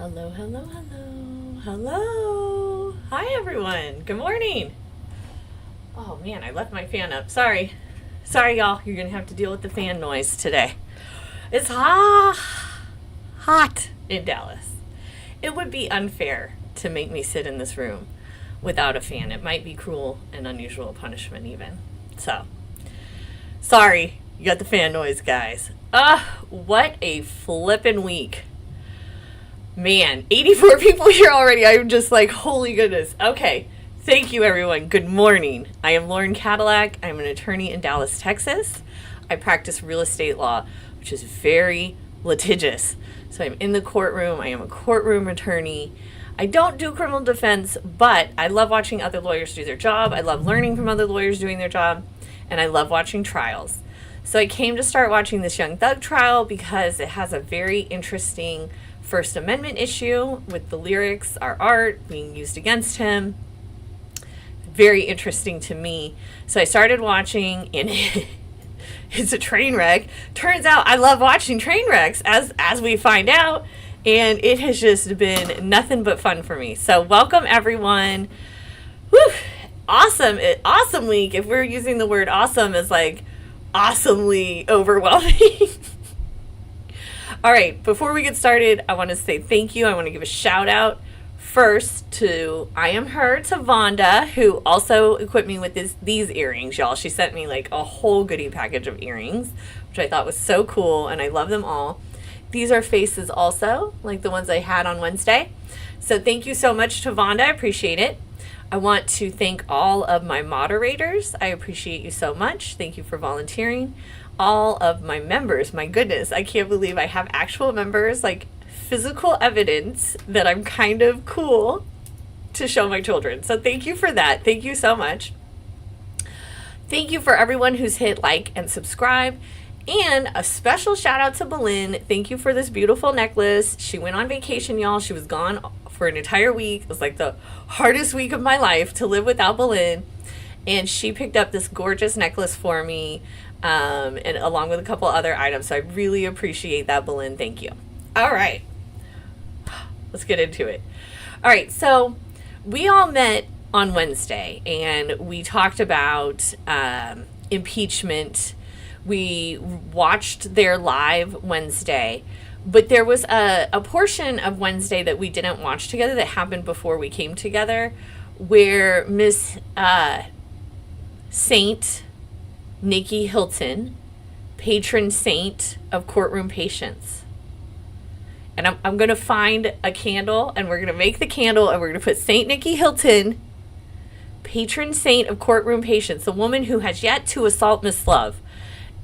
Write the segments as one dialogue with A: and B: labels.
A: Hello, hello, hello, hello. Hi, everyone. Good morning. Oh, man, I left my fan up. Sorry. Sorry, y'all. You're going to have to deal with the fan noise today. It's hot in Dallas. It would be unfair to make me sit in this room without a fan. It might be cruel and unusual punishment even. So, sorry. You got the fan noise, guys. What a flippin' week. Man, 84 people here already. I'm just like, holy goodness. Okay. Thank you, everyone. Good morning. I am Cadilac. I'm an attorney in Dallas, Texas. I practice real estate law, which is very litigious. So I'm in the courtroom. I am a courtroom attorney. I don't do criminal defense, but I love watching other lawyers do their job. I love learning from other lawyers doing their job, and I love watching trials. So I came to start watching this Young Thug trial because it has a very interesting First Amendment issue with the lyrics, our art being used against him. Very interesting to me. So I started watching, and it's a train wreck. Turns out I love watching train wrecks, as we find out, and it has just been nothing but fun for me. So welcome, everyone. Whew. Awesome week. If we're using the word awesome as like awesomely overwhelming. All right, before we get started, I want to say thank you. I want to give a shout out first to to Vonda, who also equipped me with these earrings, y'all. She sent me like a whole goodie package of earrings, which I thought was so cool, and I love them all. These are faces also, like the ones I had on Wednesday. So thank you so much to Vonda. I appreciate it. I want to thank all of my moderators. I appreciate you so much. Thank you for volunteering. All of my members, my goodness, I can't believe I have actual members, like physical evidence that I'm kind of cool to show my children. So thank you for that. Thank you so much. Thank you for everyone who's hit like and subscribe. And a special shout out to Belen. Thank you for this beautiful necklace. She went on vacation, y'all. She was gone for an entire week. It was like the hardest week of my life to live without Belen. And she picked up this gorgeous necklace for me, and along with a couple other items. So I really appreciate that, Belen. Thank you. All right. Let's get into it. All right. So we all met on Wednesday, and we talked about impeachment. We watched their live Wednesday, but there was a portion of Wednesday that we didn't watch together that happened before we came together, where Miss Saint Nikki Hilton, patron saint of courtroom patience. And I'm going to find a candle, and we're going to make the candle, and we're going to put Saint Nikki Hilton, patron saint of courtroom patience, the woman who has yet to assault Miss Love.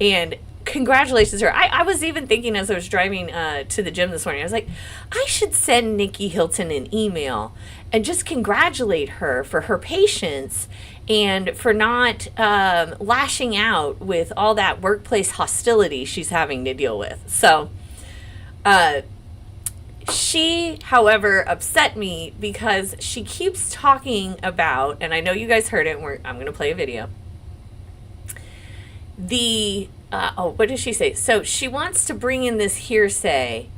A: And congratulations to her. I was even thinking as I was driving to the gym this morning, I was like, I should send Nikki Hilton an email and just congratulate her for her patience and for not lashing out with all that workplace hostility she's having to deal with. So she, however, upset me because she keeps talking about, and I know you guys heard it, I'm going to play a video. What did she say? So she wants to bring in this hearsay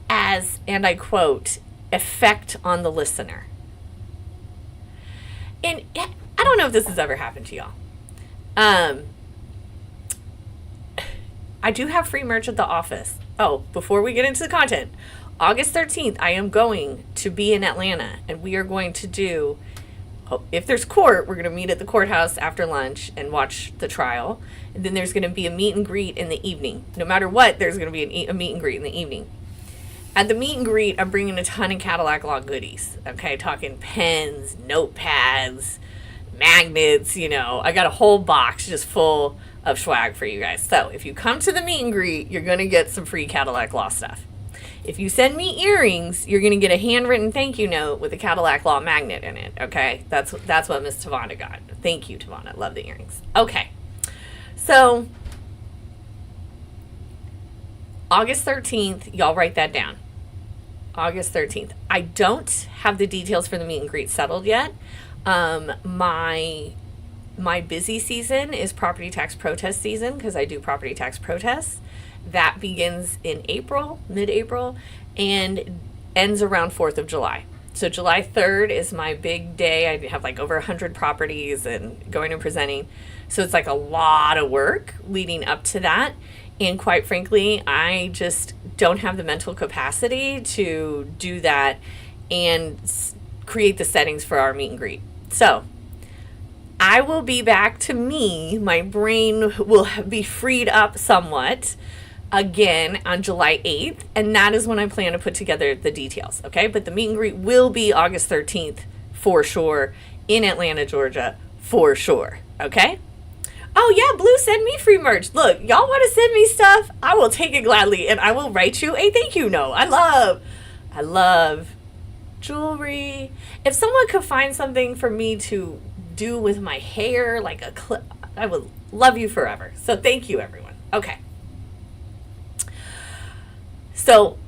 A: as, and I quote, effect on the listener. And I don't know if this has ever happened to y'all. I do have free merch at the office. Oh, before we get into the content, August 13th, I am going to be in Atlanta, and we are going to do, if there's court, we're going to meet at the courthouse after lunch and watch the trial. And then there's going to be a meet and greet in the evening. No matter what, there's going to be a meet and greet in the evening. At the meet and greet, I'm bringing a ton of Cadillac Law goodies. Okay, talking pens, notepads, magnets, I got a whole box just full of swag for you guys. So if you come to the meet and greet, you're going to get some free Cadillac Law stuff. If you send me earrings, you're going to get a handwritten thank you note with a Cadillac Law magnet in it, okay? That's what Miss Tavana got. Thank you, Tavana. Love the earrings. Okay. So, August 13th, y'all write that down. August 13th. I don't have the details for the meet and greet settled yet. My busy season is property tax protest season because I do property tax protests. That begins in April, mid-April, and ends around 4th of July. So July 3rd is my big day. I have like over 100 properties and going and presenting. So it's like a lot of work leading up to that. And quite frankly, I just don't have the mental capacity to do that and create the settings for our meet and greet. So I will be back to me. My brain will be freed up somewhat again on July 8th, and that is when I plan to put together the details, okay? But the meet and greet will be August 13th for sure in Atlanta, Georgia, for sure, okay? Oh yeah, Blue, send me free merch. Look, y'all want to send me stuff? I will take it gladly, and I will write you a thank you note. I love jewelry. If someone could find something for me to do with my hair, like a clip, I would love you forever. So thank you, everyone. Okay. So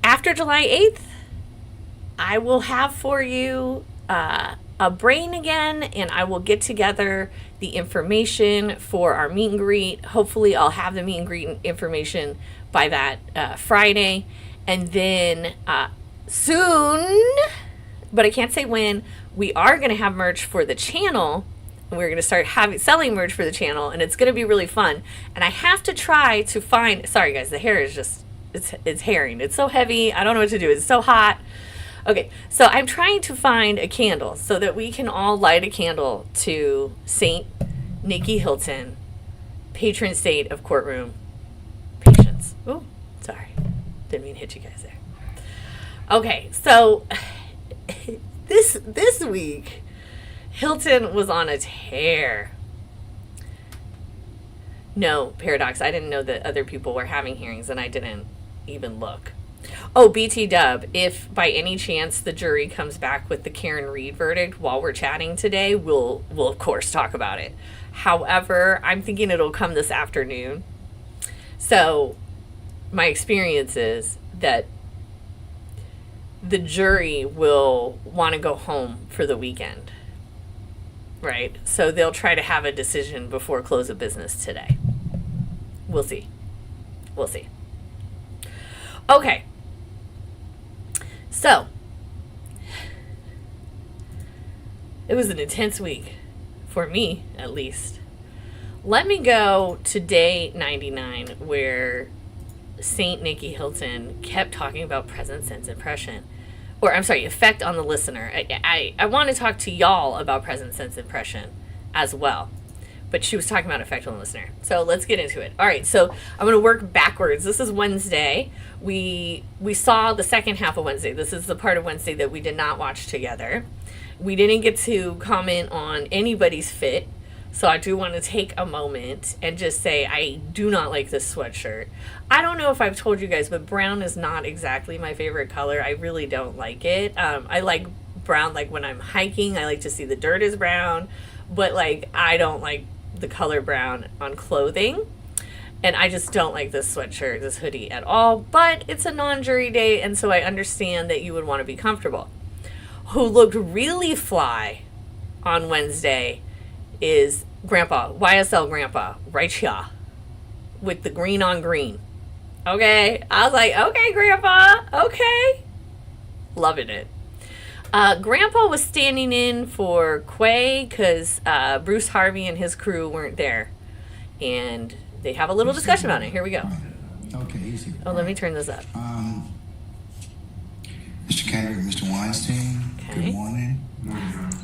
A: after July 8th, I will have for you a brain again, and I will get together the information for our meet and greet. Hopefully I'll have the meet and greet information by that Friday. And then soon, but I can't say when, we are going to have merch for the channel. And we're going to start selling merch for the channel, and it's going to be really fun. And I have to try to find, sorry guys, the hair is just, it's herring. It's so heavy. I don't know what to do. It's so hot. Okay, so I'm trying to find a candle so that we can all light a candle to Saint Nikki Hilton, patron saint of courtroom patience. Oh, sorry. Didn't mean to hit you guys there. Okay, so this week, Hilton was on a tear. No, Paradox, I didn't know that other people were having hearings, and I didn't even look. Oh, BT Dub, if by any chance the jury comes back with the Karen Reed verdict while we're chatting today, we'll of course talk about it. However, I'm thinking it'll come this afternoon. So my experience is that the jury will want to go home for the weekend, right? So they'll try to have a decision before close of business today. We'll see. We'll see. Okay. So, it was an intense week, for me at least. Let me go to day 99, where Saint Nikki Hilton kept talking about present sense impression. Or, I'm sorry, effect on the listener. I want to talk to y'all about present sense impression as well. But she was talking about effect on the listener. So let's get into it. All right, so I'm going to work backwards. This is Wednesday. We saw the second half of Wednesday. This is the part of Wednesday that we did not watch together. We didn't get to comment on anybody's fit. So I do want to take a moment and just say I do not like this sweatshirt. I don't know if I've told you guys, but brown is not exactly my favorite color. I really don't like it. I like brown, like when I'm hiking, I like to see the dirt is brown. But like, I don't like the color brown on clothing, and I just don't like this sweatshirt, this hoodie at all. But it's a non-jury day, and so I understand that you would want to be comfortable. Who looked really fly on Wednesday is Grandpa, YSL Grandpa, right here, with the green on green. Okay, I was like, okay, Grandpa, okay, loving it. Grandpa was standing in for Quay because Bruce Harvey and his crew weren't there. And they have a little discussion about it. Here we go.
B: Okay, easy.
A: Oh, let me turn this up.
B: Mr. Kendrick, Mr. Weinstein,
A: Okay.
B: Good morning.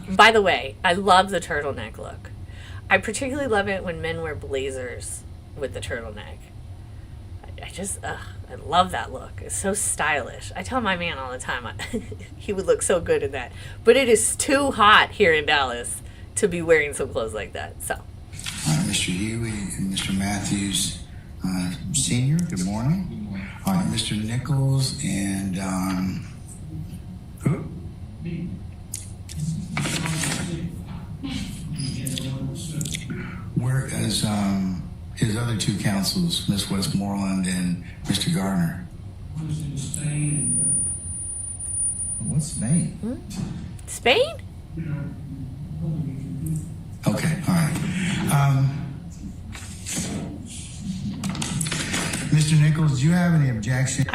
A: By the way, I love the turtleneck look. I particularly love it when men wear blazers with the turtleneck. I love that look. It's so stylish. I tell my man all the time he would look so good in that. But it is too hot here in Dallas to be wearing some clothes like that. So,
B: Mr. Huey and Mr. Matthews, Senior, good morning. All right, Mr. Nichols and who? Where is his other two counsels, Miss Westmoreland and Mr. Gardner? What's Spain?
A: Spain?
B: Okay, all right. Mr. Nichols, do you have any objection?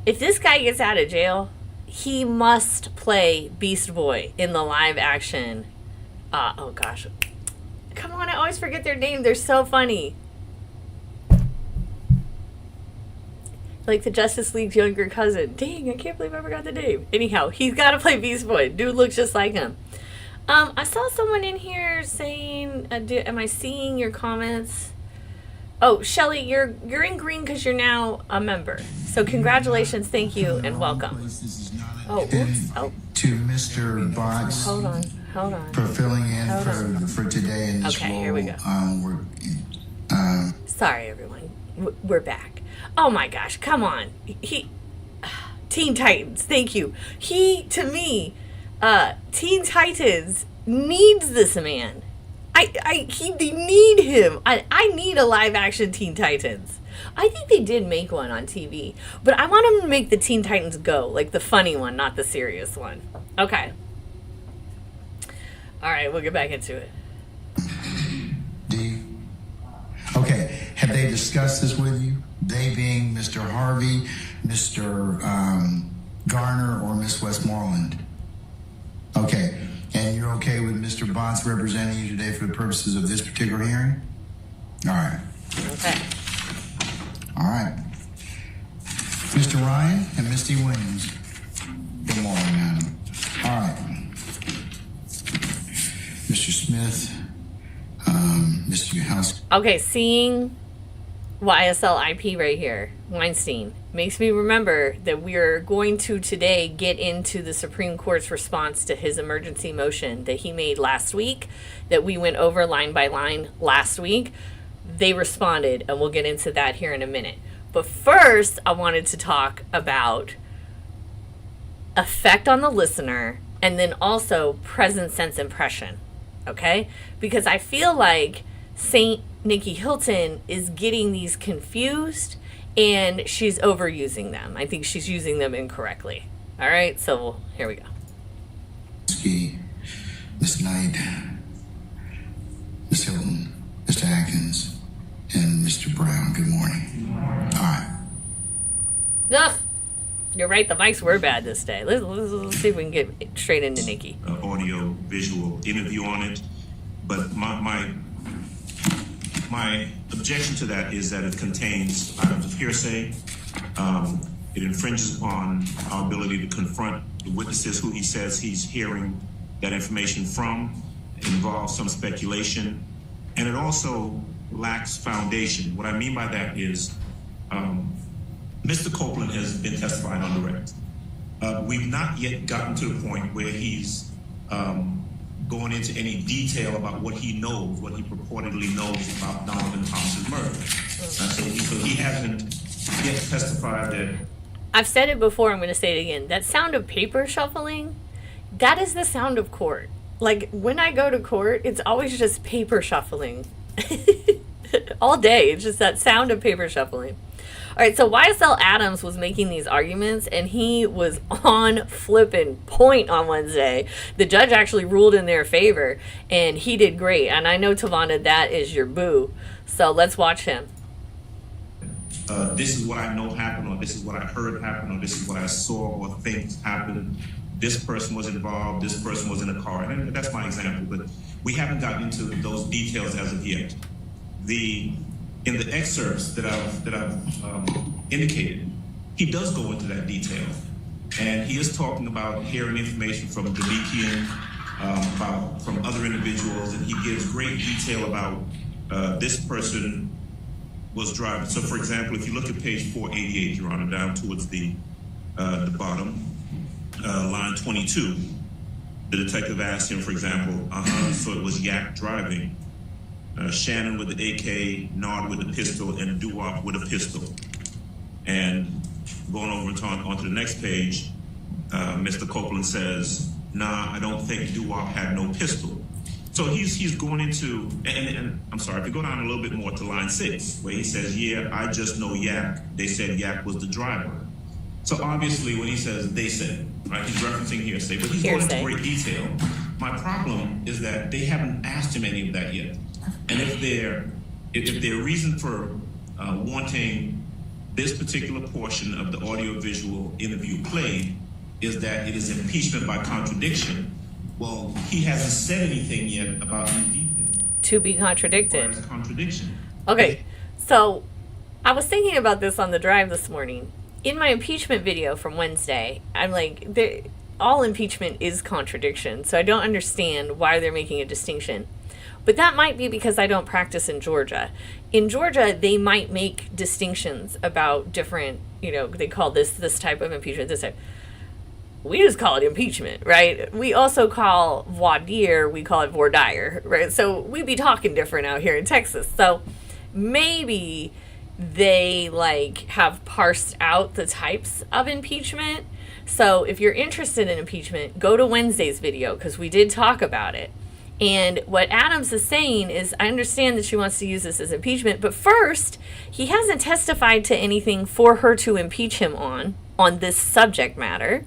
A: if this guy gets out of jail, he must play Beast Boy in the live action. Oh gosh. Come on, I always forget their name. They're so funny. Like the Justice League's younger cousin. Dang, I can't believe I forgot the name. Anyhow, he's got to play Beast Boy. Dude looks just like him. I saw someone in here saying, am I seeing your comments? Oh, Shelly, you're in green because you're now a member. So congratulations, thank you, and welcome. Oh, oops. Oh.
B: To Mr. Box.
A: Hold on.
B: For filling in for today in this role.
A: Okay, here we go. Sorry, everyone. We're back. Oh my gosh, come on. Teen Titans, thank you. To me, Teen Titans needs this man. They need him. I need a live action Teen Titans. I think they did make one on TV, but I want them to make the Teen Titans Go, like the funny one, not the serious one. Okay. All right, we'll get back into it.
B: Okay, have they discussed this with you? They being Mr. Harvey, Mr. Garner, or Miss Westmoreland? Okay, and you're okay with Mr. Bonds representing you today for the purposes of this particular hearing? All right.
A: Okay.
B: All right. Mr. Ryan and Misty Williams. Good morning, madam. All right. Mr. Smith, Mr. House.
A: Okay, seeing YSL IP right here, Weinstein, makes me remember that we are going to today get into the Supreme Court's response to his emergency motion that he made last week, that we went over line by line last week. They responded, and we'll get into that here in a minute. But first, I wanted to talk about effect on the listener and then also present sense impression, okay? Because I feel like Saint Nikki Hilton is getting these confused and she's overusing them. I think she's using them incorrectly. All right, so here we go.
B: Miss Knight, Miss Hilton, Mr. Atkins, and Mr. Brown, good morning. All right.
A: Ugh. You're right, the mics were bad this day. Let's see if we can get straight into Nikki.
C: Audio, visual interview on it. But my objection to that is that it contains items of hearsay. It infringes upon our ability to confront the witnesses who he says he's hearing that information from. It involves some speculation. And it also lacks foundation. What I mean by that is Mr. Copeland has been testifying on direct. We've not yet gotten to the point where he's going into any detail about what he knows, what he purportedly knows about Donovan Thompson's murder. So he hasn't yet testified that.
A: I've said it before, I'm going to say it again. That sound of paper shuffling, that is the sound of court. Like, when I go to court, it's always just paper shuffling. All day, it's just that sound of paper shuffling. All right, so YSL Adams was making these arguments, and he was on flipping point on Wednesday. The judge actually ruled in their favor, and he did great. And I know, Tavanda, that is your boo. So let's watch him.
C: This is what I know happened, or this is what I heard happen, or this is what I saw or think happened. This person was involved, this person was in a car. And that's my example, but we haven't gotten into those details as of yet. In the excerpts that I've indicated, he does go into that detail, and he is talking about hearing information from Davikian, from other individuals, and he gives great detail about this person was driving. So, for example, if you look at page 488, Your Honor, down towards the bottom, line 22, the detective asked him, for example, so it was Yak driving. Shannon with the AK, Nard with the pistol, and Doo-Wop with a pistol. And going over onto the next page, Mr. Copeland says, nah, I don't think Doo-Wop had no pistol. So he's going into, and I'm sorry, if you go down a little bit more to line 6, where he says, yeah, I just know Yak. They said Yak was the driver. So obviously when he says they said, right, he's referencing hearsay, but he's going into great detail. My problem is that they haven't asked him any of that yet. And if their reason for wanting this particular portion of the audiovisual interview played is that it is impeachment by contradiction. Well, he hasn't said anything yet about any detail.
A: To be contradicted.
C: Contradiction.
A: Okay, so I was thinking about this on the drive this morning. In my impeachment video from Wednesday, I'm like, all impeachment is contradiction, so I don't understand why they're making a distinction. But that might be because I don't practice in Georgia. In Georgia, they might make distinctions about different, they call this type of impeachment, this type. We just call it impeachment, right? We also call voir dire, we call it voir dire, right? So we be talking different out here in Texas. So maybe they have parsed out the types of impeachment. So if you're interested in impeachment, go to Wednesday's video because we did talk about it. And what Adams is saying is, I understand that she wants to use this as impeachment, but first, he hasn't testified to anything for her to impeach him on this subject matter.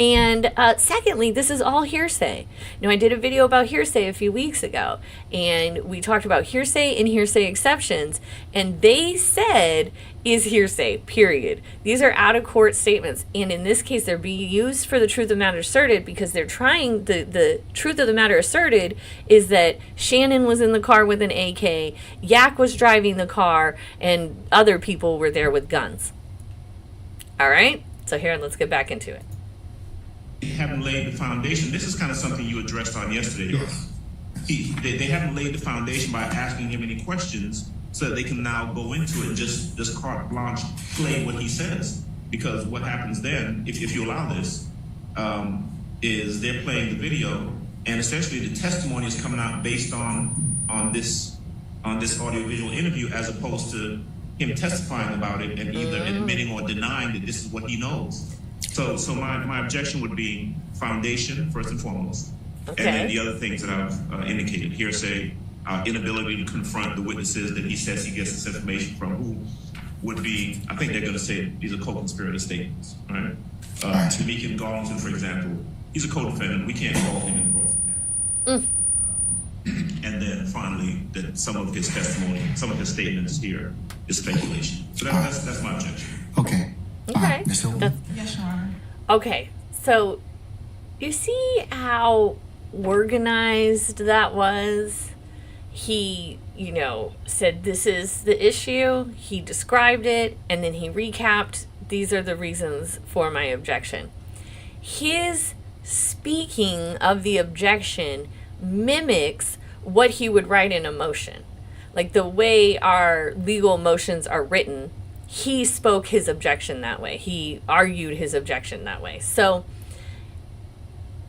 A: And secondly, this is all hearsay. I did a video about hearsay a few weeks ago, and we talked about hearsay and hearsay exceptions, and they said is hearsay, period. These are out-of-court statements, and in this case, they're being used for the truth of the matter asserted because they're trying, the truth of the matter asserted is that Shannon was in the car with an AK, Yak was driving the car, and other people were there with guns. All right? So here, let's get back into it.
C: Haven't laid the foundation. This is kind of something you addressed on yesterday. Yes. They haven't laid the foundation by asking him any questions so that they can now go into it and just carte blanche play what he says. Because what happens then, if you allow this, is they're playing the video and essentially the testimony is coming out based on this audiovisual interview as opposed to him testifying about it and either admitting or denying that this is what he knows. So my objection would be foundation, first and foremost.
A: Okay.
C: And then the other things that I've indicated, hearsay, inability to confront the witnesses that he says he gets this information from, who would be, I think they're going to say these are co-conspirator statements, right? Tamika Garlington, for example, he's a co-defendant. We can't call him in cross. And then finally, that some of his testimony, some of his statements here is speculation. So that's my objection.
B: Okay.
A: Okay.
B: Ms. Hilton?
D: Yes, Your Honor.
A: Okay, so you see how organized that was? He, said this is the issue, he described it, and then he recapped, these are the reasons for my objection. His speaking of the objection mimics what he would write in a motion. Like the way our legal motions are written, he spoke his objection that way. He argued his objection that way. So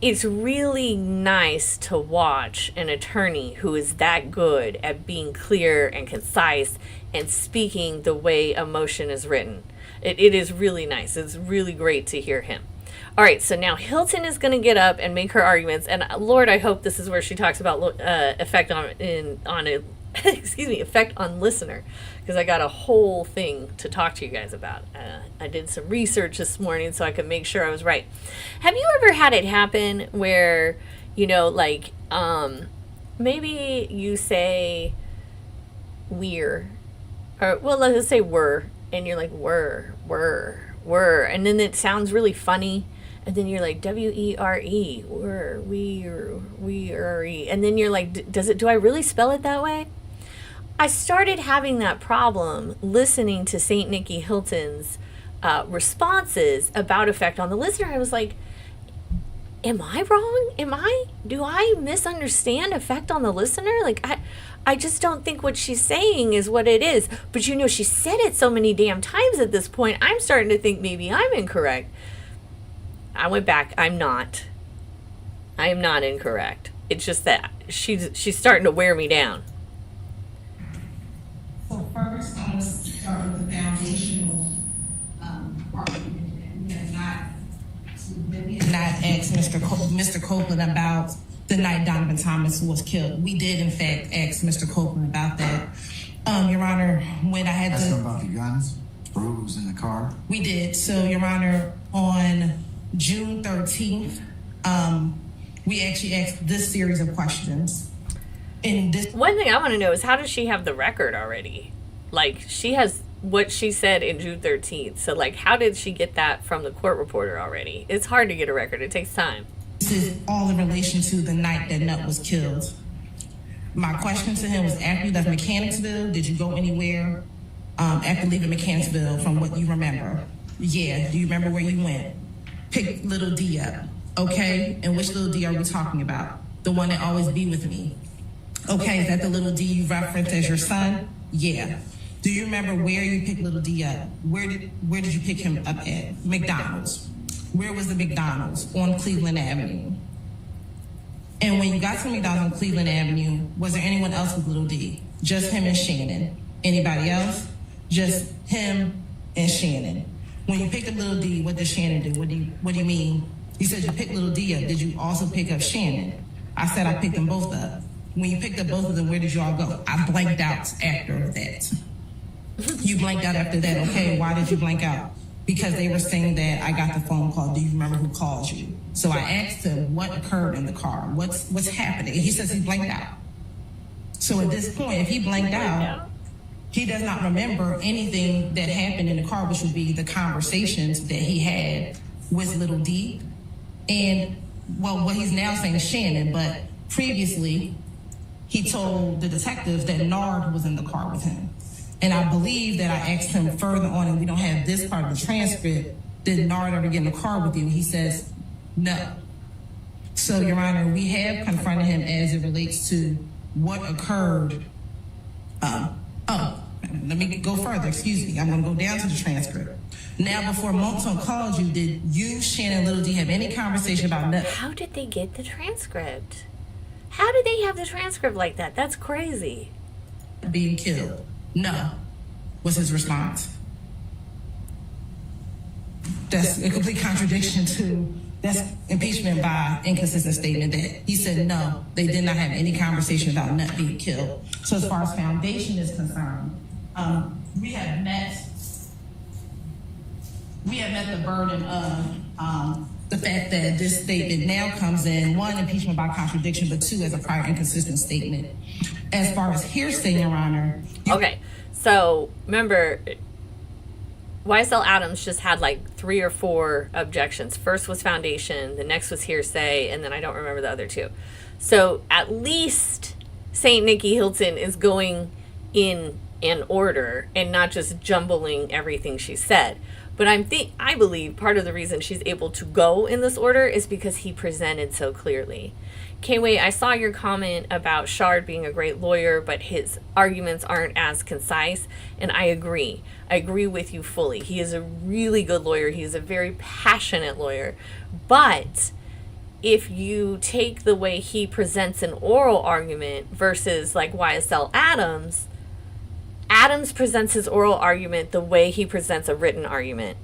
A: it's really nice to watch an attorney who is that good at being clear and concise and speaking the way a motion is written. It is really nice. It's really great to hear him. All right, so now Hilton is going to get up and make her arguments. And Lord, I hope this is where she talks about effect on listener, because I got a whole thing to talk to you guys about. I did some research this morning so I could make sure I was right. Have you ever had it happen where, maybe you say we're, or well, let's say were, and you're like were, and then it sounds really funny, and then you're like W-E-R-E, were, we-er-e, and then you're like, do I really spell it that way? I started having that problem listening to St. Nikki Hilton's responses about effect on the listener. I was like, am I wrong? Do I misunderstand effect on the listener? Like, I just don't think what she's saying is what it is. But she said it so many damn times at this point, I'm starting to think maybe I'm incorrect. I went back. I am not incorrect. It's just that she's starting to wear me down.
D: So first, I want to start with the foundational argument that we have not asked Mr. Copeland about the night Donovan Thomas was killed. We did, in fact, ask Mr. Copeland about that. Your Honor, when I had
B: Ask him about the guns, who was in the car?
D: We did. So, Your Honor, on June 13th, we actually asked this series of questions.
A: One thing I want to know is, how does she have the record already? Like, she has what she said in June 13th. So, like, how did she get that from the court reporter already? It's hard to get a record. It takes time.
D: This is all in relation to the night that Nutt was killed. My question to him was, after you left Mechanicsville, did you go anywhere after leaving Mechanicsville from what you remember? Yeah. Do you remember where you went? Pick little D up. Okay. And which little D are we talking about? The one that always be with me. Okay. Is that the little D you referenced as your son? Yeah. Do you remember where you picked little D up? Where did you pick him up at? McDonald's. Where was the McDonald's? On Cleveland Avenue. And when you got to McDonald's on Cleveland Avenue, was there anyone else with little D? Just him and Shannon. Anybody else? Just him and Shannon. When you picked up little D, what did Shannon do? What do you mean? You said you picked little D up. Did you also pick up Shannon? I said I picked them both up. When you picked up both of them, where did you all go? I blanked out after that. You blanked out after that. Okay, why did you blank out? Because they were saying that I got the phone call. Do you remember who called you? So I asked him what occurred in the car. What's happening? He says he blanked out. So at this point, if he blanked out, he does not remember anything that happened in the car, which would be the conversations that he had with little D. And, well, what he's now saying is Shannon, but previously he told the detectives that Nard was in the car with him. And I believe that I asked him further on, and we don't have this part of the transcript, did Nard ever get in the car with you? He says, no. So, Your Honor, we have confronted him as it relates to what occurred. Let me go further. Excuse me. I'm going to go down to the transcript. Now, before Monton called you, did you, Shannon, and Little D have any conversation about nothing?
A: How did they get the transcript? How did they have the transcript like that? That's crazy.
D: Being killed. No, was his response. That's a complete contradiction to, that's impeachment by inconsistent statement that he said no, they did not have any conversation about Nutt being killed. So as far as foundation is concerned, we have met the burden of the fact that this statement now comes in, one, impeachment by contradiction, but two, as a prior inconsistent statement. As far as hearsay, Your Honor.
A: Okay, so remember, YSL Adams just had like 3 or 4 objections. First was foundation, the next was hearsay, and then I don't remember the other 2. So at least St. Nikki Hilton is going in an order and not just jumbling everything she said. But I believe part of the reason she's able to go in this order is because he presented so clearly. K-Way, I saw your comment about Shard being a great lawyer, but his arguments aren't as concise, and I agree. I agree with you fully. He is a really good lawyer. He is a very passionate lawyer. But if you take the way he presents an oral argument versus like YSL Adams presents his oral argument the way he presents a written argument.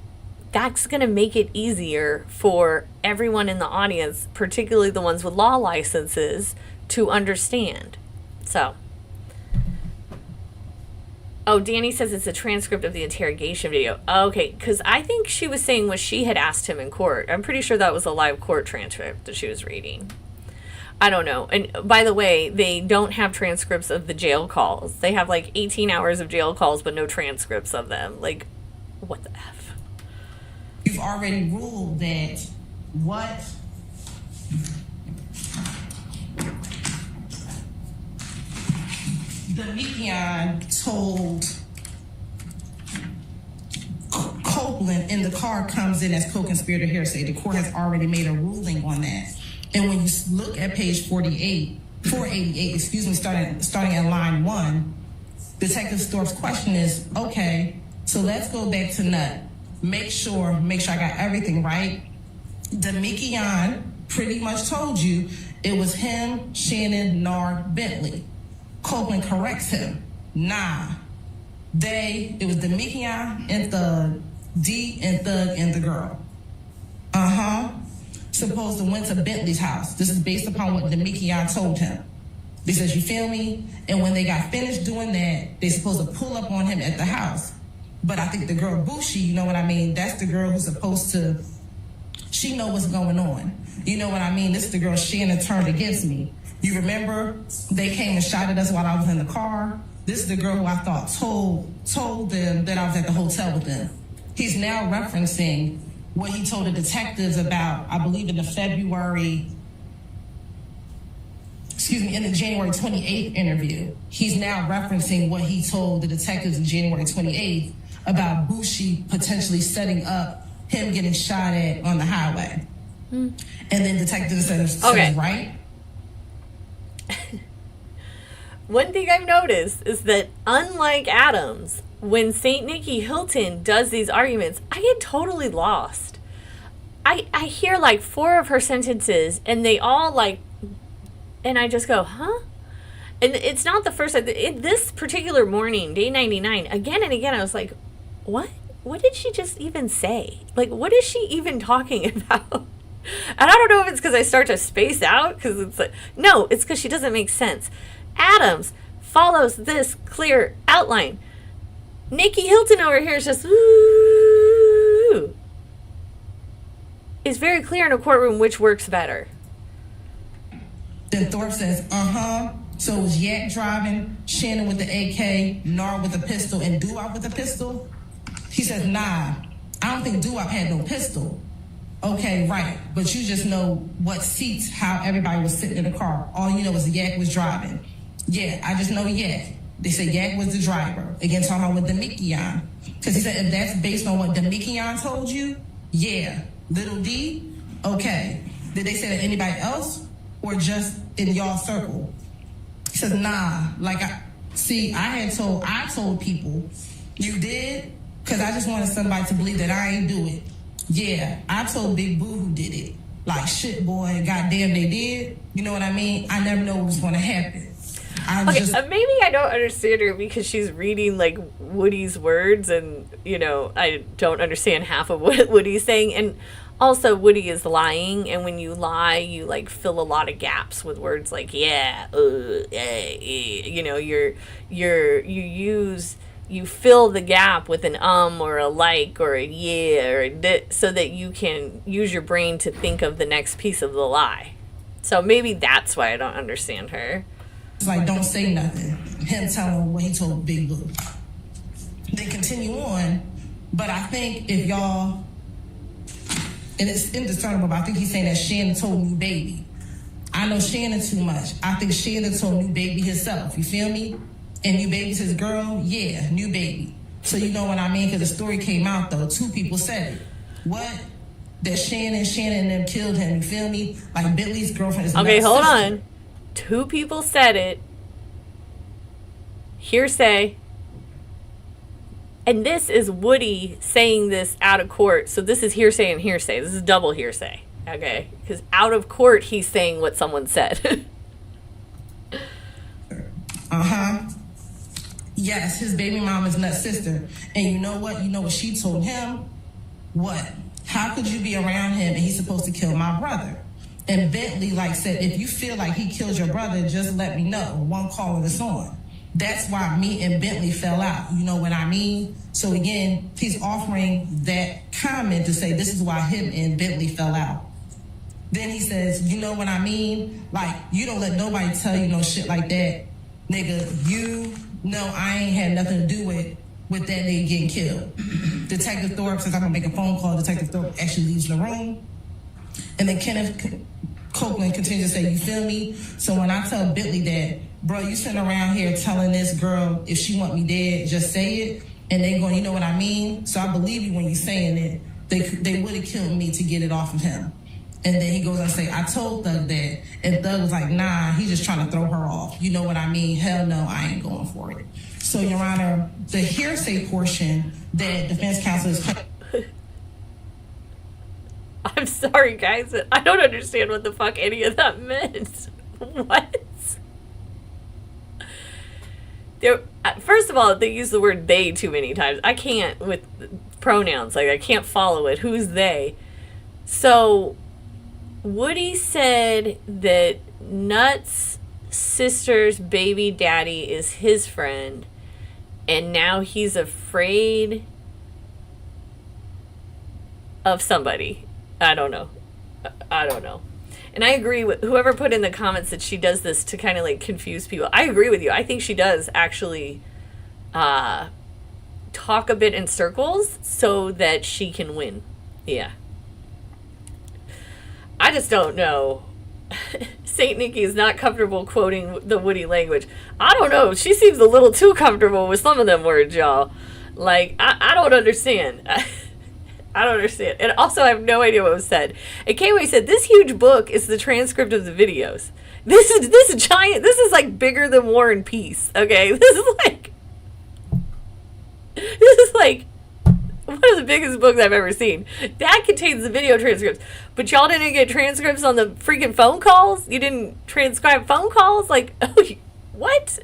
A: That's going to make it easier for everyone in the audience, particularly the ones with law licenses, to understand. So, oh, Danny says it's a transcript of the interrogation video. Okay, because I think she was saying what she had asked him in court. I'm pretty sure that was a live court transcript that she was reading. I don't know. And by the way, they don't have transcripts of the jail calls. They have like 18 hours of jail calls, but no transcripts of them. Like, what the F?
D: You've already ruled that what Demekian told Copeland in the car comes in as co-conspirator hearsay. The court has already made a ruling on that. And when you look at page 488, starting at line 1, Detective Thorpe's question is, okay, so let's go back to Nutt. Make sure I got everything right. Demekian pretty much told you it was him, Shannon, Nard, Bentley. Copeland corrects him. Nah. It was Demekian and Thug, D and Thug and the girl. Supposed to went to Bentley's house. This is based upon what Demekian told him. Because you feel me? And when they got finished doing that, they supposed to pull up on him at the house. But I think the girl Bushi, you know what I mean? That's the girl who's supposed to, she know what's going on. You know what I mean? This is the girl Shannon turned against me. You remember they came and shot at us while I was in the car? this is the girl who I thought told them that I was at the hotel with them. He's now referencing what he told the detectives about, I believe in the January 28th interview. He's now referencing what he told the detectives in January 28th about Bushi potentially setting up him getting shot at on the highway. And then detectives says, right?
A: One thing I've noticed is that unlike Adams, when St. Nicky Hilton does these arguments, I get totally lost. I hear like 4 of her sentences and they all like, and I just go, huh? And it's not the first time. This particular morning, day 99, again and again, I was like, what? What did she just even say? Like, what is she even talking about? And I don't know if it's because I start to space out, because it's like, no, it's because she doesn't make sense. Adams follows this clear outline. Nicky Hilton over here is just, ooh. It's very clear in a courtroom which works better.
D: Then Thorpe says, so it was Yak driving, Shannon with the AK, Nar with a pistol, and Doo-Wop with a pistol? He says, nah, I don't think Doo-Wop had no pistol. Okay, right, but you just know what seats, how everybody was sitting in the car. All you know is Yak was driving. Yeah, I just know Yak. They said Yak was the driver. Again, talking about what Demikian. Because he said, if that's based on what Demikian told you, yeah. Little D, okay. Did they say that anybody else or just in y'all circle? He says, nah, like I told people, you did? Because I just wanted somebody to believe that I ain't do it. Yeah, I told Big Boo who did it. Like, shit, boy, goddamn, they did. You know what I mean? I never know what was going to happen.
A: Maybe I don't understand her because she's reading, like, Woody's words, and, you know, I don't understand half of what Woody's saying. And also, Woody is lying, and when you lie, you, like, fill a lot of gaps with words like, yeah, you know, you fill the gap with an or a like or a yeah or a so that you can use your brain to think of the next piece of the lie. So maybe that's why I don't understand her.
D: It's like, don't say nothing. Him telling what he told Big Blue. They continue on, but I think if y'all, and it's indiscernible, but I think he's saying that Shannon told New Baby. I know Shannon too much. I think Shannon told New Baby herself. You feel me? And New Baby's his girl? Yeah, New Baby. So you know what I mean? Because the story came out, though. 2 people said it. What? That Shannon and them killed him. You feel me? Like Bentley's girlfriend is
A: okay, hold on. 2 people said it. Hearsay. And this is Woody saying this out of court. So this is hearsay and hearsay. This is double hearsay. Okay? Because out of court, he's saying what someone said.
D: Yes, his baby mama's nut sister. And you know what? You know what she told him? What? How could you be around him and he's supposed to kill my brother? And Bentley said, if you feel like he killed your brother, just let me know. One call and it's on. That's why me and Bentley fell out. You know what I mean? So again, he's offering that comment to say this is why him and Bentley fell out. Then he says, you know what I mean? Like, you don't let nobody tell you no shit like that. Nigga, you know I ain't had nothing to do with that nigga getting killed. Detective Thorpe says, I'm gonna make a phone call. Detective Thorpe actually leaves the room. And then Kenneth Copeland continues to say, you feel me? So when I tell Bentley that, bro, you sitting around here telling this girl if she want me dead, just say it. And they going, you know what I mean? So I believe you when you saying it. They would have killed me to get it off of him. And then he goes on and say, I told Thug that. And Thug was like, nah, he's just trying to throw her off. You know what I mean? Hell no, I ain't going for it. So, Your Honor, the hearsay portion that defense counsel is...
A: I'm sorry, guys. I don't understand what the fuck any of that meant. What? First of all, they use the word they too many times. I can't with pronouns. Like, I can't follow it. Who's they? So... Woody said that Nut's sister's baby daddy is his friend, and now he's afraid of somebody. I don't know. And I agree with whoever put in the comments that she does this to kind of like confuse people. I agree with you. I think she does actually talk a bit in circles so that she can win. Yeah. I just don't know. Saint Nikki is not comfortable quoting the Woody language. I don't know. She seems a little too comfortable with some of them words, y'all. Like, I don't understand. I don't understand. And also, I have no idea what was said. And K-Way said, this huge book is the transcript of the videos. This is giant. This is like bigger than War and Peace. Okay? This is like one of the biggest books I've ever seen. That contains the video transcripts. But y'all didn't get transcripts on the freaking phone calls? You didn't transcribe phone calls? Like, oh, what?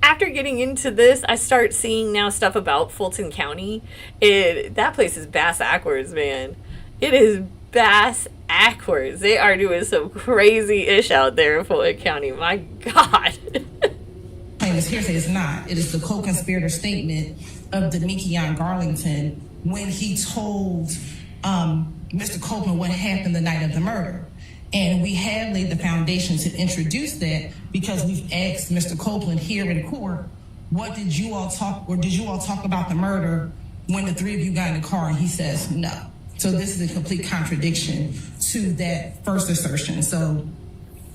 A: After getting into this, I start seeing now stuff about Fulton County. That place is bass-ackwards, man. It is bass-ackwards. They are doing some crazy ish out there in Fulton County. My God.
D: This hearsay is not. It is the co-conspirator statement of Demikion Garlington when he told Mr. Copeland what happened the night of the murder. And we have laid the foundation to introduce that because we've asked Mr. Copeland here in court, what did you all talk about the murder when the three of you got in the car? And he says no. So this is a complete contradiction to that first assertion. So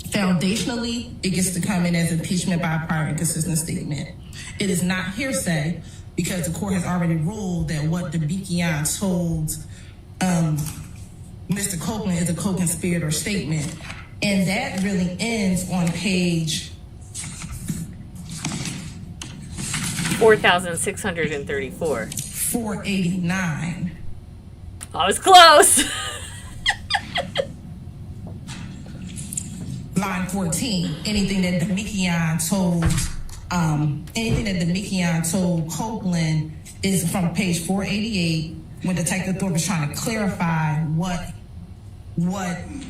D: foundationally, it gets to come in as impeachment by a prior inconsistent statement. It is not hearsay because the court has already ruled that what Demikion told Mr. Copeland is a co-conspirator statement. And that really ends on page
A: 4,634.
D: 489.
A: I was close.
D: Line 14. Anything that Demikion told Copeland is from page 488 when Detective Thorpe is trying to clarify what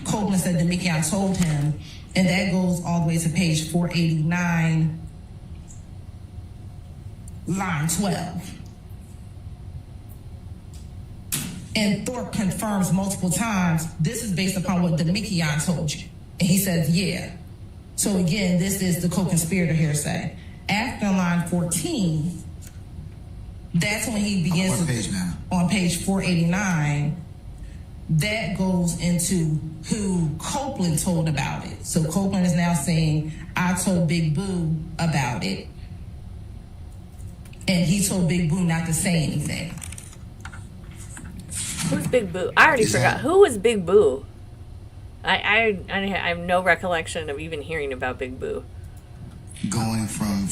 D: Copeland said Demikion told him, and that goes all the way to page 489, line 12. And Thorpe confirms multiple times, this is based upon what Demikion told you. And he says, yeah. So again, this is the co-conspirator hearsay. After line 14, that's when he begins
B: What page now?
D: On page 489, that goes into who Copeland told about it. So Copeland is now saying, I told Big Boo about it. And he told Big Boo not to say anything.
A: Who's Big Boo? I already forgot. Who was Big Boo? I have no recollection of even hearing about Big Boo.
B: Going from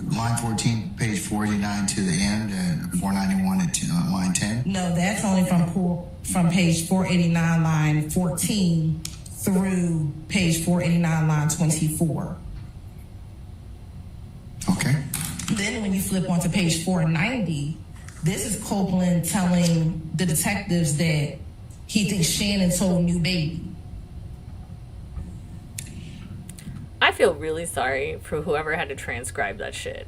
B: line 14, page 489 to the end, 491 at line 10?
D: No, that's only from page 489, line 14 through page 489, line 24.
B: Okay.
D: Then when you flip onto page 490, this is Copeland telling the detectives that he thinks Shannon told New Baby.
A: I feel really sorry for whoever had to transcribe that shit.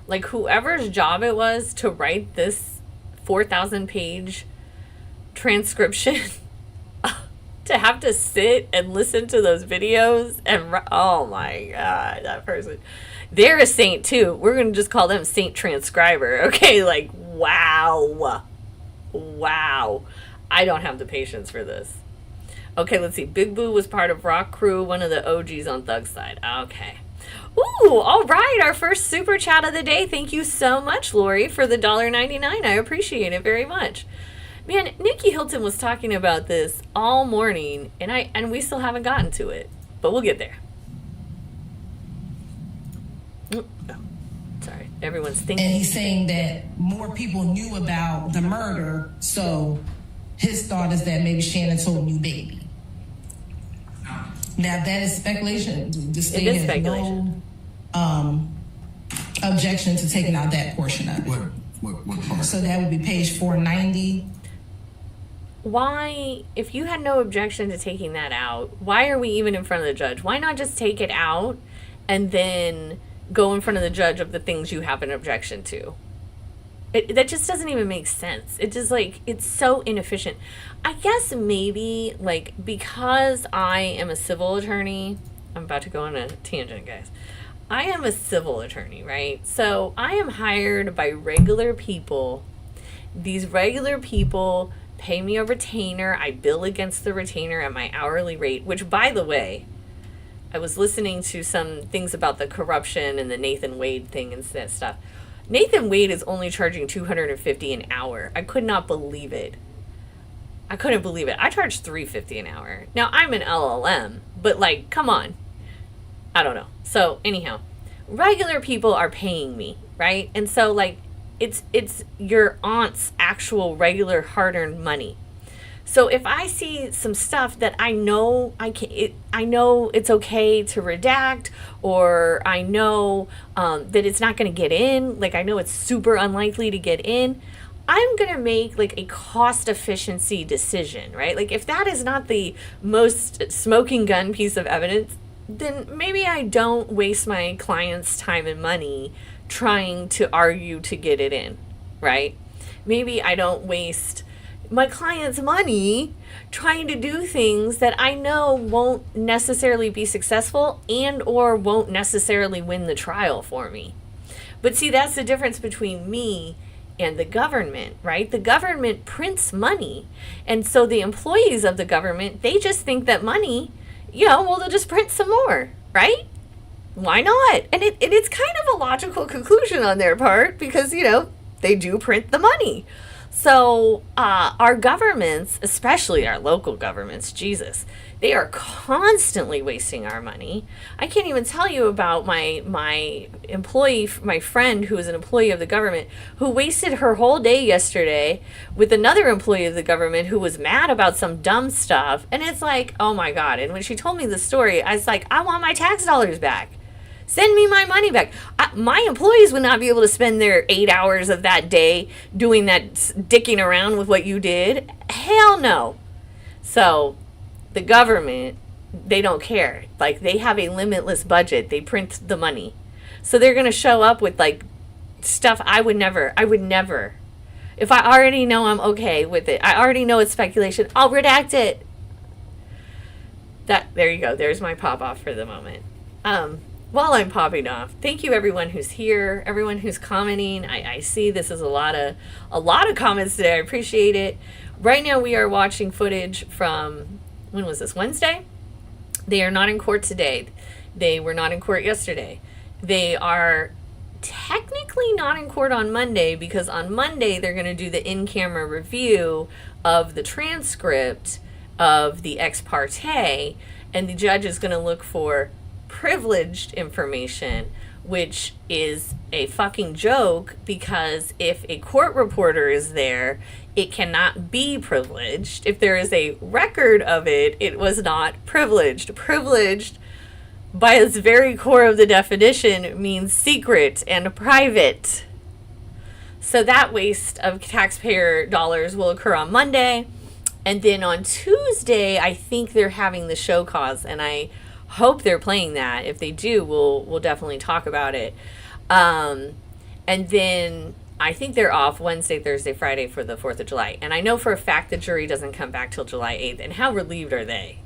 A: Like, whoever's job it was to write this 4,000 page transcription, to have to sit and listen to those videos and, oh my God, that person. They're a saint too. We're going to just call them Saint Transcriber. Okay, like, wow. Wow. I don't have the patience for this. Okay, let's see. Big Boo was part of Rock Crew, one of the OGs on Thug Side. Okay. Ooh, all right. Our first super chat of the day. Thank you so much, Lori, for the $1.99. I appreciate it very much. Man, Nikki Hilton was talking about this all morning, and we still haven't gotten to it, but we'll get there. Oh, sorry. Everyone's thinking.
D: And he's saying that more people knew about the murder, so his thought is that maybe Shannon told New Baby. Now that is speculation. The state
A: It is
D: has
A: speculation.
D: No objection to taking out that portion of it.
B: What part?
D: So that would be page 490.
A: Why, if you had no objection to taking that out, why are we even in front of the judge? Why not just take it out and then go in front of the judge of the things you have an objection to? That just doesn't even make sense. It just like, it's so inefficient. I guess maybe like because I am a civil attorney, I'm about to go on a tangent, guys. I am a civil attorney, right? So I am hired by regular people. These regular people pay me a retainer. I bill against the retainer at my hourly rate, which, by the way, I was listening to some things about the corruption and the Nathan Wade thing and that stuff. Nathan Wade is only charging $250 an hour. I could not believe it. I couldn't believe it. I charge $350 an hour. Now, I'm an LLM, but like, come on. I don't know. So anyhow, regular people are paying me, right? And so like, it's your aunt's actual regular hard-earned money. So if I see some stuff that I know I know it's okay to redact, or I know that it's not going to get in, like I know it's super unlikely to get in, I'm going to make like a cost efficiency decision, right? Like if that is not the most smoking gun piece of evidence, then maybe I don't waste my client's time and money trying to argue to get it in, right? Maybe I don't waste my client's money trying to do things that I know won't necessarily be successful and or won't necessarily win the trial for me. But see, that's the difference between me and the government, right? The government prints money. And so the employees of the government, they just think that money, well, they'll just print some more, right? Why not? And it's kind of a logical conclusion on their part because, they do print the money. So our governments, especially our local governments, Jesus, they are constantly wasting our money. I can't even tell you about my employee, my friend who is an employee of the government, who wasted her whole day yesterday with another employee of the government who was mad about some dumb stuff. And it's like, oh my God. And when she told me the story, I was like, I want my tax dollars back. Send me my money back. My employees would not be able to spend their 8 hours of that day doing that, dicking around with what you did. Hell no. So the government, they don't care. Like they have a limitless budget. They print the money. So they're going to show up with like stuff I would never. If I already know I'm okay with it, I already know it's speculation, I'll redact it. There you go. There's my pop off for the moment. While I'm popping off, thank you everyone who's here, everyone who's commenting. I see this is a lot of comments today. I appreciate it. Right now we are watching footage from, when was this, Wednesday? They are not in court today. They were not in court yesterday. They are technically not in court on Monday because on Monday they're going to do the in-camera review of the transcript of the ex parte, and the judge is going to look for privileged information, which is a fucking joke because if a court reporter is there, it cannot be privileged. If there is a record of it, it was not privileged. Privileged, by its very core of the definition, means secret and private. So that waste of taxpayer dollars will occur on Monday. And then on Tuesday, I think they're having the show cause, and I hope they're playing that. If they do, we'll definitely talk about it. And then I think they're off Wednesday, Thursday, Friday for the 4th of July. And I know for a fact the jury doesn't come back till July 8th. And how relieved are they,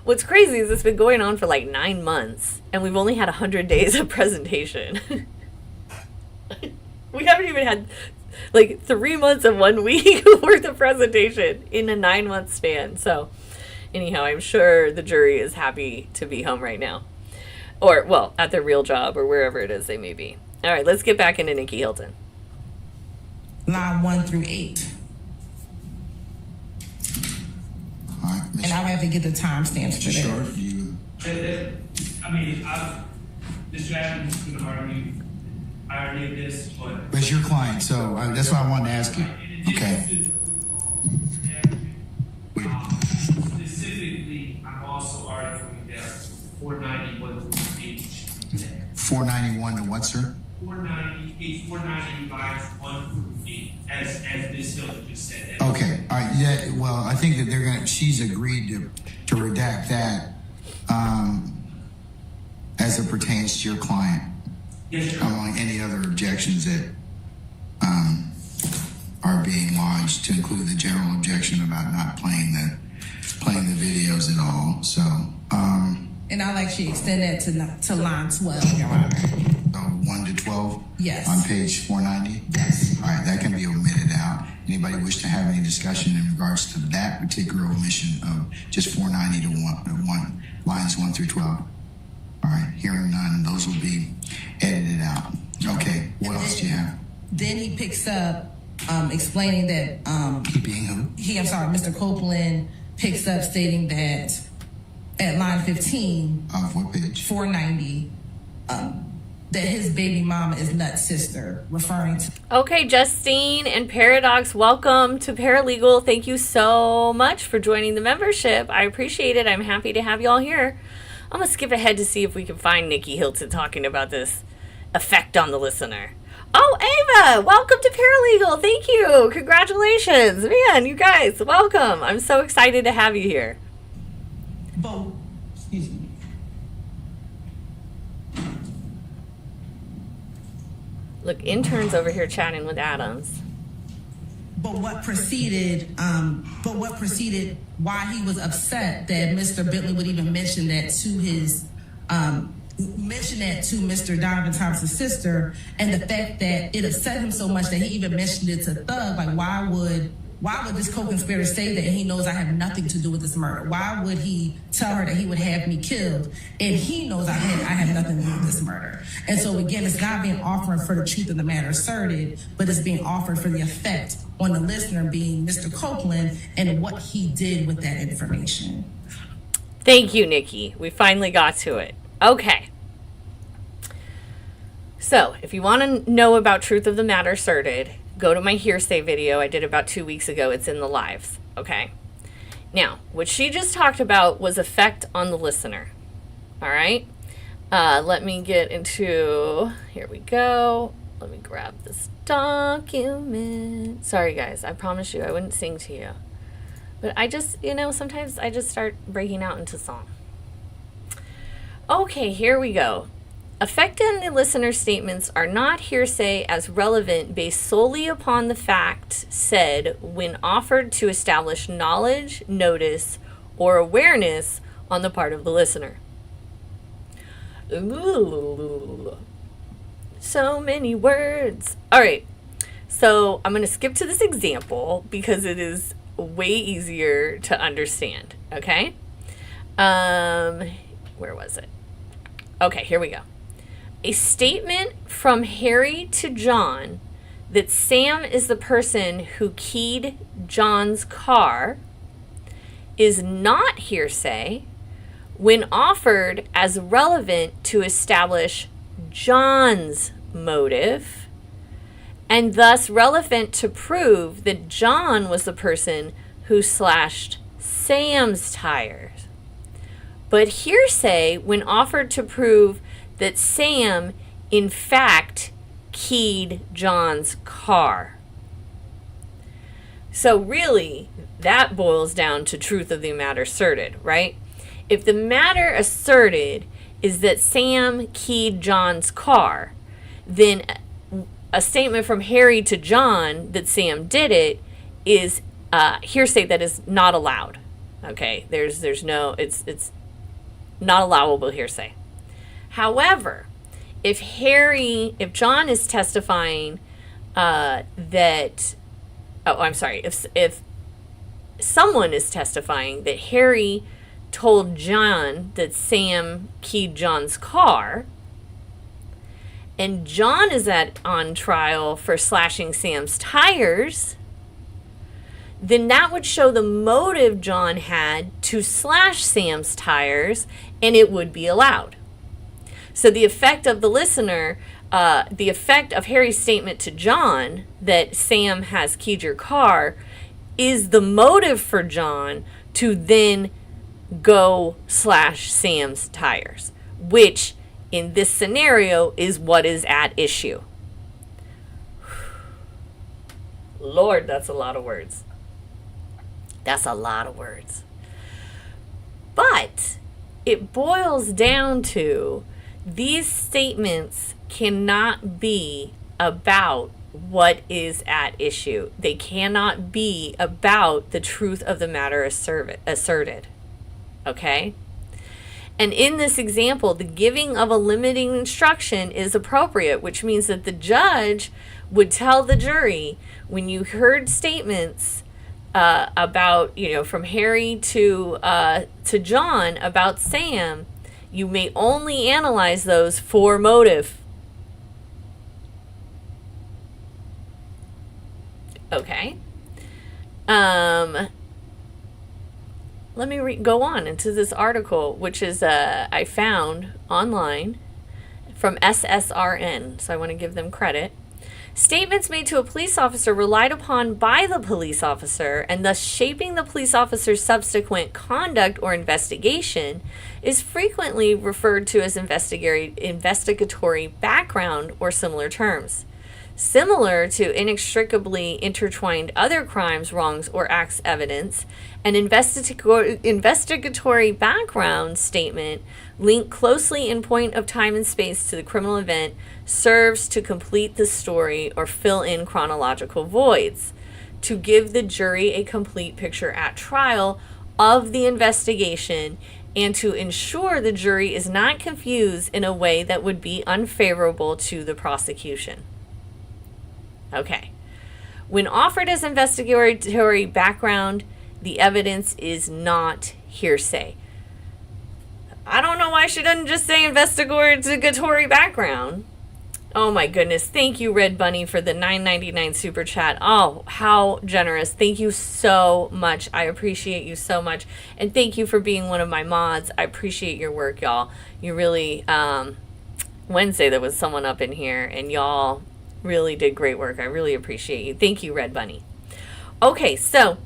A: What's crazy is it's been going on for like 9 months, and we've only had 100 days of presentation. We haven't even had like 3 months and 1 week worth of presentation in a 9-month span. So anyhow, I'm sure the jury is happy to be home right now. Or, well, at their real job or wherever it is they may be. All right, let's get back into Nikki Hilton.
D: Line 1 through 8.
B: All right,
D: And I'll have to get the timestamps for
B: Mr.
D: that.
B: Short, you.
E: Mr. Adams is going to argue irony of this, but
B: But your client, so that's why I wanted to ask you. Okay.
E: Specifically, I'm also arguing that 491 page
B: 491 to what, sir?
E: 490, page 490 lines 1 through 8, as Ms. Hilton just said.
B: Okay. All right. Yeah. Well, I think that she's agreed to redact that as it pertains to your client.
E: Yes, sir.
B: Unlike any other objections that are being lodged, to include the general objection about not playing the videos at all. So,
D: And I'll actually extend that to line 12, Your Honor.
B: 1 to 12?
D: Yes.
B: On page 490?
D: Yes.
B: All right, that can be omitted out. Anybody wish to have any discussion in regards to that particular omission of just 490 to 1, lines 1 through 12? All right, hearing none, those will be edited out. Okay, what else do you have?
D: Then he picks up explaining that
B: He being who?
D: Mr. Copeland picks up stating that at line 15,
B: Of what page?
D: 490, that his baby mama is Nut's sister, referring to.
A: Okay, Justine and Paradox, welcome to Paralegal. Thank you so much for joining the membership. I appreciate it. I'm happy to have you all here. I'm going to skip ahead to see if we can find Nikki Hilton talking about this effect on the listener. Oh, Ava, welcome to Paralegal. Thank you. Congratulations. Man, you guys, welcome. I'm so excited to have you here.
D: Excuse me.
A: Look, interns over here chatting with Adams.
D: But what preceded, why he was upset that Mr. Bentley would even mention that to his, Mr. Donovan Thompson's sister, and the fact that it upset him so much that he even mentioned it to Thug. Like, why would this co-conspirator say that, and he knows I have nothing to do with this murder? Why would he tell her that he would have me killed, and he knows I have nothing to do with this murder? And so again, it's not being offered for the truth of the matter asserted, but it's being offered for the effect on the listener, being Mr. Copeland, and what he did with that information.
A: Thank you, Nikki. We finally got to it. Okay. So, if you want to know about truth of the matter asserted, go to my hearsay video I did about 2 weeks ago. It's in the lives. Okay. Now, what she just talked about was effect on the listener. All right. Let me get into, here we go. Let me grab this document. Sorry, guys. I promise you I wouldn't sing to you. But I just, sometimes I just start breaking out into song. Okay, here we go. Effect on the listener's statements are not hearsay as relevant based solely upon the fact said when offered to establish knowledge, notice, or awareness on the part of the listener. Ooh, so many words. All right, so I'm going to skip to this example because it is way easier to understand, okay? Where was it? Okay, here we go. A statement from Harry to John that Sam is the person who keyed John's car is not hearsay when offered as relevant to establish John's motive, and thus relevant to prove that John was the person who slashed Sam's tires. But hearsay when offered to prove that Sam, in fact, keyed John's car. So really, that boils down to truth of the matter asserted, right? If the matter asserted is that Sam keyed John's car, then a statement from Harry to John that Sam did it is hearsay that is not allowed. Okay, there's no, it's not allowable hearsay. However, if John is testifying if someone is testifying that Harry told John that Sam keyed John's car, and John is on trial for slashing Sam's tires, then that would show the motive John had to slash Sam's tires, and it would be allowed. So the effect of the listener, the effect of Harry's statement to John that Sam has keyed your car is the motive for John to then go slash Sam's tires, which in this scenario is what is at issue. Lord, that's a lot of words. That's a lot of words. But it boils down to these statements cannot be about what is at issue. They cannot be about the truth of the matter asserted. Okay? And in this example, the giving of a limiting instruction is appropriate, which means that the judge would tell the jury, when you heard statements about, from Harry to John about Sam, you may only analyze those for motive. Okay. Let me go on into this article, which is I found online from SSRN, so I want to give them credit. Statements made to a police officer relied upon by the police officer and thus shaping the police officer's subsequent conduct or investigation is frequently referred to as investigatory background or similar terms. Similar to inextricably intertwined other crimes, wrongs, or acts evidence, an investigatory background statement linked closely in point of time and space to the criminal event serves to complete the story or fill in chronological voids, to give the jury a complete picture at trial of the investigation, and to ensure the jury is not confused in a way that would be unfavorable to the prosecution. Okay. When offered as investigatory background, the evidence is not hearsay. I don't know why she doesn't just say investigatory background. Oh my goodness. Thank you, Red Bunny, for the $9.99 super chat. Oh, how generous. Thank you so much. I appreciate you so much. And thank you for being one of my mods. I appreciate your work, y'all. You really, Wednesday there was someone up in here and y'all really did great work. I really appreciate you. Thank you, Red Bunny. Okay, so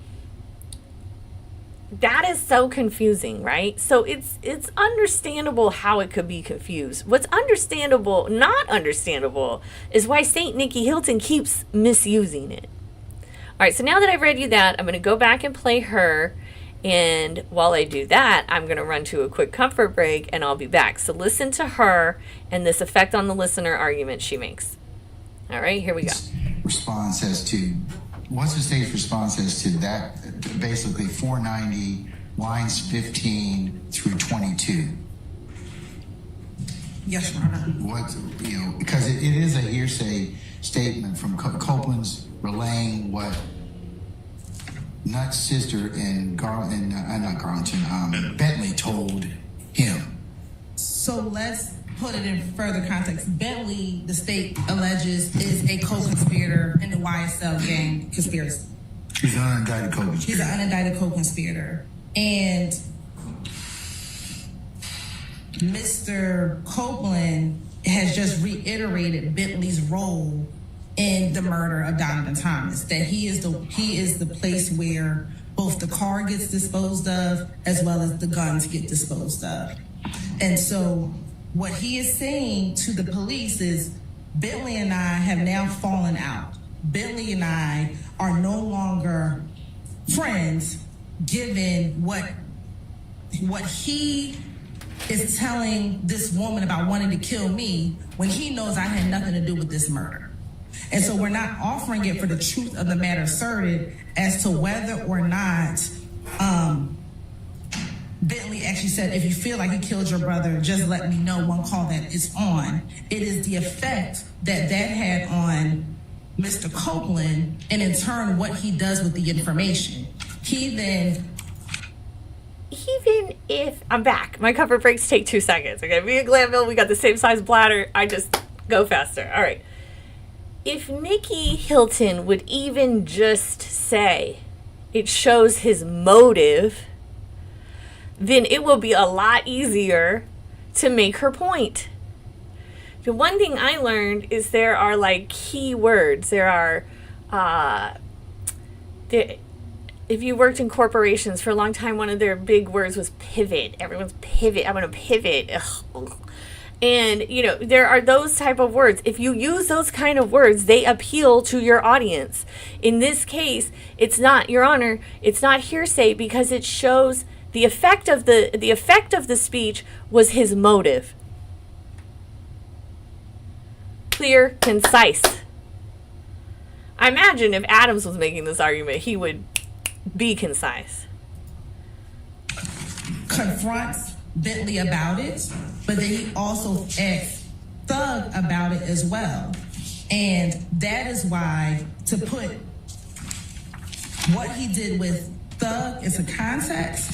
A: that is so confusing, right? So it's understandable how it could be confused. What's not understandable, is why St. Nikki Hilton keeps misusing it. All right, so now that I've read you that, I'm going to go back and play her. And while I do that, I'm going to run to a quick comfort break and I'll be back. So listen to her and this effect on the listener argument she makes. All right, here we go.
B: Response as to, what's the state's response as to that, basically 490 lines 15 through 22?
D: Yes, Your Honor.
B: What, because it is a hearsay statement from Copeland's relaying what Nutt's sister and Bentley told him.
D: So let's put it in further context. Bentley, the state alleges, is a co-conspirator in the YSL gang conspiracy.
B: He's an unindicted co-conspirator.
D: He's an unindicted co-conspirator. And Mr. Copeland has just reiterated Bentley's role in the murder of Donovan Thomas, that he is the place where both the car gets disposed of as well as the guns get disposed of. And so what he is saying to the police is, Bentley and I have now fallen out. Bentley and I are no longer friends, given what he is telling this woman about wanting to kill me when he knows I had nothing to do with this murder. And so we're not offering it for the truth of the matter asserted as to whether or not Bentley actually said, if you feel like you killed your brother, just let me know. One call that is on. It is the effect that had on Mr. Copeland, and in turn, what he does with the information. Even if I'm back, my cover breaks take 2 seconds. Okay, me and Glanville, we got the same size bladder. I just go faster. All right. If Nikki Hilton would even just say it shows his motive, then it will be a lot easier to make her point. The one thing I learned is there are like key words. There are, if you worked in corporations for a long time, one of their big words was pivot. Everyone's pivot. I'm going to pivot. Ugh. And, there are those type of words. If you use those kind of words, they appeal to your audience. In this case, it's not, Your Honor, it's not hearsay because it shows the effect of the speech was his motive. Clear, concise.
A: I imagine if Adams was making this argument, he would be concise.
D: Confronts Bentley about it, but then he also asks Thug about it as well. And that is why, to put what he did with Thug into context,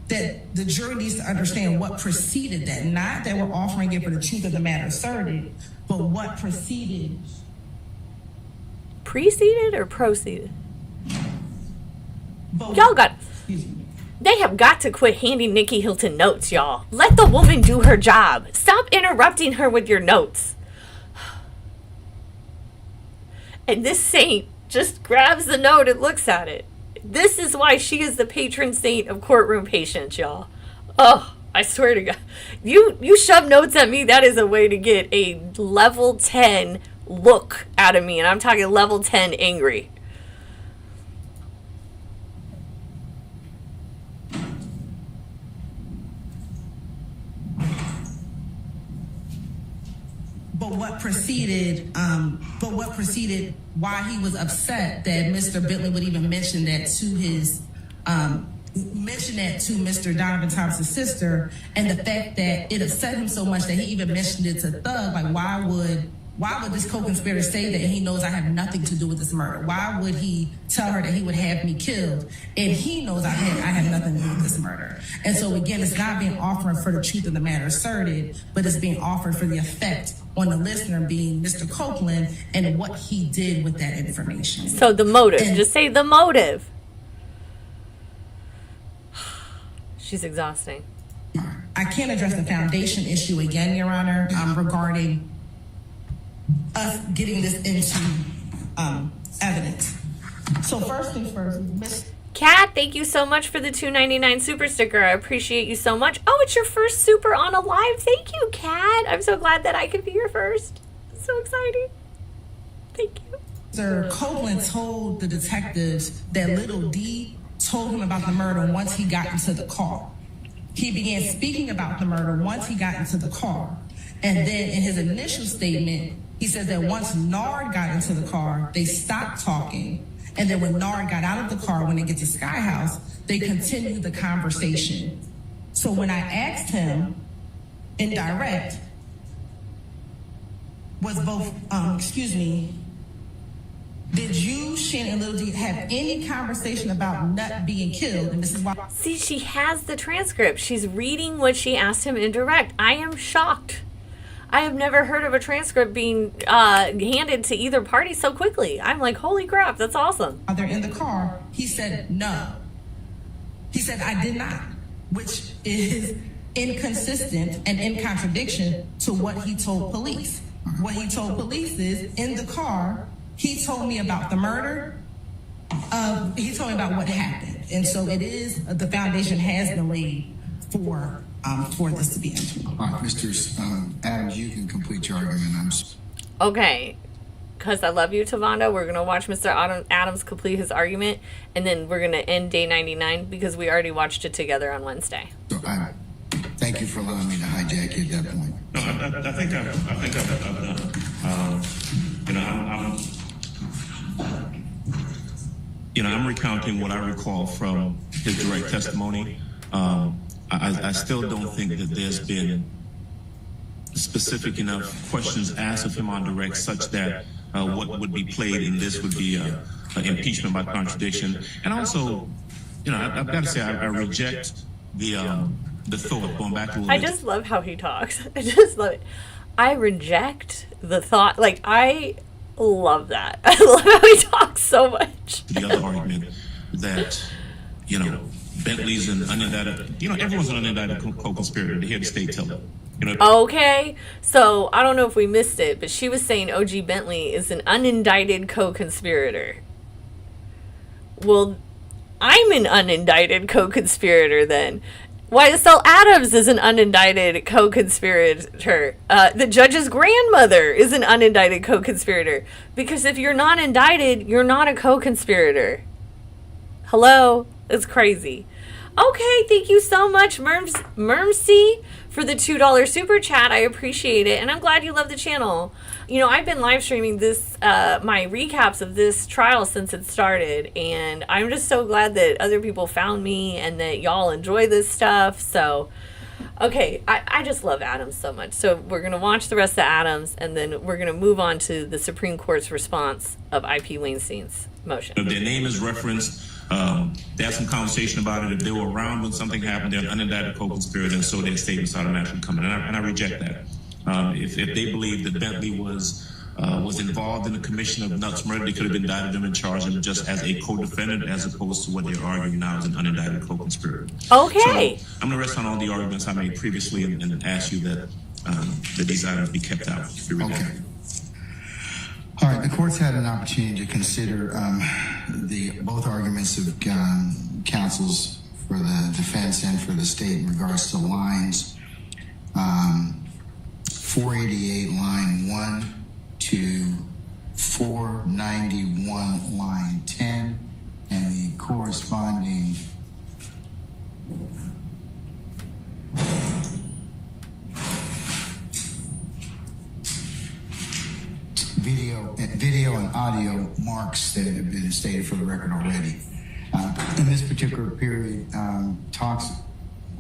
D: that the jury needs to understand what preceded that. Not that we're offering it for the truth of the matter asserted, but what preceded.
A: Preceded or proceeded?
D: But,
A: Y'all got...
D: excuse me.
A: They have got to quit handing Nikki Hilton notes, y'all. Let the woman do her job. Stop interrupting her with your notes. And this saint just grabs the note and looks at it. This is why she is the patron saint of courtroom patience, y'all. Oh, I swear to God. You shove notes at me, that is a way to get a level 10 look out of me. And I'm talking level 10 angry.
D: But what preceded why he was upset that Mr. Bentley would even mention that to Mr. Donovan Thompson's sister, and the fact that it upset him so much that he even mentioned it to Thug. Like, why would this co-conspirator say that, and he knows I have nothing to do with this murder? Why would he tell her that he would have me killed, and he knows I have nothing to do with this murder? And so again, it's not being offered for the truth of the matter asserted, but it's being offered for the effect on the listener, being Mr. Copeland, and what he did with that information.
A: So the motive. Just say the motive. She's exhausting.
D: I can't address the foundation issue again, Your Honor, regarding us getting this into evidence. So first things first, Miss
A: Kat, thank you so much for the $2.99 super sticker. I appreciate you so much. Oh, it's your first super on a live. Thank you, Kat. I'm so glad that I could be your first. It's so exciting. Thank you.
D: Sir Copeland told the detectives that Little D told him about the murder once he got into the car. He began speaking about the murder once he got into the car. And then in his initial statement, he said that once Nard got into the car, they stopped talking. And then when Nard got out of the car, when they get to Sky House, they continued the conversation. So when I asked him in direct, was both, did you, Shannon, and Little D have any conversation about Nut being killed? And this is why.
A: See, she has the transcript. She's reading what she asked him in direct. I am shocked. I have never heard of a transcript being handed to either party so quickly. I'm like, holy crap, that's awesome.
D: They're in the car. He said, no. He said, I did not, which is inconsistent and in contradiction to what he told police. What he told police is, in the car, he told me about the murder. He told me about what happened. And so it is, the foundation has been laid for this to be entered.
B: All right, Mr. Adams, you can complete your argument.
A: Okay, because I love you, Tavanda, we're going to watch Mr. Adams complete his argument, and then we're going to end day 99 because we already watched it together on Wednesday.
B: So I thank you for allowing me to hijack you at that point.
C: No, I think I've done. I'm recounting what I recall from his direct testimony. I still don't think that there's been specific enough questions asked of him on direct such that what would be played in this would be impeachment by contradiction. And also, I've got to say, I reject the thought, going back a little bit.
A: I just love how he talks. I just love it. I reject the thought. Like, I love that. I love how he talks so much.
C: The other argument that, Bentley's an unindicted, everyone's an unindicted co-conspirator. They hear the state tell them.
A: Okay, so I don't know if we missed it, but she was saying O.G. Bentley is an unindicted co-conspirator. Well, I'm an unindicted co-conspirator then. YSL Adams is an unindicted co-conspirator. The judge's grandmother is an unindicted co-conspirator. Because if you're not indicted, you're not a co-conspirator. Hello? It's crazy. Okay, thank you so much, Mermsy, for for the $2 super chat. I appreciate it. And I'm glad you love the channel. You know, I've been live streaming this, my recaps of this trial since it started. And I'm just so glad that other people found me and that y'all enjoy this stuff. So, okay, I just love Adams so much. So we're going to watch the rest of Adams, and then we're going to move on to the Supreme Court's response of IP Weinstein's motion.
C: If their name is referenced, they had some conversation about it. If they were around when something happened, they're an unindicted co-conspirator, and so their statements automatically come in. And I reject that. If they believe that Bentley was involved in the commission of Nutt's murder, they could have indicted them and charged them just as a co-defendant, as opposed to what they're arguing now as an unindicted co-conspirator.
A: Okay.
C: So I'm going to rest on all the arguments I made previously and ask you that these items be kept out.
B: Okay. All right, the court's had an opportunity to consider both arguments of counsels for the defense and for the state in regards to lines 488 line 1 to 491 line 10 and the corresponding video and audio marks that have been stated for the record already. In this particular period, talks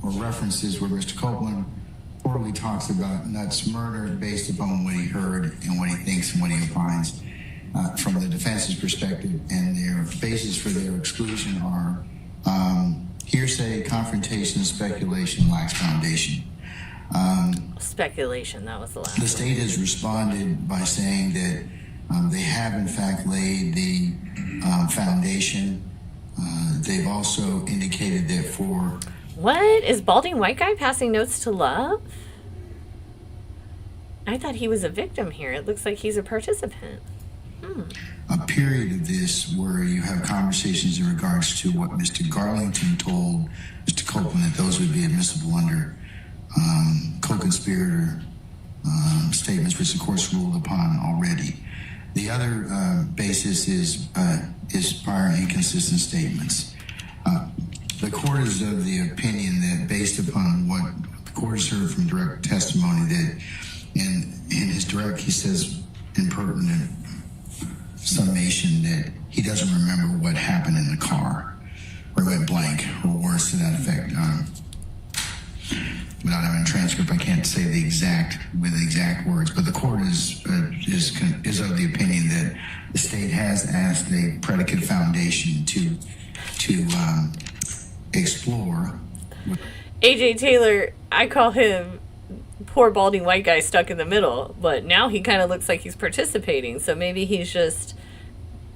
B: or references where Mr. Copeland poorly talks about Nutt's murder based upon what he heard and what he thinks and what he opines from the defense's perspective, and their basis for their exclusion are hearsay, confrontation, speculation, lacks foundation.
A: Speculation, that was the last
B: The state has responded by saying that they have in fact laid the foundation. They've also indicated that for...
A: What? Is balding white guy passing notes to love? I thought he was a victim here. It looks like he's a participant.
B: A period of this where you have conversations in regards to what Mr. Garlington told Mr. Copeland, that those would be admissible under co-conspirator statements, which the court's ruled upon already. The other basis is prior inconsistent statements. The court is of the opinion that, based upon what the court has heard from direct testimony, that in his direct, he says in pertinent summation that he doesn't remember what happened in the car, or went blank, or worse to that effect. Without having a transcript, I can't say the exact words, but the court is of the opinion that the state has asked a predicate foundation to explore.
A: AJ Taylor, I call him poor balding white guy stuck in the middle, but now he kind of looks like he's participating, so maybe he's just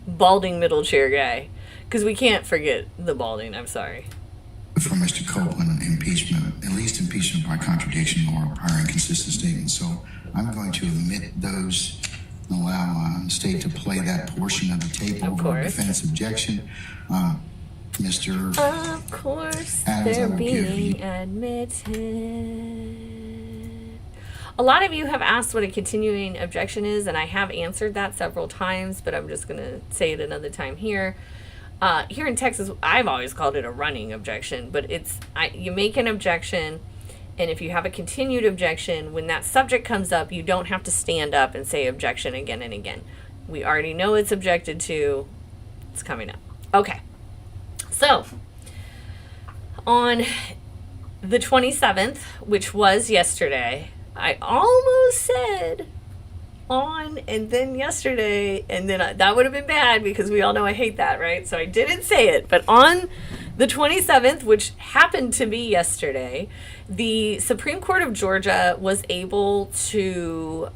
A: balding middle chair guy, because we can't forget the balding. I'm sorry.
B: For Mr. Copeland, impeachment, at least impeachment by contradiction or prior inconsistent statements. So I'm going to omit those and allow the state to play that portion of the tape over a defense objection. Mr.
A: Of course,
B: Adams,
A: they're being admitted. A lot of you have asked what a continuing objection is, and I have answered that several times, but I'm just going to say it another time here. Here in Texas, I've always called it a running objection, but you make an objection, and if you have a continued objection, when that subject comes up, you don't have to stand up and say objection again and again. We already know it's objected to. It's coming up. Okay. So, on the 27th, which was yesterday, I almost said on and then yesterday, and then that would have been bad because we all know I hate that, right? So I didn't say it, but on the 27th, which happened to be yesterday, the Supreme Court of Georgia was able to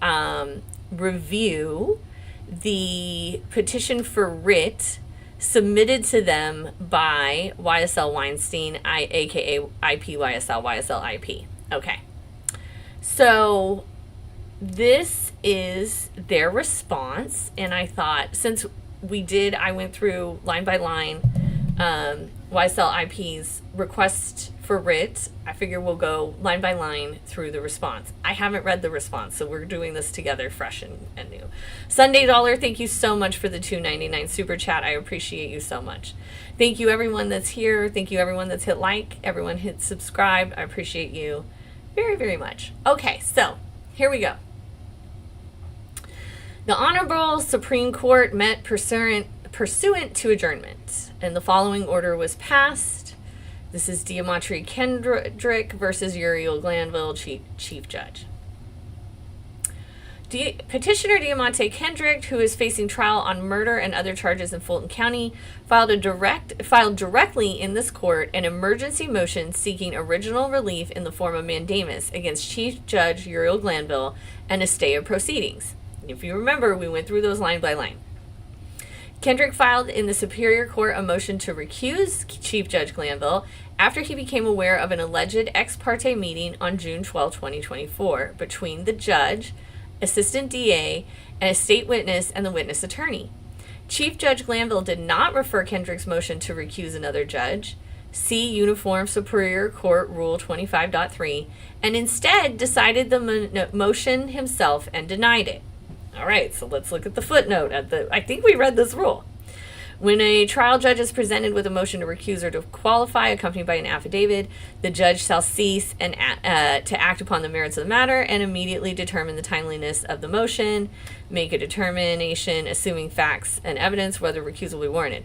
A: review the petition for writ submitted to them by YSL Weinstein, aka YSL IP. Okay. So this is their response, and I thought, since I went through line by line YSL IP's request for writ, I figure we'll go line by line through the response. I haven't read the response, so we're doing this together, fresh and new. Sunday Dollar, thank you so much for the $2.99 super chat. I appreciate you so much. Thank you everyone that's here. Thank you everyone that's hit like, everyone hit subscribe. I appreciate you. Very, very much. Okay, so here we go. The Honorable Supreme Court met pursuant to adjournment, and the following order was passed. This is Diamante Kendrick versus Uriel Glanville, Chief Judge. Petitioner Diamante Kendrick, who is facing trial on murder and other charges in Fulton County, filed directly in this court an emergency motion seeking original relief in the form of mandamus against Chief Judge Uriel Glanville and a stay of proceedings. If you remember, we went through those line by line. Kendrick filed in the Superior Court a motion to recuse Chief Judge Glanville after he became aware of an alleged ex parte meeting on June 12, 2024, between the judge, assistant DA, and a state witness and the witness attorney. Chief Judge Glanville did not refer Kendrick's motion to recuse another judge, see Uniform Superior Court Rule 25.3, and instead decided the motion himself and denied it. All right, so let's look at the footnote. I think we read this rule. When a trial judge is presented with a motion to recuse or to qualify, accompanied by an affidavit, the judge shall cease to act upon the merits of the matter and immediately determine the timeliness of the motion, make a determination, assuming facts and evidence, whether recusal will be warranted.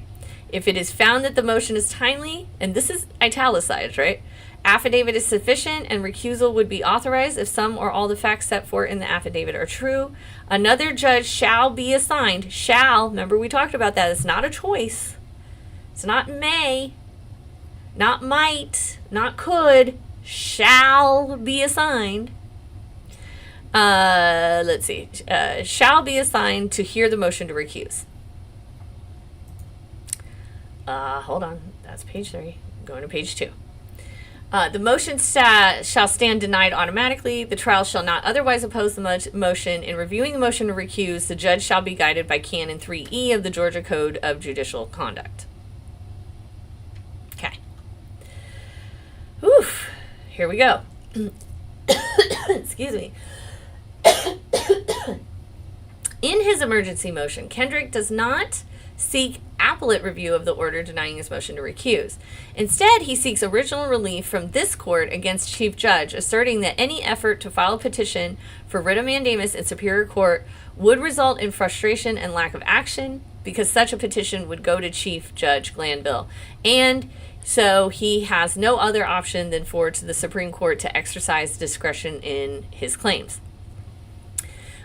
A: If it is found that the motion is timely, and this is italicized, right? Affidavit is sufficient and recusal would be authorized if some or all the facts set forth in the affidavit are true. Another judge shall be assigned. Shall, remember we talked about that. It's not a choice. It's not may, not might, not could. Shall be assigned. Let's see. Shall be assigned to hear the motion to recuse. Hold on. That's page 3. I'm going to page 2. The motion shall stand denied automatically. The trial shall not otherwise oppose the motion. In reviewing the motion to recuse, the judge shall be guided by Canon 3E of the Georgia Code of Judicial Conduct. Okay. Oof. Here we go. Excuse me. In his emergency motion, Kendrick does not seek appellate review of the order denying his motion to recuse. Instead, he seeks original relief from this court against Chief Judge, asserting that any effort to file a petition for writ of mandamus in Superior Court would result in frustration and lack of action, because such a petition would go to Chief Judge Glanville. And so he has no other option than forward to the Supreme Court to exercise discretion in his claims.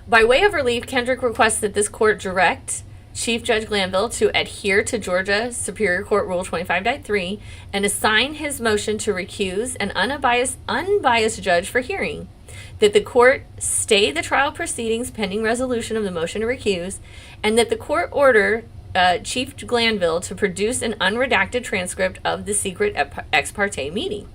A: By way of relief, Kendrick requests that this court direct Chief Judge Glanville to adhere to Georgia Superior Court Rule 25.3 and assign his motion to recuse an unbiased judge for hearing, that the court stay the trial proceedings pending resolution of the motion to recuse, and that the court order Chief Glanville to produce an unredacted transcript of the secret ex parte meeting.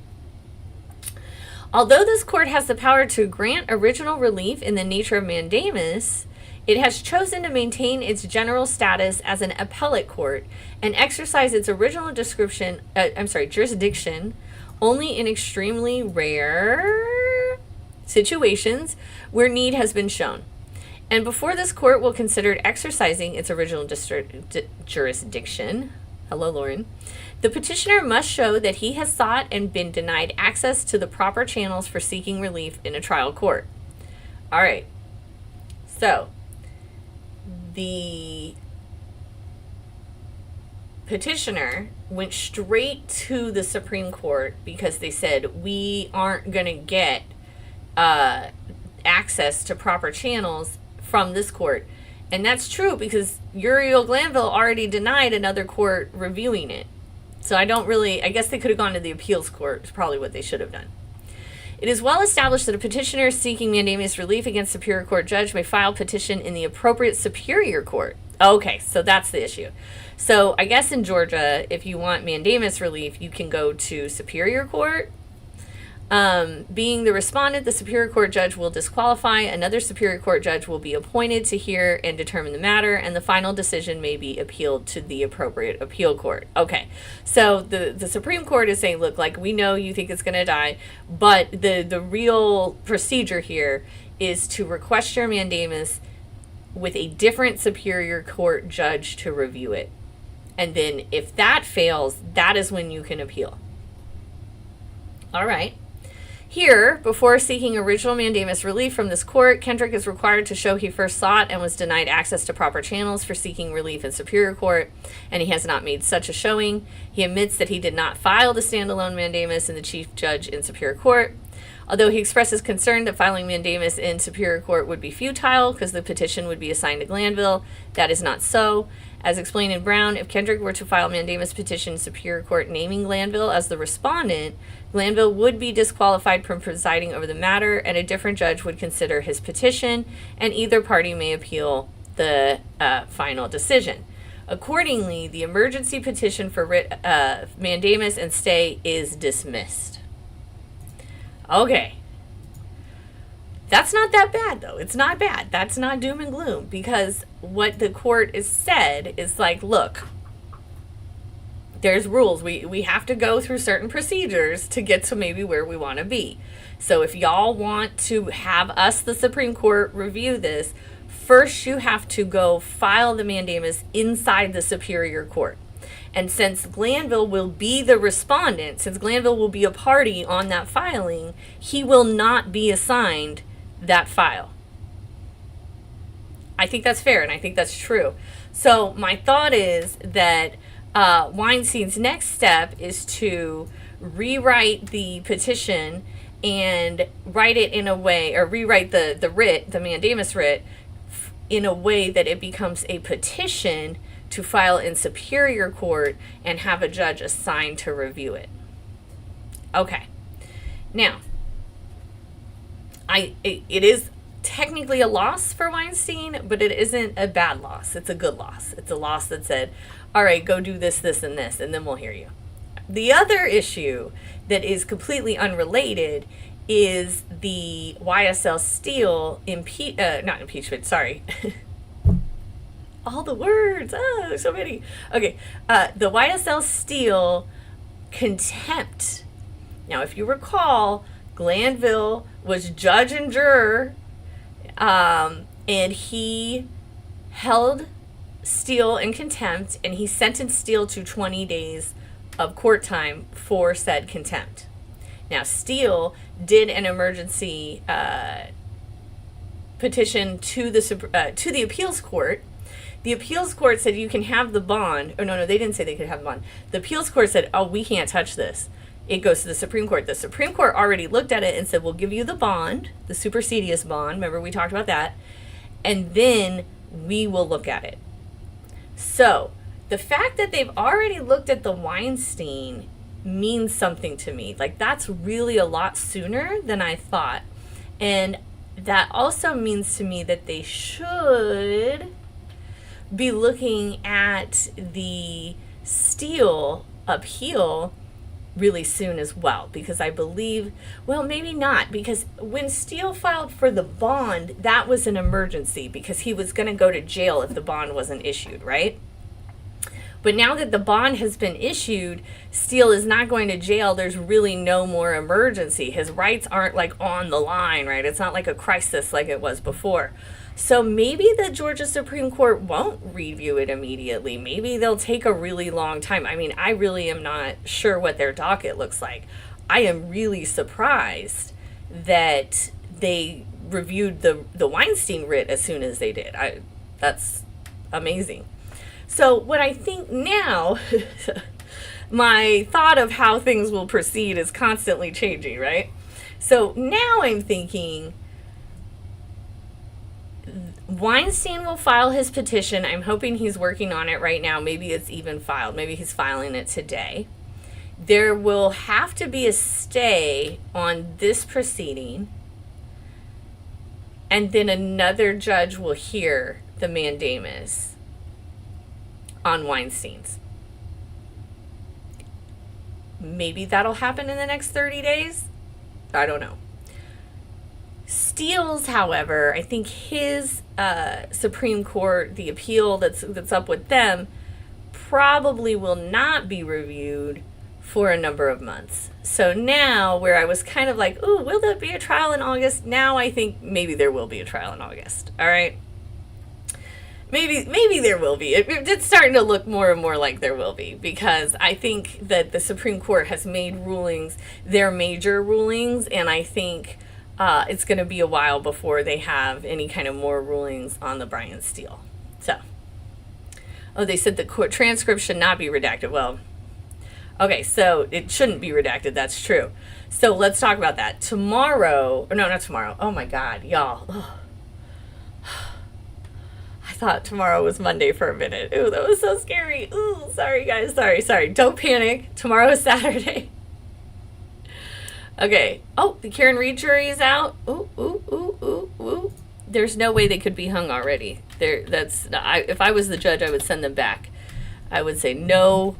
A: Although this court has the power to grant original relief in the nature of mandamus, it has chosen to maintain its general status as an appellate court and exercise its original jurisdiction only in extremely rare situations where need has been shown. And before this court will consider exercising its original jurisdiction, hello Lauren, the petitioner must show that he has sought and been denied access to the proper channels for seeking relief in a trial court. All right. So, the petitioner went straight to the Supreme Court because they said, we aren't going to get access to proper channels from this court. And that's true because Uriel Glanville already denied another court reviewing it. So I guess they could have gone to the appeals court, is probably what they should have done. It is well established that a petitioner seeking mandamus relief against Superior Court judge may file petition in the appropriate Superior Court. Okay, so that's the issue. So I guess in Georgia, if you want mandamus relief, you can go to Superior Court. Being the respondent, the Superior Court judge will disqualify. Another Superior Court judge will be appointed to hear and determine the matter, and the final decision may be appealed to the appropriate appeal court. Okay, so the Supreme Court is saying, look, like, we know you think it's going to die, but the real procedure here is to request your mandamus with a different Superior Court judge to review it. And then if that fails, that is when you can appeal. All right. Here, before seeking original mandamus relief from this court, Kendrick is required to show he first sought and was denied access to proper channels for seeking relief in Superior Court, and he has not made such a showing. He admits that he did not file the standalone mandamus in the Chief Judge in Superior Court. Although he expresses concern that filing mandamus in Superior Court would be futile because the petition would be assigned to Glanville, that is not so. As explained in Brown, if Kendrick were to file mandamus petition in Superior Court naming Glanville as the respondent, Glanville would be disqualified from presiding over the matter, and a different judge would consider his petition, and either party may appeal the final decision. Accordingly, the emergency petition for writ mandamus and stay is dismissed. Okay. That's not that bad, though. It's not bad. That's not doom and gloom, because what the court has said is like, look, there's rules. We have to go through certain procedures to get to maybe where we want to be. So if y'all want to have us, the Supreme Court, review this, first you have to go file the mandamus inside the Superior Court. And since Glanville will be the respondent, since Glanville will be a party on that filing, he will not be assigned that file. I think that's fair, and I think that's true. So my thought is that Weinstein's next step is to rewrite the petition and write it in a way, or rewrite the writ, the mandamus writ, in a way that it becomes a petition to file in Superior Court and have a judge assigned to review it. Okay. Now, it is technically a loss for Weinstein, but it isn't a bad loss. It's a good loss. It's a loss that said, all right, go do this, this, and this, and then we'll hear you. The other issue that is completely unrelated is the YSL Steel not impeachment, sorry. All the words. Oh, there's so many. Okay. The YSL Steel contempt. Now, if you recall, Glanville was judge and juror, and he held Steele in contempt, and he sentenced Steele to 20 days of court time for said contempt. Now, Steele did an emergency petition to the appeals court. The appeals court said you can have the bond. Oh, no, they didn't say they could have the bond. The appeals court said, oh, we can't touch this. It goes to the Supreme Court. The Supreme Court already looked at it and said, we'll give you the bond, the supersedious bond. Remember, we talked about that. And then we will look at it. So the fact that they've already looked at the Weinstein means something to me. Like, that's really a lot sooner than I thought. And that also means to me that they should be looking at the Steele appeal really soon as well, because I believe, well, maybe not, because when Steele filed for the bond, that was an emergency because he was going to go to jail if the bond wasn't issued, right? But now that the bond has been issued, Steele is not going to jail. There's really no more emergency. His rights aren't like on the line, right? It's not like a crisis like it was before. So maybe the Georgia Supreme Court won't review it immediately. Maybe they'll take a really long time. I mean, I really am not sure what their docket looks like. I am really surprised that they reviewed the Weinstein writ as soon as they did. That's amazing. So what I think now, my thought of how things will proceed is constantly changing, right? So now I'm thinking Weinstein will file his petition. I'm hoping he's working on it right now. Maybe it's even filed. Maybe he's filing it today. There will have to be a stay on this proceeding, and then another judge will hear the mandamus on Weinstein's. Maybe that'll happen in the next 30 days. I don't know. Steele's, however, I think his Supreme Court, the appeal that's up with them, probably will not be reviewed for a number of months. So now, where I was kind of like, ooh, will there be a trial in August? Now I think maybe there will be a trial in August. All right. Maybe there will be. It's starting to look more and more like there will be, because I think that the Supreme Court has made rulings, their major rulings, and I think it's going to be a while before they have any kind of more rulings on the Brian Steele. So, they said the court transcript should not be redacted. Well, okay, so it shouldn't be redacted. That's true. So let's talk about that. Tomorrow, or no, not tomorrow. Oh my God, y'all. Ugh. I thought tomorrow was Monday for a minute. Ooh, that was so scary. Ooh, sorry guys, sorry. Don't panic. Tomorrow is Saturday. Okay. Oh, the Karen Reed jury is out. Ooh. There's no way they could be hung already. If I was the judge, I would send them back. I would say no.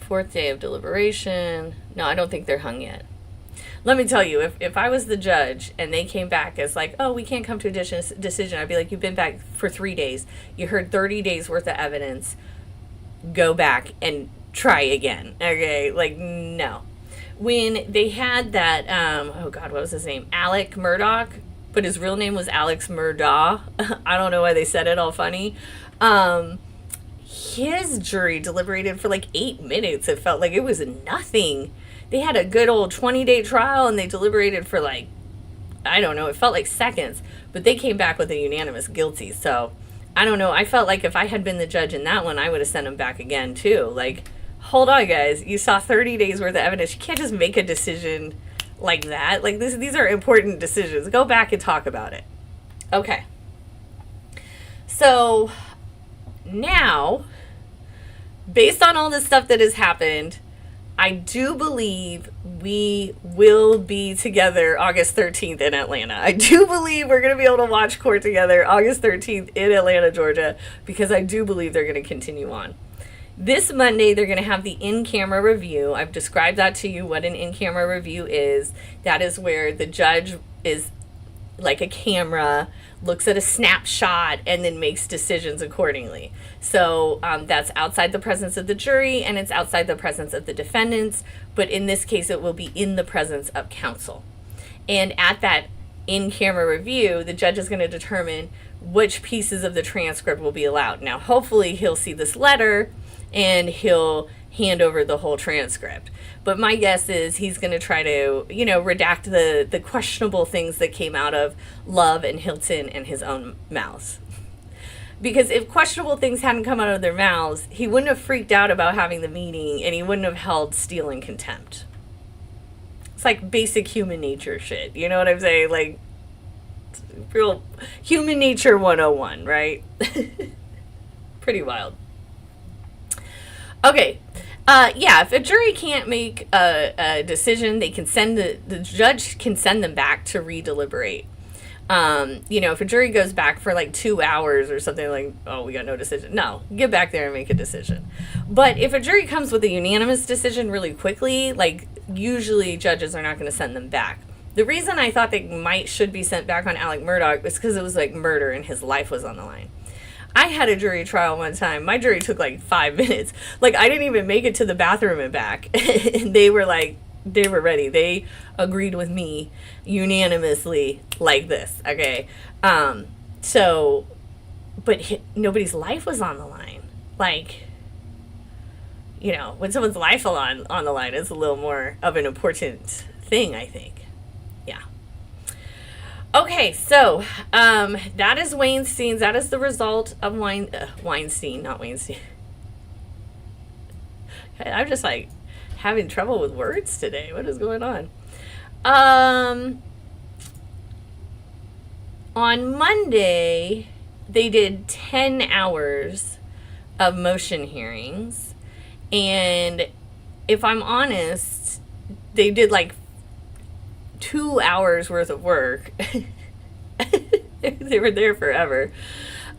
A: Fourth day of deliberation. No, I don't think they're hung yet. Let me tell you, if I was the judge and they came back as like, oh, we can't come to a decision, I'd be like, you've been back for 3 days. You heard 30 days worth of evidence. Go back and try again. Okay, like, no. When they had that, oh God, what was his name? Alec Murdaugh, but his real name was Alex Murdaugh. I don't know why they said it all funny. His jury deliberated for like 8 minutes. It felt like it was nothing. They had a good old 20-day trial and they deliberated for like, I don't know, it felt like seconds, but they came back with a unanimous guilty. So I don't know. I felt like if I had been the judge in that one, I would have sent him back again too. Like, hold on guys, you saw 30 days worth of evidence. You can't just make a decision like that. Like these are important decisions. Go back and talk about it. Okay. So now, based on all this stuff that has happened, I do believe we will be together August 13th in Atlanta. I do believe we're going to be able to watch court together August 13th in Atlanta, Georgia, because I do believe they're going to continue on. This Monday, they're going to have the in-camera review. I've described that to you, what an in-camera review is. That is where the judge is like a camera, looks at a snapshot, and then makes decisions accordingly. So that's outside the presence of the jury, and it's outside the presence of the defendants, but in this case, it will be in the presence of counsel. And at that in-camera review, the judge is going to determine which pieces of the transcript will be allowed. Now, hopefully, he'll see this letter, and he'll hand over the whole transcript. But my guess is he's going to try to, redact the questionable things that came out of Love and Hilton and his own mouths. Because if questionable things hadn't come out of their mouths, he wouldn't have freaked out about having the meeting, and he wouldn't have held Steele in contempt. It's like basic human nature shit. You know what I'm saying? Like, real human nature 101, right? Pretty wild. Okay. If a jury can't make a decision, they can send the judge can send them back to redeliberate. If a jury goes back for like 2 hours or something, like, oh, we got no decision. No, get back there and make a decision. But if a jury comes with a unanimous decision really quickly, like, usually judges are not going to send them back. The reason I thought they should be sent back on Alec Murdaugh was because it was like murder and his life was on the line. I had a jury trial one time. My jury took like 5 minutes. Like, I didn't even make it to the bathroom and back. And they were ready. They agreed with me unanimously like this. Okay. But nobody's life was on the line. Like, when someone's life on the line, it's a little more of an important thing, I think. Yeah. Okay, so that is Weinstein's. That is the result of Weinstein, not Weinstein. I'm just like having trouble with words today. What is going on? On Monday, they did 10 hours of motion hearings. And if I'm honest, they did like 2 hours worth of work. They were there forever.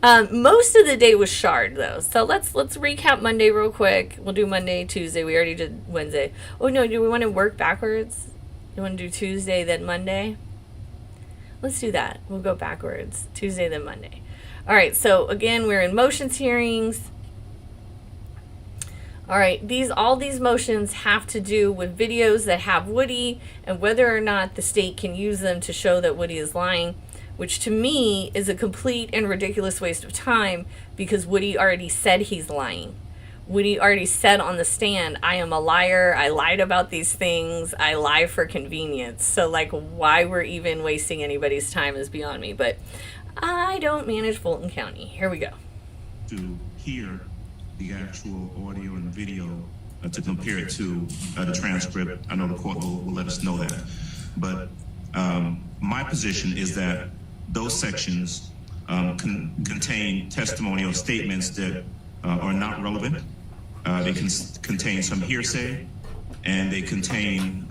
A: Most of the day was shard though. So let's recap Monday real quick. We'll do Monday, Tuesday. We already did Wednesday. Oh no, do we want to work backwards? You want to do Tuesday, then Monday? Let's do that. We'll go backwards. Tuesday, then Monday. All right, so again, we're in motions hearings. All right, all these motions have to do with videos that have Woody and whether or not the state can use them to show that Woody is lying, which to me is a complete and ridiculous waste of time because Woody already said he's lying. Woody already said on the stand, I am a liar, I lied about these things, I lie for convenience. So, like, why we're even wasting anybody's time is beyond me. But I don't manage Fulton County. Here we go.
C: To hear the actual audio and video to compare it to the transcript. I know the court will let us know that. But my position is that those sections contain testimonial statements that are not relevant. They can contain some hearsay, and they contain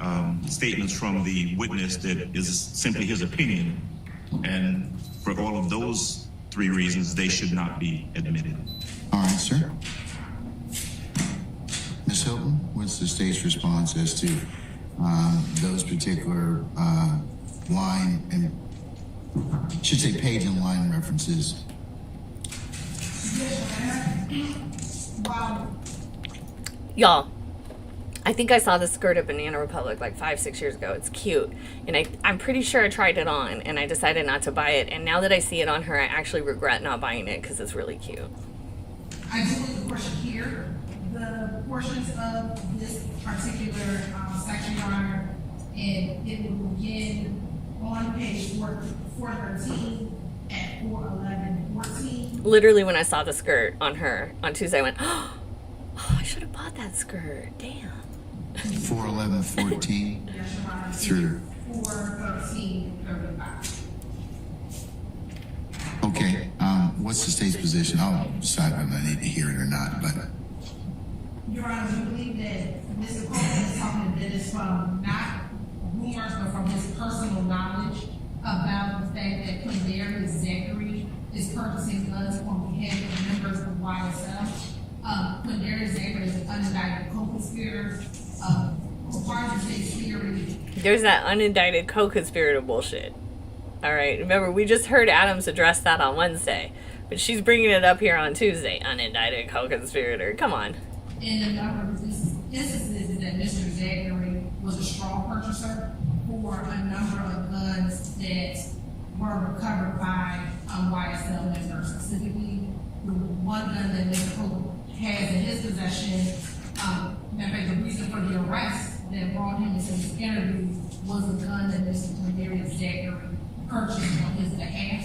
C: statements from the witness that is simply his opinion. And for all of those three reasons, they should not be admitted.
B: All right, sir. Ms. Hilton, what's the state's response as to those particular line and, should say page and line references?
D: Wow.
A: Y'all, I think I saw this skirt at Banana Republic like 5-6 years ago. It's cute. And I'm pretty sure I tried it on and I decided not to buy it. And now that I see it on her, I actually regret not buying it because it's really cute.
D: I do have a question here. The portions of this particular section, Your Honor, and it will begin on page 413 at 411-14.
A: Literally, when I saw the skirt on her on Tuesday, I went, oh, I should have bought that skirt. Damn.
B: 411-14
D: Yes, Your Honor.
B: through.
D: 413-35.
B: Okay, what's the state's position? I'll decide whether I need to hear it or not, but
D: Your Honor, we believe that Mr. Coleman is talking that it's from not rumors, but from his personal knowledge about the fact that Quindarius Zachary is purchasing guns on behalf of members of YSL. Quindarius Zachary is an unindicted co-conspirator. Part of the state's theory.
A: There's that unindicted co-conspirator bullshit. All right, remember, we just heard Adams address that on Wednesday, but she's bringing it up here on Tuesday. Unindicted co-conspirator. Come on.
D: And a number of instances is that Mr. Zachary was a straw purchaser for a number of guns that were recovered by YSL members. Specifically, the one gun that Mr. Copeland has in his possession, in fact, the reason for the arrest that brought him into this interview was a gun that Mr. Quindarius Zachary purchased on his behalf.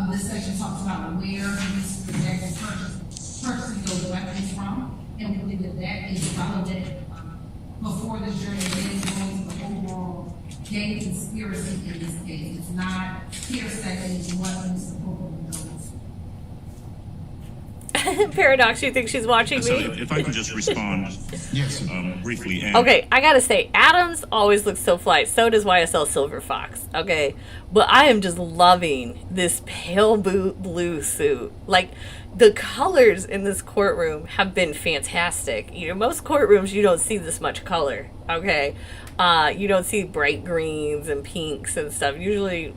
D: This section talks about where Mr. Zachary purchasing those weapons from. And we believe that that is validated before the jury is going to the overall gang conspiracy in this case. It's not hearsay, it's what Mr. Copeland knows.
A: Paradox, you think she's watching
C: So
A: me?
C: if I could just respond
B: yes,
C: briefly. And
A: Okay, I gotta say, Adams always looks so fly. So does YSL Silver Fox. Okay, but I am just loving this pale blue suit. Like, the colors in this courtroom have been fantastic. You know, most courtrooms you don't see this much color. Okay, you don't see bright greens and pinks and stuff. Usually,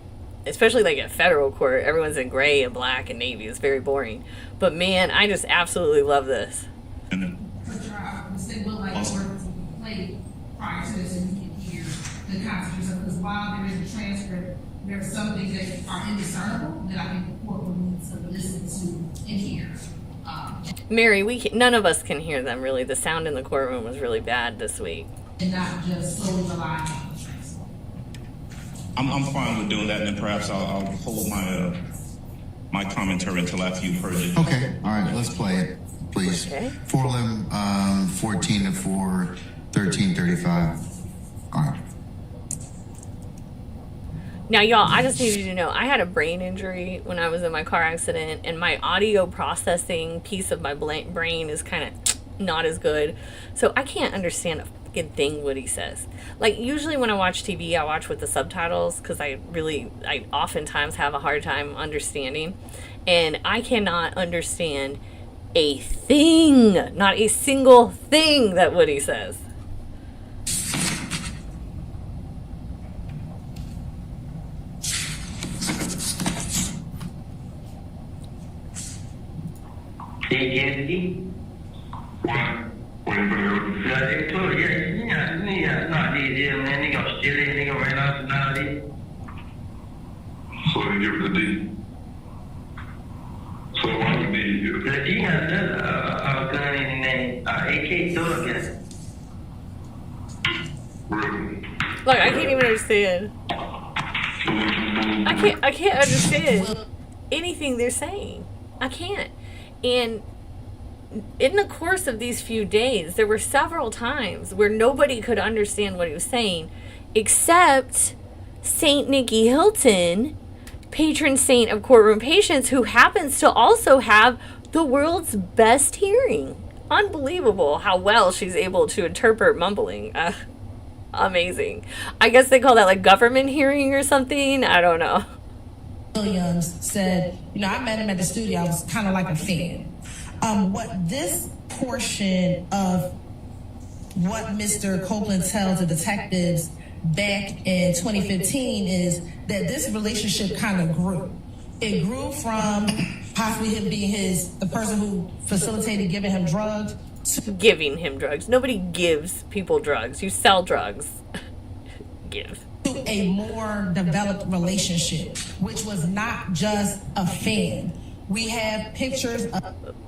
A: especially like at federal court, everyone's in gray and black and navy. It's very boring. But man, I just absolutely love this.
C: and then
D: For trial, the state will like to play prior to this and you can hear the Constitution. Because while there is a transcript, there are some things that are indiscernible that I think the court will need to listen to and hear.
A: Mary, none of us can hear them really. The sound in the courtroom was really bad this week.
D: And not just solely rely on the transcript.
C: I'm fine with doing that, and then perhaps I'll hold my commentary until after you've heard it.
B: okay, all right, let's play it, please.
A: Okay.
B: 411, 14 to 413, 35. All right.
A: Now, y'all, I just need you to know, I had a brain injury when I was in my car accident, and my audio processing piece of my brain is kind of not as good. So I can't understand a fucking thing what he says. Like, usually when I watch TV, I watch with the subtitles because I oftentimes have a hard time understanding. And I cannot understand a thing, not a single thing that Woody says.
F: Say Kennedy. personality.
G: So they give it a D. So why would D give it?
F: The D has a gun in the AK still against it.
G: Really?
A: Look, I can't even understand. I can't understand anything they're saying. I can't. And in the course of these few days, there were several times where nobody could understand what he was saying, except Saint Nikki Hilton, patron saint of courtroom patience, who happens to also have the world's best hearing. Unbelievable how well she's able to interpret mumbling. Amazing. I guess they call that like government hearing or something. I don't know.
D: Williams said, I met him at the studio. I was kind of like a fan. What this portion of what Mr. Copeland tells the detectives back in 2015 is that this relationship kind of grew. It grew from possibly him being the person who facilitated giving him drugs.
A: Giving him drugs. Nobody gives people drugs. You sell drugs. Give.
D: To a more developed relationship, which was not just a fan. We have pictures of...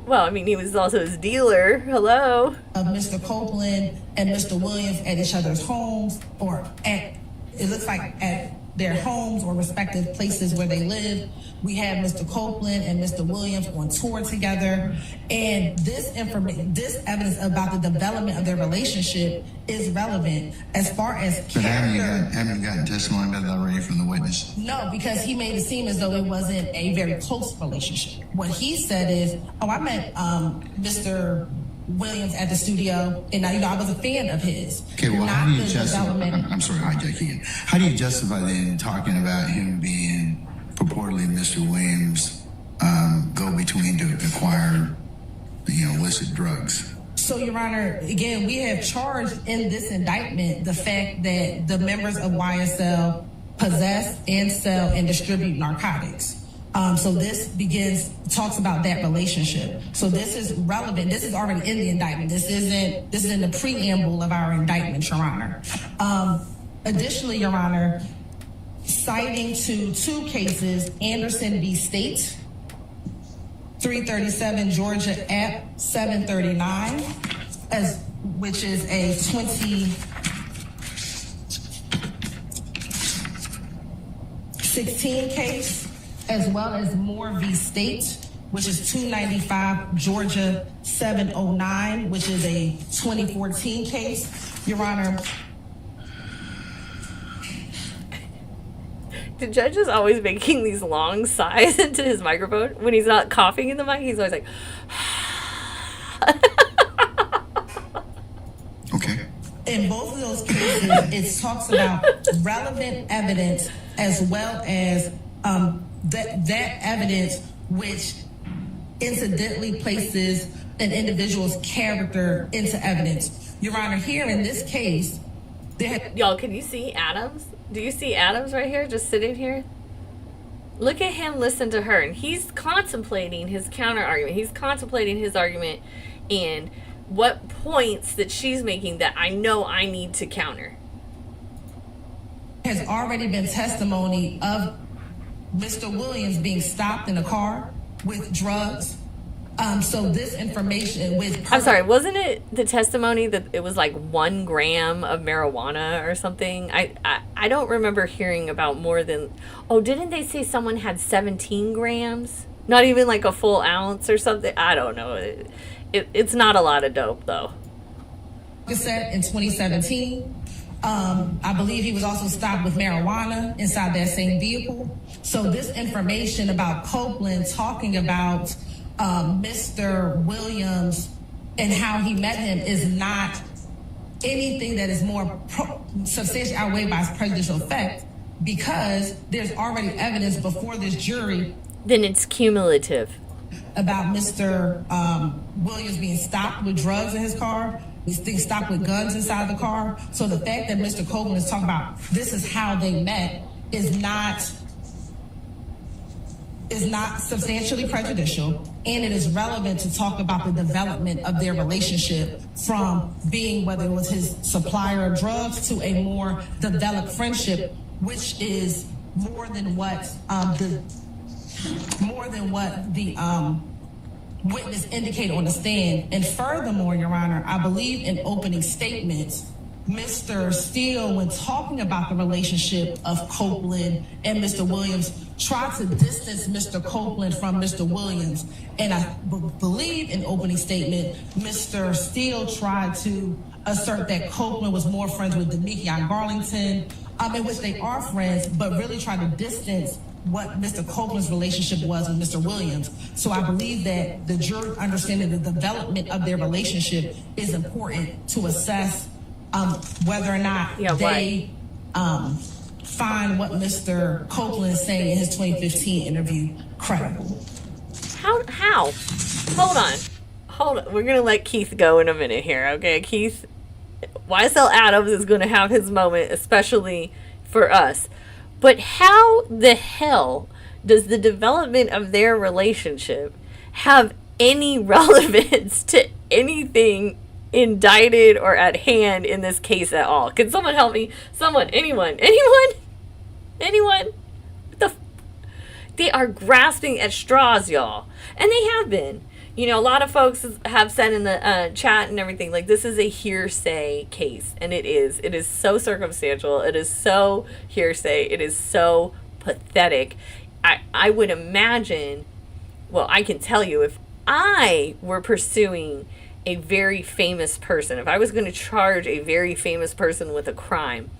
A: Well, I mean, he was also his dealer. Hello.
D: Of Mr. Copeland and Mr. Williams at each other's homes, or it looks like at their homes or respective places where they live. We have Mr. Copeland and Mr. Williams on tour together. And this evidence about the development of their relationship is relevant as far as
B: But
D: character.
B: haven't you gotten testimony about that already from the witness?
D: No, because he made it seem as though it wasn't a very close relationship. What he said is, I met Mr. Williams at the studio, and I was a fan of his.
B: Okay, well, how do you justify? I'm sorry, hijacking it. How do you justify then talking about him being purportedly Mr. Williams' go-between to acquire, illicit drugs?
D: So, Your Honor, again, we have charged in this indictment the fact that the members of YSL possess and sell and distribute narcotics. So this talks about that relationship. So this is relevant. This is already in the indictment. This is in the preamble of our indictment, Your Honor. Additionally, Your Honor, citing to two cases, Anderson v. State, 337 Georgia App 739, which is a 2016 case, as well as Moore v. State, which is 295 Georgia 709, which is a 2014 case. Your Honor.
A: The judge is always making these long sighs into his microphone. When he's not coughing in the mic, he's always like...
B: Okay.
D: In both of those cases, it talks about relevant evidence as well as that evidence which incidentally places an individual's character into evidence. Your Honor, here in this case,
A: y'all, can you see Adams? Do you see Adams right here, just sitting here? Look at him listen to her, and he's contemplating his counter argument. He's contemplating his argument and what points that she's making that I know I need to counter.
D: Has already been testimony of Mr. Williams being stopped in a car with drugs. So this information with...
A: I'm sorry, wasn't it the testimony that it was like 1 gram of marijuana or something? I don't remember hearing about more than... Oh, didn't they say someone had 17 grams? Not even like a full ounce or something? I don't know. It's not a lot of dope, though.
D: In 2017, I believe he was also stopped with marijuana inside that same vehicle. So this information about Copeland talking about Mr. Williams and how he met him is not anything that is more substantially outweighed by its prejudicial effect, because there's already evidence before this jury.
A: Then it's cumulative.
D: About Mr. Williams being stopped with drugs in his car. He's being stopped with guns inside the car. So the fact that Mr. Copeland is talking about this is how they met is not substantially prejudicial, and it is relevant to talk about the development of their relationship from being, whether it was his supplier of drugs, to a more developed friendship which is more than what the witness indicated on the stand. And furthermore, Your Honor, I believe in opening statements, Mr. Steele, when talking about the relationship of Copeland and Mr. Williams, tried to distance Mr. Copeland from Mr. Williams. And I believe in opening statement, Mr. Steele tried to assert that Copeland was more friends with Demekion Garlington, in which they are friends, but really tried to distance what Mr. Copeland's relationship was with Mr. Williams. So I believe that the jury understanding the development of their relationship is important to assess whether or not they find what Mr. Copeland is saying in his 2015 interview credible.
A: How? Hold on. We're going to let Keith go in a minute here, okay? Keith, YSL Adams is going to have his moment, especially for us. But how the hell does the development of their relationship have any relevance to anything indicted or at hand in this case at all? Can someone help me? Anyone? They are grasping at straws, y'all. And they have been. You know, a lot of folks have said in the chat and everything, like, this is a hearsay case. And it is. It is so circumstantial. It is so hearsay. It is so pathetic. I would imagine, well, I can tell you, if I were pursuing a very famous person, if I was going to charge a very famous person with a crime,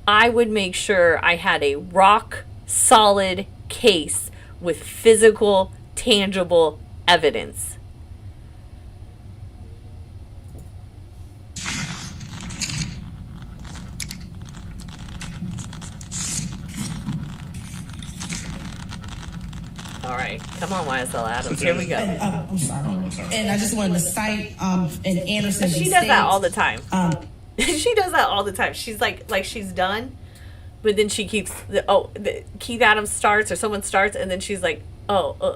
A: I would make sure I had a rock solid case with physical, tangible evidence. All right, come on, YSL Adams. Here we go.
D: I'm sorry. And I just wanted to cite in Anderson.
A: She does that all the time. She does that all the time. She's like she's done, but then she keeps Keith Adams starts or someone starts, and then she's like, I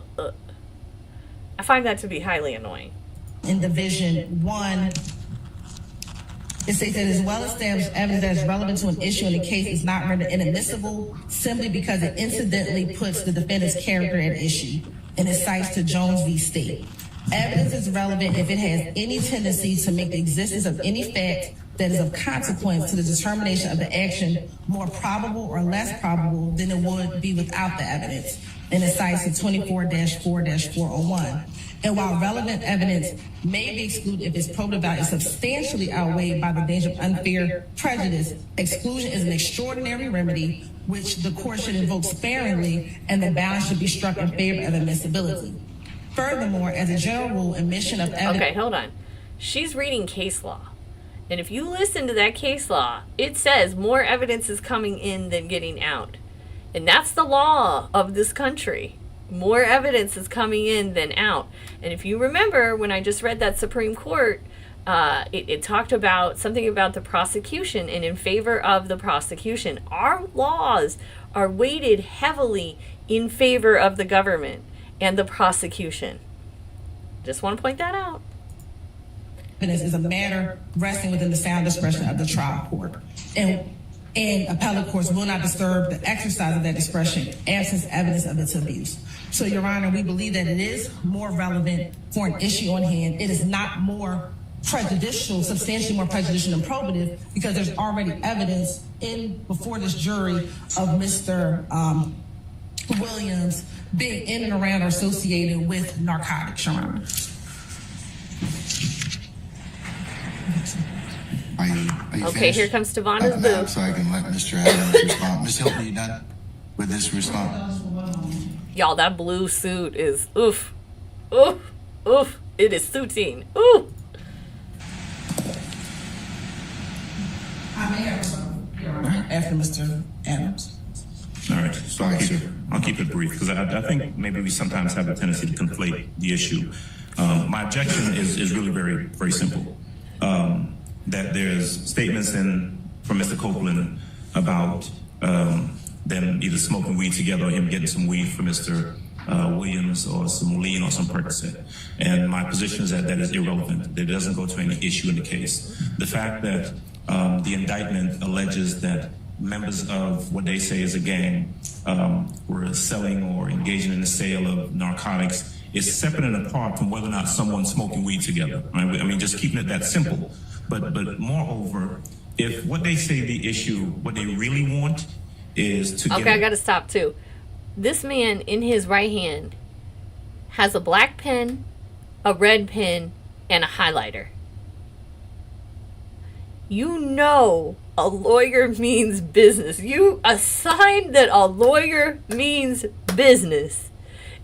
A: find that to be highly annoying.
D: In Division 1, it states that as well-established evidence that is relevant to an issue in the case is not rendered inadmissible simply because it incidentally puts the defendant's character at issue, and it cites to Jones v. State. Evidence is relevant if it has any tendency to make the existence of any fact that is of consequence to the determination of the action more probable or less probable than it would be without the evidence, and it cites to 24-4-401. And while relevant evidence may be excluded if its probative value is substantially outweighed by the danger of unfair prejudice, exclusion is an extraordinary remedy which the court should invoke sparingly, and the balance should be struck in favor of admissibility. Furthermore, as a general rule, admission of evidence...
A: Okay, hold on. She's reading case law. And if you listen to that case law, it says more evidence is coming in than getting out. And that's the law of this country. More evidence is coming in than out. And if you remember, when I just read that Supreme Court, it talked about something about the prosecution and in favor of the prosecution. Our laws are weighted heavily in favor of the government and the prosecution. Just want to point that out.
D: Evidence is a matter resting within the sound discretion of the trial court. And appellate courts will not disturb the exercise of that discretion absent evidence of its abuse. So, Your Honor, we believe that it is more relevant for an issue on hand. It is not more prejudicial, substantially more prejudicial than probative, because there's already evidence before this jury of Mr. Williams being in and around or associated with narcotics, Your Honor.
B: Are you
A: Okay,
B: finished?
A: here comes Tavana's boo.
B: So I can let Mr. Adams respond. Ms. Hilton, you done with this response?
A: Y'all, that blue suit is oof. It is suiting. Ooh.
D: I may have some, Your Honor, after Mr. Adams.
C: All right, so I'll keep it brief, because I think maybe we sometimes have a tendency to conflate the issue. My objection is really very, very simple. That there's statements from Mr. Copeland about them either smoking weed together or him getting some weed from Mr. Williams or some lean or some Percocet. And my position is that is irrelevant. That it doesn't go to any issue in the case. The fact that the indictment alleges that members of what they say is a gang were selling or engaging in the sale of narcotics is separate and apart from whether or not someone's smoking weed together. Right? I mean, just keeping it that simple. But moreover, if what they say the issue, what they really want is to get...
A: Okay, I got to stop too. This man in his right hand has a black pen, a red pen, and a highlighter. You know a lawyer means business. A sign that a lawyer means business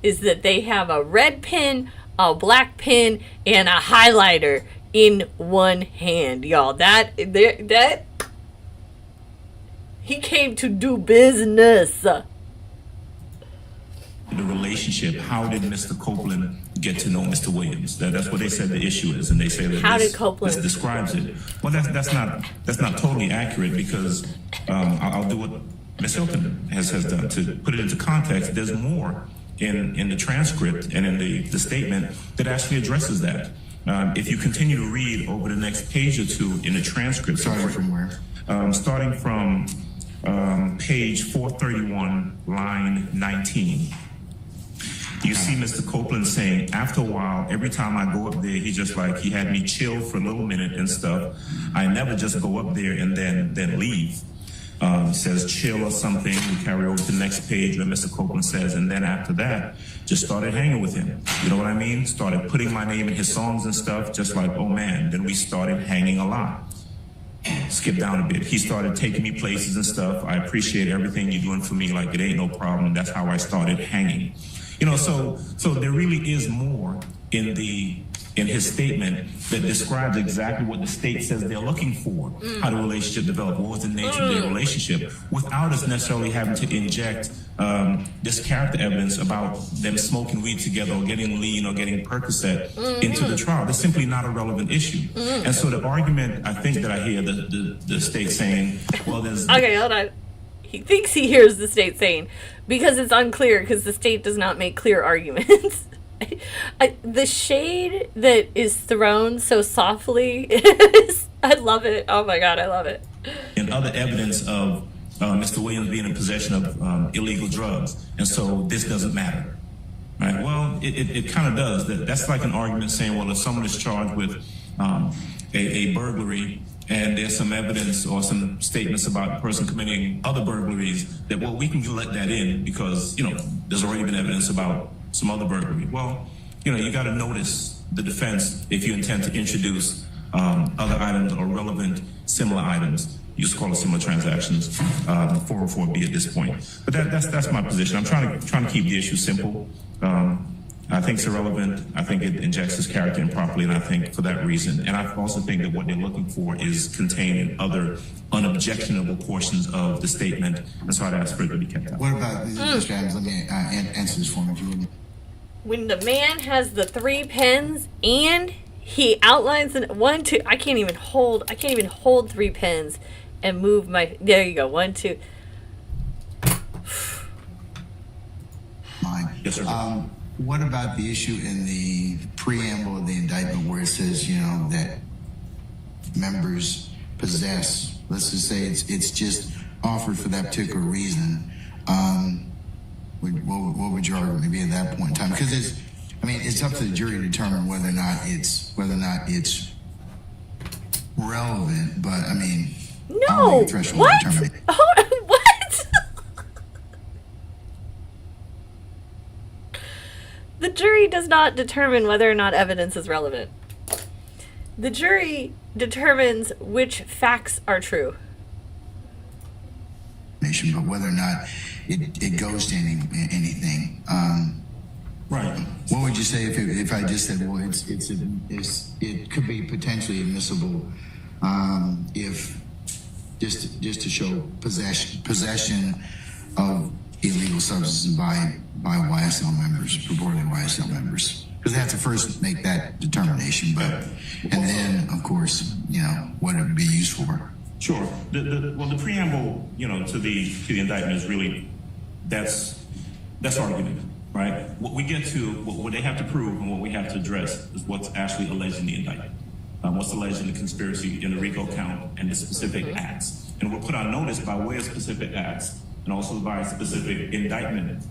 A: is that they have a red pen, a black pen, and a highlighter in one hand, y'all. That he came to do business.
C: The relationship, how did Mr. Copeland get to know Mr. Williams? That's what they said the issue is, and they say that
A: How
C: this,
A: did Copeland?
C: this describes it. Well, that's not totally accurate, because I'll do what Ms. Hilton has done to put it into context. There's more in the transcript and in the statement that actually addresses that. If you continue to read over the next page or two in the transcript,
B: Starting from where?
C: starting from page 431, line 19. You see Mr. Copeland saying, after a while, every time I go up there, he had me chill for a little minute and stuff. I never just go up there and then leave. He says chill or something. We carry over to the next page where Mr. Copeland says, and then after that, just started hanging with him. You know what I mean? Started putting my name in his songs and stuff, just like, oh man. Then we started hanging a lot. Skip down a bit. He started taking me places and stuff. I appreciate everything you're doing for me. Like, it ain't no problem. That's how I started hanging. You know, so there really is more in his statement that describes exactly what the state says they're looking for. How the relationship developed, what was the nature of their relationship, without us necessarily having to inject this character evidence about them smoking weed together or getting lean or getting Percocet into the trial. That's simply not a relevant issue. And so the argument, I think that I hear the state saying, well, there's...
A: Okay, hold on. He thinks he hears the state saying, because it's unclear, because the state does not make clear arguments. The shade that is thrown so softly is, I love it. Oh my God, I love it.
C: And other evidence of Mr. Williams being in possession of illegal drugs. And so this doesn't matter. Right? Well, it kind of does. That's like an argument saying, well, if someone is charged with a burglary and there's some evidence or some statements about the person committing other burglaries, that, well, we can let that in because, you know, there's already been evidence about some other burglary. Well, you know, you got to notice the defense if you intend to introduce other items or relevant similar items. You used to call it similar transactions, 404B at this point. But that's my position. I'm trying to keep the issue simple. I think it's irrelevant. I think it injects his character improperly, and I think for that reason. And I also think that what they're looking for is contained in other unobjectionable portions of the statement, and so I'd ask for it to be kept out.
B: What about Mr. Adams? Let me answer this for me, if you would.
A: When the man has the 3 pens and he outlines in 1, 2, I can't even hold 3 pens and move my, there you go, 1, 2.
B: Mine.
C: Yes, sir.
B: What about the issue in the preamble of the indictment where it says, you know, that members possess, let's just say it's just offered for that particular reason. What would your argument be at that point in time? Because it's up to the jury to determine whether or not it's relevant. But I mean,
A: No. What? What? The jury does not determine whether or not evidence is relevant. The jury determines which facts are true.
B: But whether or not it goes to anything.
C: Right.
B: What would you say if I just said, well, it could be potentially admissible if just to show possession of illegal substances by YSL members, purportedly YSL members, because they have to first make that determination. And then, of course, you know, what it would be used for.
C: Sure. The preamble, you know, to the indictment is really that's argument, right? What we get to, what they have to prove, and what we have to address is what's actually alleged in the indictment. What's alleged in the conspiracy, in the RICO count, and the specific acts. and were put on notice by way of specific acts and also by specific indictment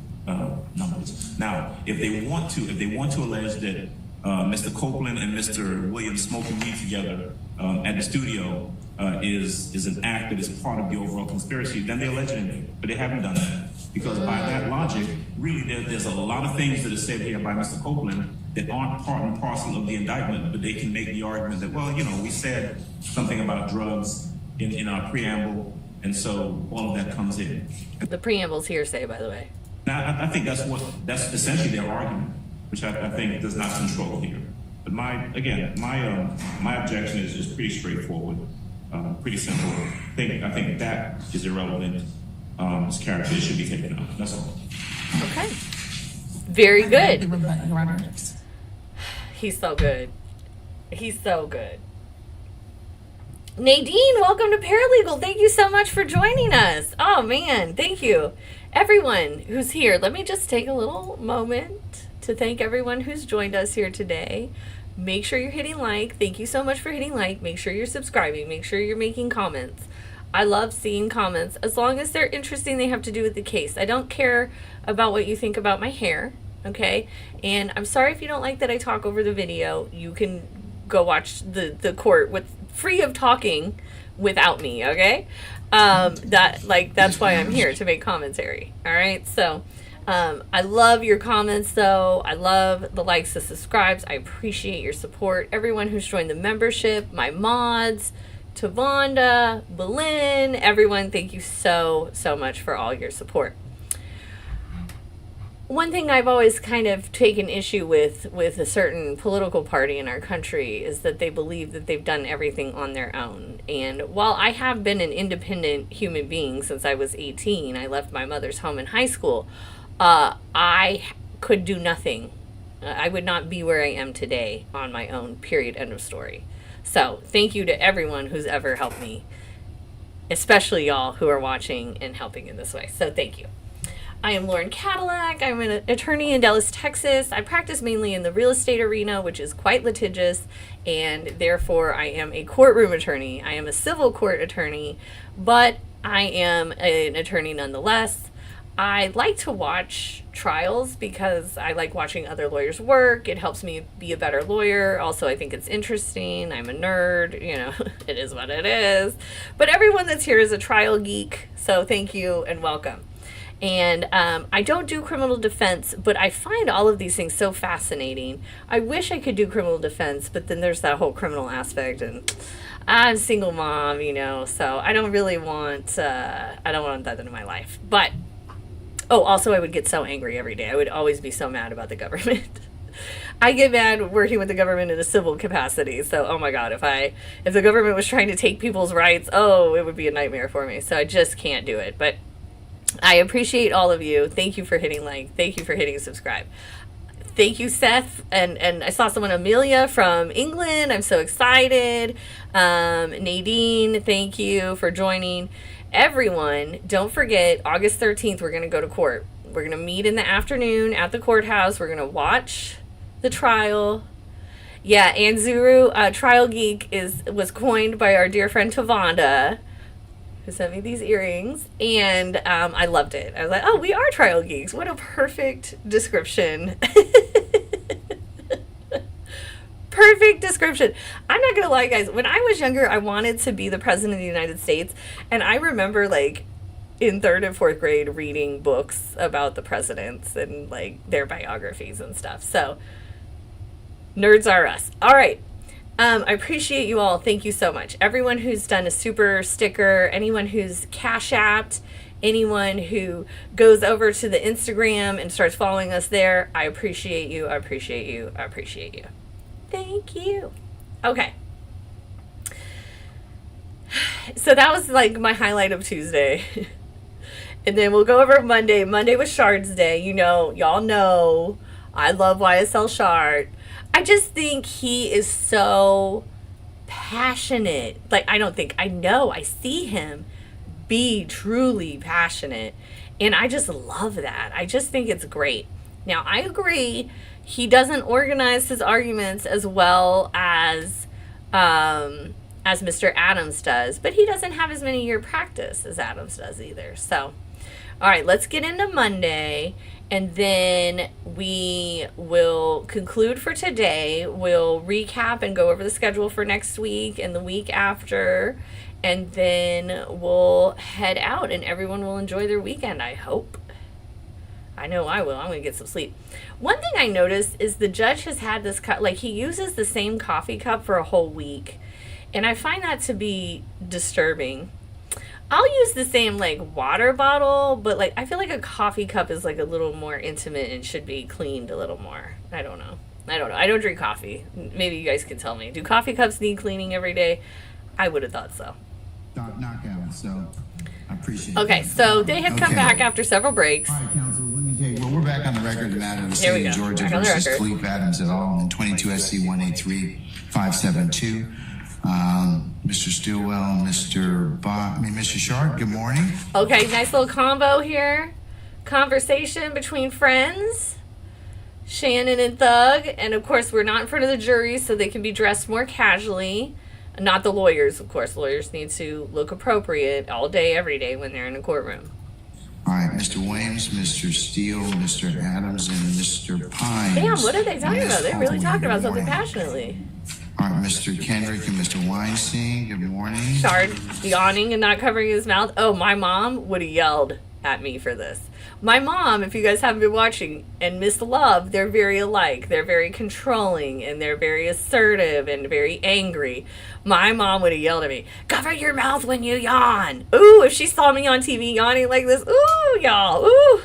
C: numbers. Now, if they want to allege that Mr. Copeland and Mr. Williams smoking weed together at the studio is an act that is part of the overall conspiracy, then they allege it. But they haven't done that. Because by that logic, really there's a lot of things that are said here by Mr. Copeland that aren't part and parcel of the indictment, but they can make the argument that, well, we said something about drugs in our preamble, and so all of that comes in.
A: The preamble's hearsay, by the way.
C: Now, I think that's essentially their argument, which I think does not control here. But my objection is pretty straightforward, pretty simple. I think that is irrelevant. His character should be taken out. That's all.
A: Okay. Very good.
D: Your Honor.
A: He's so good. He's so good. Nadine, welcome to Paralegal. Thank you so much for joining us. Oh, man. Thank you. Everyone who's here, let me just take a little moment to thank everyone who's joined us here today. Make sure you're hitting like. Thank you so much for hitting like. Make sure you're subscribing. Make sure you're making comments. I love seeing comments. As long as they're interesting, they have to do with the case. I don't care about what you think about my hair, okay? And I'm sorry if you don't like that I talk over the video. You can go watch the court with free of talking without me, okay? That's why I'm here, to make commentary, all right? So I love your comments, though. I love the likes, the subscribes. I appreciate your support. Everyone who's joined the membership, my mods, Tavonda, Belen, everyone, thank you so much for all your support. One thing I've always kind of taken issue with a certain political party in our country is that they believe that they've done everything on their own. And while I have been an independent human being since I was 18, I left my mother's home in high school, I could do nothing. I would not be where I am today on my own, period, end of story. So thank you to everyone who's ever helped me, especially y'all who are watching and helping in this way. So thank you. I am lcadilac. I'm an attorney in Dallas, Texas. I practice mainly in the real estate arena, which is quite litigious, and therefore I am a courtroom attorney. I am a civil court attorney, but I am an attorney nonetheless. I like to watch trials because I like watching other lawyers work. It helps me be a better lawyer. Also, I think it's interesting. I'm a nerd. It is what it is. But everyone that's here is a trial geek, so thank you and welcome. And I don't do criminal defense, but I find all of these things so fascinating. I wish I could do criminal defense, but then there's that whole criminal aspect, and I'm a single mom, so I don't really want, I don't want that in my life. But also, I would get so angry every day. I would always be so mad about the government. I get mad working with the government in a civil capacity. So, oh my God, if the government was trying to take people's rights, it would be a nightmare for me. So I just can't do it. But I appreciate all of you. Thank you for hitting like. Thank you for hitting subscribe. Thank you, Seth. And I saw someone, Amelia from England. I'm so excited. Nadine, thank you for joining. Everyone, don't forget, August 13th, we're going to go to court. We're going to meet in the afternoon at the courthouse. We're going to watch the trial. Yeah, Anzuru, Trial Geek was coined by our dear friend Tavonda, who sent me these earrings, and I loved it. I was like, we are trial geeks. What a perfect description. Perfect description. I'm not gonna lie, guys. When I was younger, I wanted to be the president of the United States, and I remember in 3rd and 4th grade reading books about the presidents and their biographies and stuff. So nerds are us. All right. I appreciate you all. Thank you so much. Everyone who's done a super sticker, anyone who's Cashapped, anyone who goes over to the Instagram and starts following us there, I appreciate you. I appreciate you. I appreciate you. Thank you. Okay. So that was my highlight of Tuesday. And then we'll go over Monday. Monday was Shard's Day. Y'all know I love YSL Shard. I just think he is so passionate. I see him be truly passionate. And I just love that. I just think it's great. Now, I agree, he doesn't organize his arguments as well as as Mr. Adams does, but he doesn't have as many year practice as Adams does either. So, all right, let's get into Monday, and then we will conclude for today. We'll recap and go over the schedule for next week and the week after, and then we'll head out, and everyone will enjoy their weekend, I hope. I know I will. I'm going to get some sleep. One thing I noticed is the judge has had this cup, like he uses the same coffee cup for a whole week, and I find that to be disturbing. I'll use the same like water bottle, but like I feel like a coffee cup is like a little more intimate and should be cleaned a little more. I don't know. I don't drink coffee. Maybe you guys can tell me. Do coffee cups need cleaning every day? I would have thought so.
B: Knockout, so I appreciate it.
A: Okay, so they have come back after several breaks.
B: All right, counsel, let me take, well, we're back on the record, the matter of the
A: Here we
B: state of
A: go.
B: Georgia
A: Back on the
B: versus
A: record.
B: Philippe Adams et al. In 22 SC 183-572. Mr. Stillwell, Mr. Sharp, good morning.
A: Okay, nice little combo here. Conversation between friends, Shannon and Thug. And of course, we're not in front of the jury, so they can be dressed more casually. Not the lawyers, of course. Lawyers need to look appropriate all day, every day when they're in a courtroom.
B: All right, Mr. Williams, Mr. Steele, Mr. Adams, and Mr. Pines.
A: Damn, what are they talking about? They're really talking about something
B: passionate.
A: passionately.
B: All right, Mr. Kendrick and Mr. Weinstein, good morning.
A: Shard yawning and not covering his mouth. Oh, my mom would have yelled at me for this. My mom, if you guys haven't been watching, and Miss Love, they're very alike. They're very controlling, and they're very assertive and very angry. My mom would have yelled at me, cover your mouth when you yawn. Ooh, if she saw me on TV yawning like this, ooh, y'all, ooh.
B: All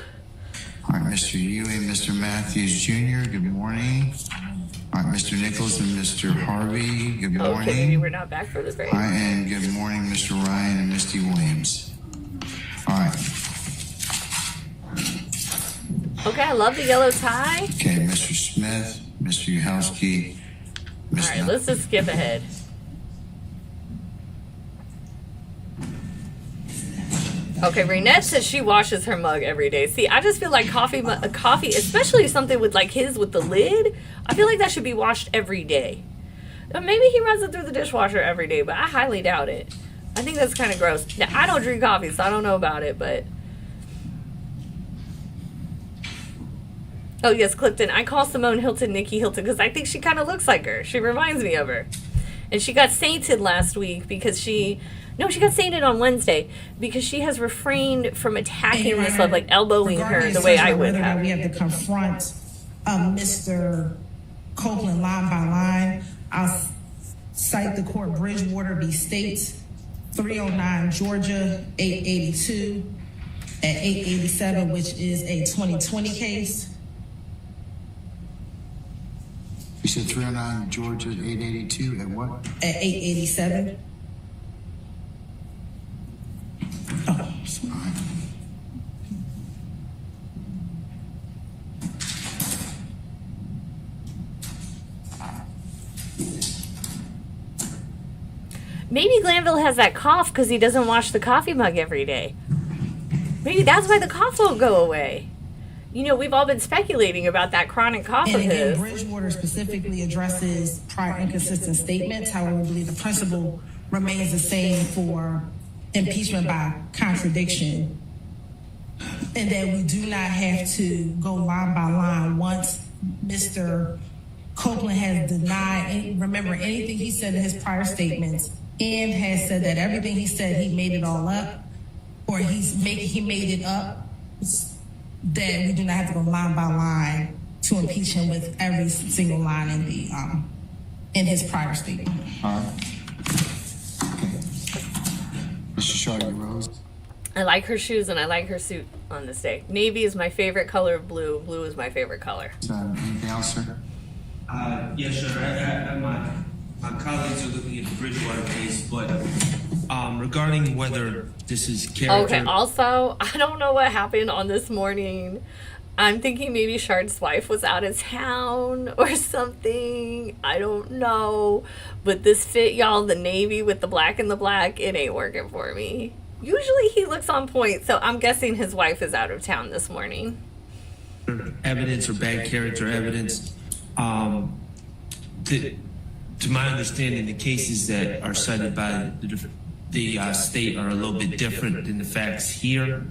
B: right, Mr. Ewing, Mr. Matthews Jr., good morning. All right, Mr. Nichols and Mr. Harvey, good morning.
A: Okay, maybe we're not back for this break.
B: All right, and good morning, Mr. Ryan and Misty Williams. All right.
A: Okay, I love the yellow tie.
B: Okay, Mr. Smith, Mr. Uhelski,
A: All right, let's just skip ahead. Okay, Renette says she washes her mug every day. See, I just feel like coffee, especially something with like his with the lid, I feel like that should be washed every day. Maybe he runs it through the dishwasher every day, but I highly doubt it. I think that's kind of gross. Now, I don't drink coffee, so I don't know about it, but... Oh, yes, Clifton. I call Simone Hilton Nikki Hilton because I think she kind of looks like her. She reminds me of her. And she got sainted last week because she... No, she got sainted on Wednesday because she has refrained from attacking Miss Love, like elbowing her the way I would have.
D: We have to confront Mr. Copeland line by line. I'll cite the court Bridgewater v. State, 309 Georgia, 882 at 887, which is a 2020 case.
B: You said 309 Georgia, 882 at what?
D: At 887. Oh, sorry.
B: All right.
A: Maybe Glanville has that cough because he doesn't wash the coffee mug every day. Maybe that's why the cough won't go away. You know, we've all been speculating about that chronic cough of
D: And again,
A: his.
D: Bridgewater specifically addresses prior inconsistent statements. However, we believe the principle remains the same for impeachment by contradiction, and that we do not have to go line by line once Mr. Copeland has denied, remember anything he said in his prior statements, and has said that everything he said he made it all up, or he made it up. That we do not have to go line by line to impeach him with every single line in the in his prior statement.
B: All right. Okay. Mr. Shaw, you rose.
A: I like her shoes and I like her suit on this day. Navy is my favorite color of blue. Blue is my favorite color.
B: Anything else, sir?
E: Yes, sir. My colleagues are looking at the Bridgewater case, but regarding whether this is character.
A: Okay, also, I don't know what happened on this morning. I'm thinking maybe Shard's wife was out of town or something. I don't know. But this fit, y'all, the navy with the black and the black, it ain't working for me. Usually he looks on point, so I'm guessing his wife is out of town this morning.
E: Evidence or bad character evidence. to my understanding, the cases that are cited by the state are a little bit different than the facts here.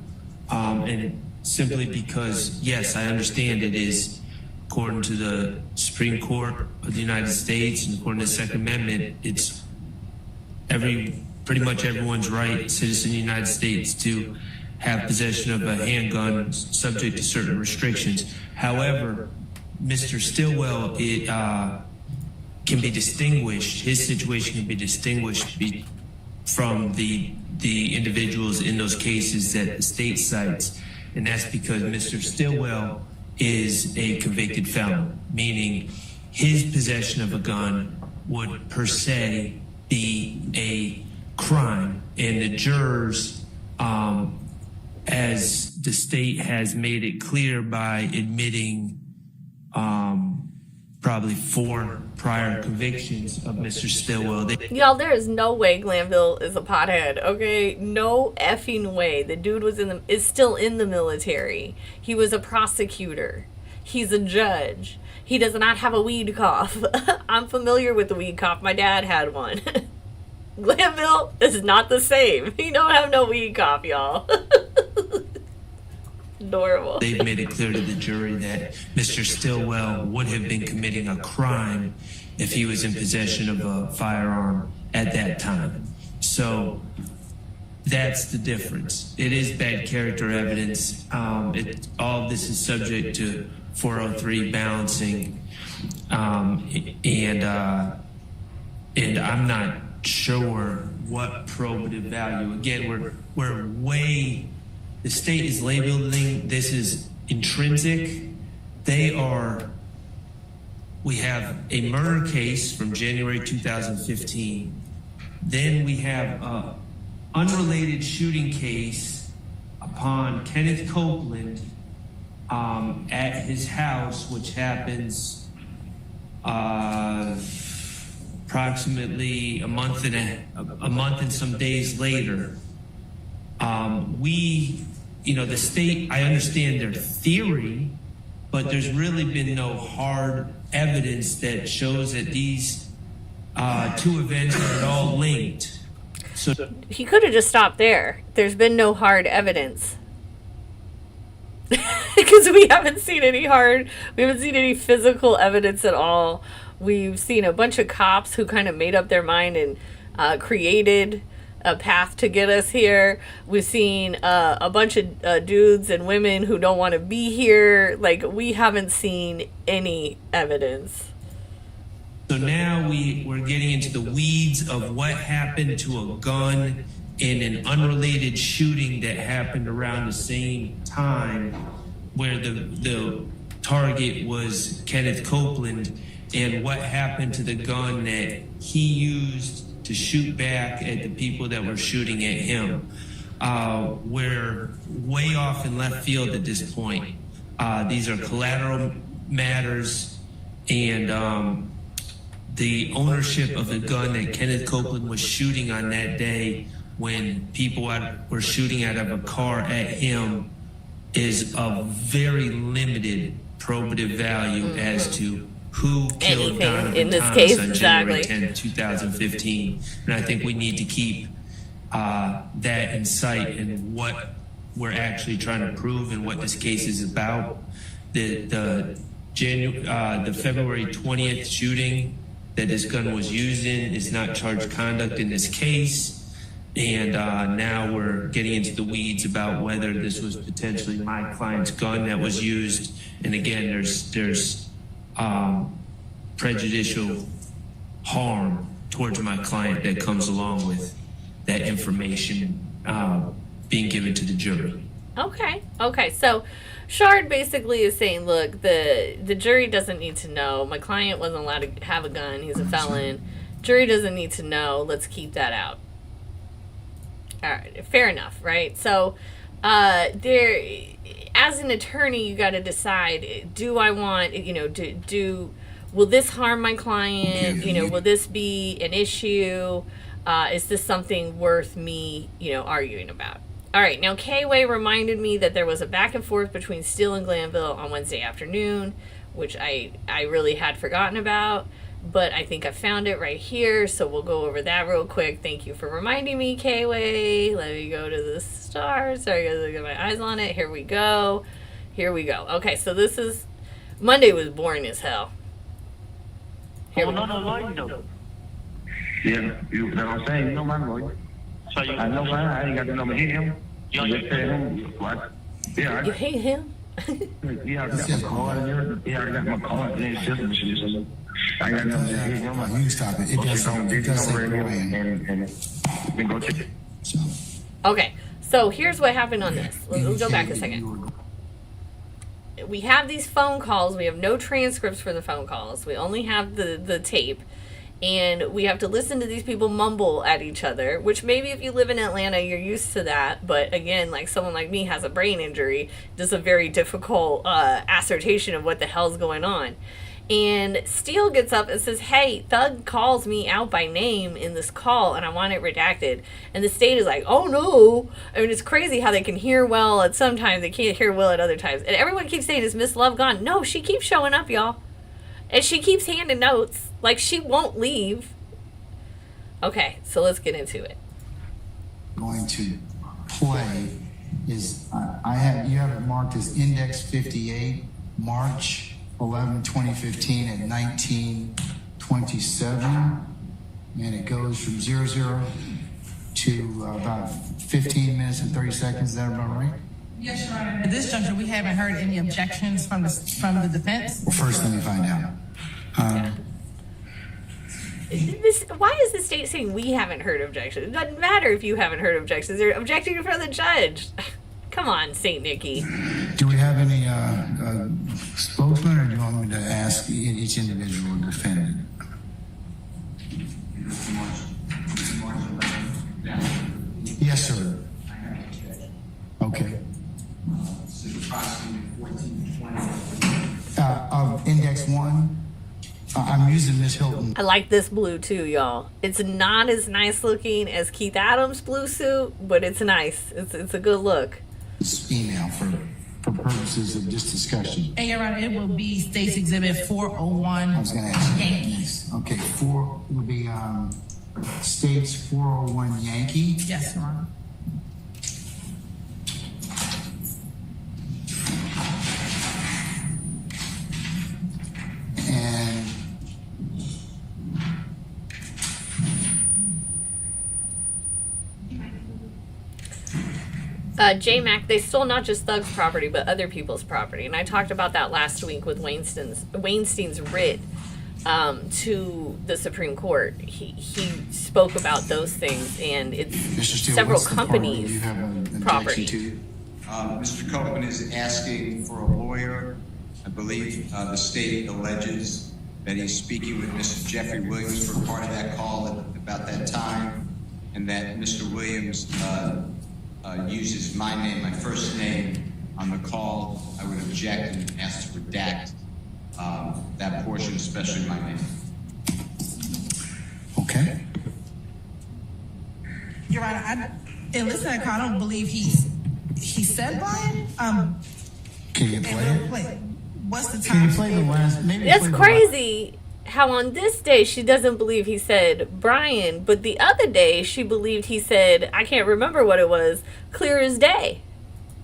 E: And simply because, yes, I understand it is, according to the Supreme Court of the United States and according to the Second Amendment, it's pretty much everyone's right, citizen of the United States, to have possession of a handgun subject to certain restrictions. However, Mr. Stillwell, it can be distinguished, his situation can be distinguished from the individuals in those cases that the state cites. And that's because Mr. Stillwell is a convicted felon, meaning his possession of a gun would per se be a crime. And the jurors, as the state has made it clear by admitting probably 4 prior convictions of Mr. Stillwell.
A: Y'all, there is no way Glanville is a pothead, okay? No effing way. The dude is still in the military. He was a prosecutor. He's a judge. He does not have a weed cough. I'm familiar with the weed cough. My dad had one. Glanville is not the same. He don't have no weed cough, y'all. Adorable.
E: They've made it clear to the jury that Mr. Stillwell would have been committing a crime if he was in possession of a firearm at that time. So that's the difference. It is bad character evidence. All of this is subject to 403 balancing, and I'm not sure what probative value. Again, we're way. The state is labeling this as intrinsic. We have a murder case from January 2015. Then we have an unrelated shooting case upon Kenneth Copeland at his house, which happens approximately a month and some days later. The state, I understand their theory, but there's really been no hard evidence that shows that these 2 events are at all linked. So
A: he could have just stopped there. There's been no hard evidence. Because we haven't seen any physical evidence at all. We've seen a bunch of cops who kind of made up their mind and created a path to get us here. We've seen a bunch of dudes and women who don't want to be here. Like, we haven't seen any evidence.
E: So now we're getting into the weeds of what happened to a gun in an unrelated shooting that happened around the same time, where the target was Kenneth Copeland, and what happened to the gun that he used to shoot back at the people that were shooting at him. We're way off in left field at this point. These are collateral matters, and the ownership of the gun that Kenneth Copeland was shooting on that day when people were shooting out of a car at him is of very limited probative value as to who killed Donovan
A: in this
E: Thomas
A: case,
E: on
A: exactly.
E: January 10, 2015. And I think we need to keep that in sight and what we're actually trying to prove and what this case is about. The February 20th shooting that this gun was used in is not charged conduct in this case. And now we're getting into the weeds about whether this was potentially my client's gun that was used. And again, there's prejudicial harm towards my client that comes along with that information being given to the jury.
A: Okay. So Shard basically is saying, look, the jury doesn't need to know. My client wasn't allowed to have a gun. He's a felon. Jury doesn't need to know. Let's keep that out. All right. Fair enough, right? So there, as an attorney, you got to decide, do I want, will this harm my client? Will this be an issue? Is this something worth me, arguing about? All right, now K-Way reminded me that there was a back and forth between Steele and Glanville on Wednesday afternoon, which I really had forgotten about. but I think I found it right here, so we'll go over that real quick. Thank you for reminding me, K-Way. Let me go to the stars. Sorry, I gotta get my eyes on it. Here we go. Okay, so this is Monday was boring as hell. Here we go.
H: Yeah, you know what I'm saying? You know my lawyer.
F: So you,
H: I know mine. I ain't got the number. Hit him.
F: You
H: Just tell him what. Yeah,
A: You hate him?
H: yeah, I got my card and everything. Yeah, I got my card and his system and shit. I got nothing to hit him.
B: You can stop it. It does say Brian.
H: And then go check it.
B: So,
A: Okay, so here's what happened on this. Let's go back a second. We have these phone calls. We have no transcripts for the phone calls. We only have the tape. And we have to listen to these people mumble at each other, which maybe if you live in Atlanta, you're used to that. But again, like someone like me has a brain injury, just a very difficult assertion of what the hell's going on. And Steele gets up and says, hey, Thug calls me out by name in this call and I want it redacted. And the state is like, oh no. I mean, it's crazy how they can hear well at some times, they can't hear well at other times. And everyone keeps saying, is Miss Love gone? No, she keeps showing up, y'all. And she keeps handing notes. Like, she won't leave. Okay, so let's get into it.
B: going to play is you have it marked as Index 58, March 11, 2015 at 19:27, and it goes from 00 to about 15 minutes and 30 seconds. Is that about right?
D: Yes, Your Honor. At this juncture, we haven't heard any objections from the defense.
B: Well, first, let me find out.
A: Why is the state saying we haven't heard objections? It doesn't matter if you haven't heard objections. They're objecting in front of the judge. Come on, St. Nicky.
B: Do we have any spokesman, or do you want me to ask each individual defendant? Yes, sir. Okay. Of Index 1, I'm using Miss Hilton.
A: I like this blue too, y'all. It's not as nice looking as Keith Adams' blue suit, but it's nice. It's a good look.
B: This email for purposes of this discussion.
D: And Your Honor, it will be State's Exhibit 401.
B: I was going to ask you.
D: Yankees.
B: Okay, 4 will be States 401 Yankee.
D: Yes, Your Honor.
B: And
A: J-Mac, they stole not just Thug's property, but other people's property. And I talked about that last week with Weinstein's writ to the Supreme Court. He spoke about those things, and it's
B: Mr. Steele,
A: several
B: what's the part
A: companies'
B: you have an objection
A: property.
B: to?
I: Mr. Copeland is asking for a lawyer. I believe the state alleges that he's speaking with Mr. Jeffrey Williams for part of that call at about that time, and that Mr. Williams uses my name, my first name, on the call. I would object and ask to redact that portion, especially my name.
B: Okay.
D: Your Honor, in listening to that call, I don't believe he said Brian.
B: Can you
D: And
B: play
D: we'll
B: it?
D: play. What's the
B: Can
D: time?
B: you play the last? Maybe
A: That's
B: play the
A: crazy how on this day she doesn't believe he said Brian, but the other day she believed he said, I can't remember what it was, clear as day.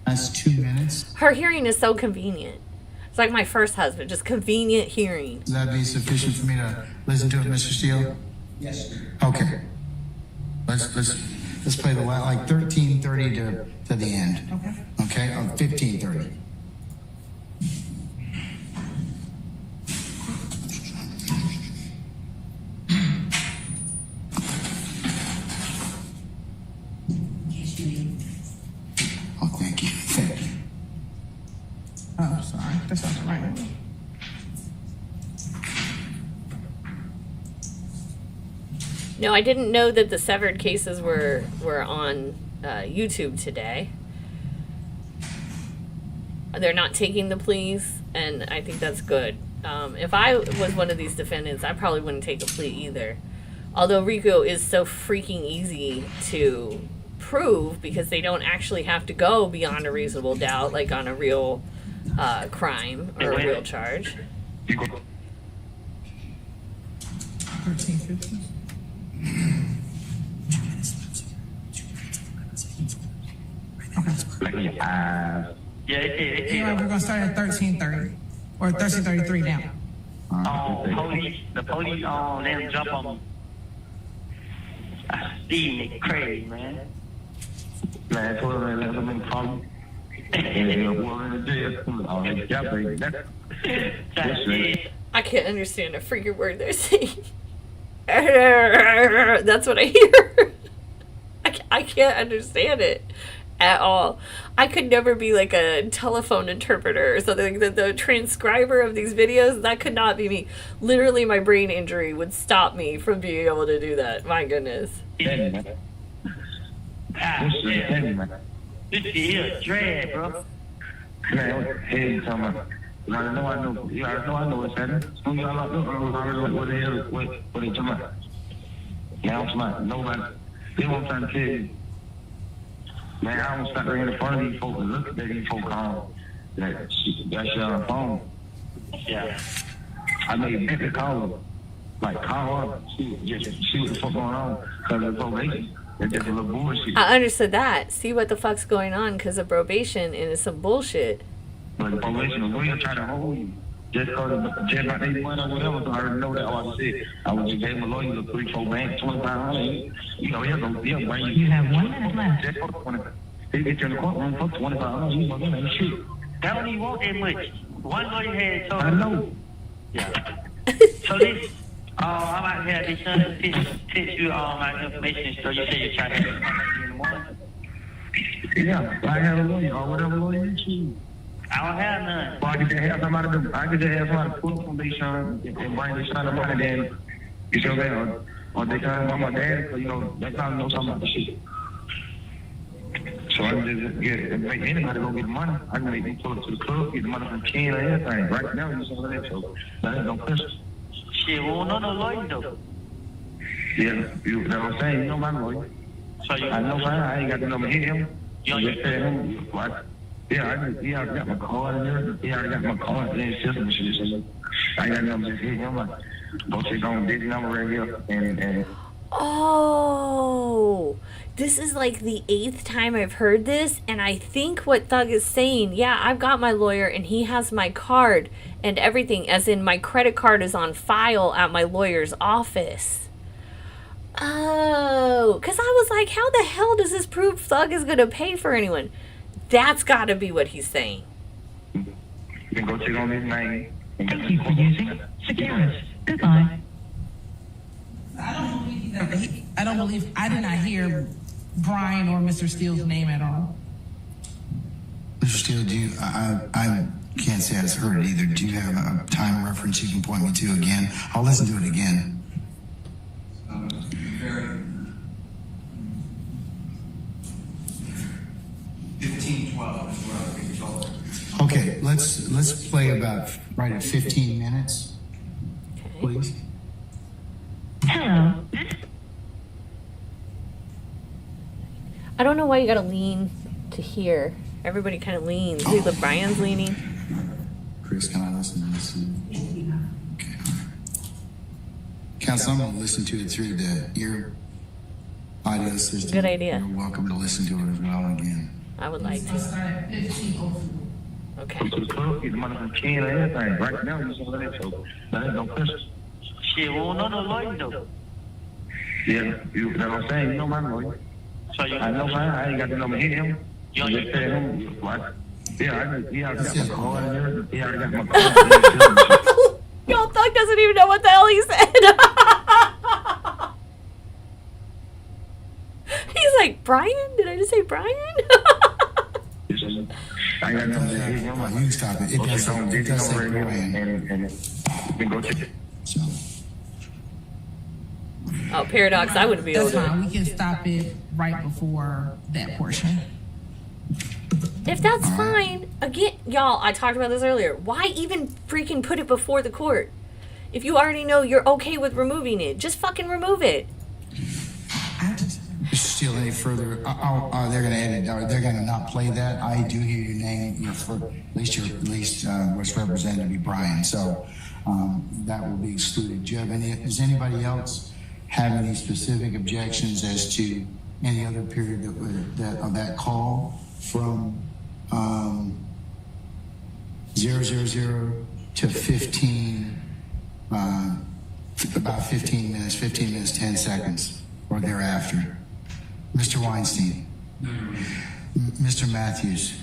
B: last 2 minutes.
A: Her hearing is so convenient. It's like my first husband, just convenient hearing.
B: Does that be sufficient for me to listen to it, Mr. Steele?
I: Yes, sir.
B: Okay. Let's play the last, like 13:30 to the end. Okay. Okay. 15:30. Oh, thank you. Thank you.
D: Oh, sorry. That's not the right one.
A: No, I didn't know that the severed cases were on YouTube today. They're not taking the pleas, and I think that's good. If I was one of these defendants, I probably wouldn't take a plea either. Although RICO is so freaking easy to prove because they don't actually have to go beyond a reasonable doubt, like on a real crime or a real charge.
D: 13:50. Okay.
F: Yeah,
D: Anyway, we're gonna start at 13:30 or 13:33 now.
F: the police, let him jump on me. Steve crazy, man.
H: Man, I told him let him in the car. And we're in the jail. All that together. That's it.
A: I can't understand a freaking word they're saying. That's what I hear. I can't understand it at all. I could never be like a telephone interpreter or something. The transcriber of these videos, that could not be me. Literally, my brain injury would stop me from being able to do that. My goodness.
F: This shit here is dread, bro.
H: Man, hey, talking about. I know. You already know what's happening. What the hell? What they talking about? Now I'm talking about nobody. They won't try to tell you. Man, I almost sat there in front of these folks and looked at these folks on that shit on the phone.
F: Yeah.
H: I made Becky call her. Like, call her. See what the fuck going on. Because of probation. It's just a little bullshit.
A: I understood that. See what the fuck's going on because of probation and it's some bullshit.
H: But the probation, the lawyer trying to hold you. Just because the jet about 8 months or whatever, so I already know that. All I said, I was just gave him a lawyer the 3-4 bank, 2,500. You know, he'll bring you.
D: You have 1 minute left.
H: Just for 20. He get you in the courtroom for 2,500. You know, ain't shit.
F: That don't even want that much. One lawyer had told
H: I know.
F: Yeah. So this, I'm out here. This son sent you all my information. So you say you try to have it in the morning.
H: Yeah, I have a lawyer or whatever lawyer you choose.
F: I don't have none.
H: Well, I could just have somebody pull up from their son and bring their son the money, then you see what I'm saying? Or they come from my dad, so, you know, they probably know something about the shit. So I can just make anybody go get the money. I can make them pull up to the club, get the money from Ken and everything. Right now, you see what I'm saying? So that ain't no question.
F: Shit, we don't know no lawyer though.
H: Yeah, you know what I'm saying? You know my lawyer.
F: So you,
H: I know mine. I ain't got the number hit him.
F: You
H: just tell him what. Yeah, I got my card and everything. Yeah, I got my card and then system and shit. So I ain't got nothing just hit him. Like, go check on this number right here and
A: Oh, this is like the 8th time I've heard this, and I think what Thug is saying, yeah, I've got my lawyer and he has my card and everything, as in my credit card is on file at my lawyer's office. Oh, because I was like, how the hell does this prove Thug is going to pay for anyone? That's got to be what he's saying.
H: you can go check on his name.
J: Thank you for using Securus. Goodbye.
D: I did not hear Brian or Mr. Steele's name at all.
B: Mr. Steele, do you, I can't say I've heard it either. Do you have a time reference you can point me to again? I'll listen to it again.
I: Very 15:12 is where I think it's all.
B: Okay, let's play about right at 15 minutes, please.
J: Hello.
A: I don't know why you got to lean to hear. Everybody kind of leans. See, look, Brian's leaning.
B: Chris, can I listen to this? Okay. Council, I'm going to listen to it through the ear audio system.
A: Good idea.
B: You're welcome to listen to it as well again.
A: I would like to.
D: Start at 15:04.
A: Okay.
H: Go to the club, get the money from Ken and everything. Right now, you see what I'm saying? So that ain't no question.
F: shit, we don't know no lawyer though.
H: Yeah, you know what I'm saying? You know my lawyer.
F: So you
H: I know mine. I ain't got the number hit him.
F: You
H: You
F: don't
H: just tell him what? Yeah, I got my card and everything. Yeah, I got my card.
A: Yo, Thug doesn't even know what the hell he said. He's like, Brian? Did I just say Brian?
H: I ain't got nothing to hit him.
B: You stop it. It does say Brian.
H: And go check it.
B: So,
A: Oh, Paradox, I wouldn't be able
D: That's
A: to.
D: fine. We can stop it right before that portion.
A: If that's fine, again, y'all, I talked about this earlier. Why even freaking put it before the court? If you already know you're okay with removing it, just fucking remove it.
B: Mr. Steele, any further, they're going to edit, or they're going to not play that. I do hear your name, at least what's represented to be Brian. So that will be excluded. Does anybody else have any specific objections as to any other period of that call from 000 to 15, about 15 minutes, 10 seconds, or thereafter? Mr. Weinstein. Mr. Matthews.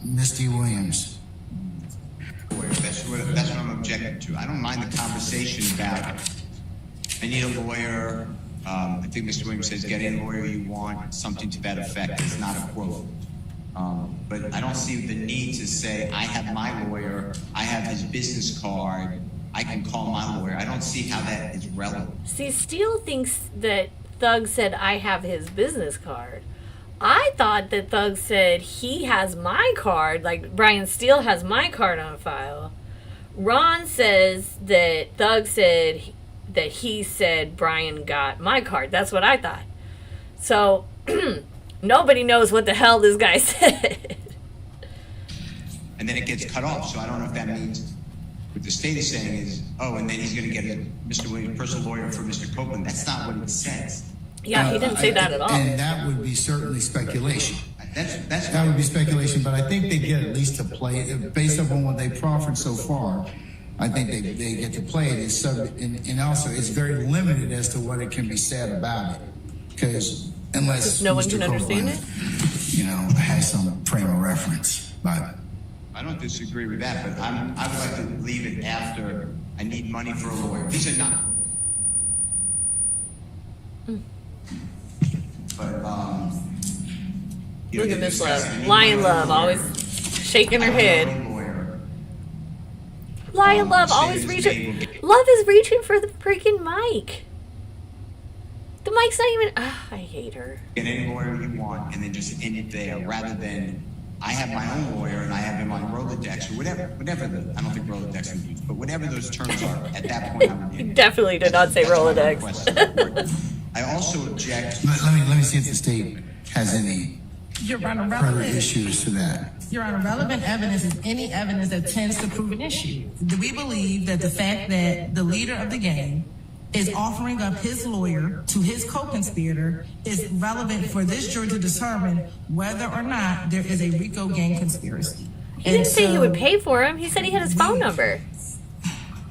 B: Ms. D. Williams.
I: That's what I'm objecting to. I don't mind the conversation about, I need a lawyer. I think Mr. Williams says, get any lawyer you want, something to that effect. It's not a quote. But I don't see the need to say, I have my lawyer, I have his business card, I can call my lawyer. I don't see how that is relevant.
A: See, Steele thinks that Thug said, I have his business card. I thought that Thug said he has my card, like Brian Steele has my card on file. Ron says that Thug said that he said Brian got my card. That's what I thought. So nobody knows what the hell this guy said.
I: And then it gets cut off. So I don't know if that means what the state is saying is, oh, and then he's going to get Mr. Williams, personal lawyer for Mr. Copeland. That's not what it says.
A: Yeah, he didn't say that at all.
B: And that would be certainly speculation.
I: That
B: would be speculation, but I think they get at least to play it based upon what they proffered so far. I think they get to play it. And also it's very limited as to what it can be said about it, because unless
A: no one
B: Mr.
A: can understand
B: Copeland, has some frame of reference. But
I: I don't disagree with that, but I would like to leave it after I need money for a lawyer. He said no. But
A: look at Miss Love, Lion Love, always shaking her head. Lion Love always reaching. Love is reaching for the freaking mic. The mic's not even. I hate her.
I: Get any lawyer you want, and then just end it there, rather than I have my own lawyer and I have him on Rolodex or whatever I don't think Rolodex is used, but whatever those terms are, at that point I would
A: He definitely did not say Rolodex.
I: I also object.
B: Let me see if the state has any
D: Your Honor,
B: further issues to that.
D: Your Honor, relevant evidence is any evidence that tends to prove an issue. Do we believe that the fact that the leader of the gang is offering up his lawyer to his co-conspirator is relevant for this jury to determine whether or not there is a RICO gang conspiracy?
A: He didn't say he would pay for him. He said he had his phone number.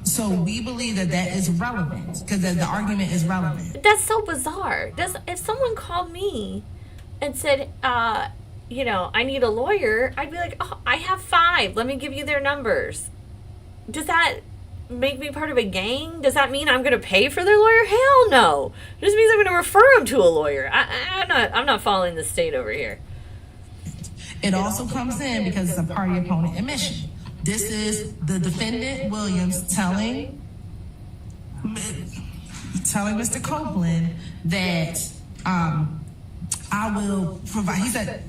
D: So we believe that that is relevant, because the argument is relevant.
A: That's so bizarre. If someone called me and said, I need a lawyer, I'd be like, oh, I have 5. Let me give you their numbers. Does that make me part of a gang? Does that mean I'm going to pay for their lawyer? Hell no. It just means I'm going to refer them to a lawyer. I'm not following the state over here.
D: It also comes in because it's a party opponent admission. This is the defendant, Williams, telling Mr. Copeland that I will provide. He said,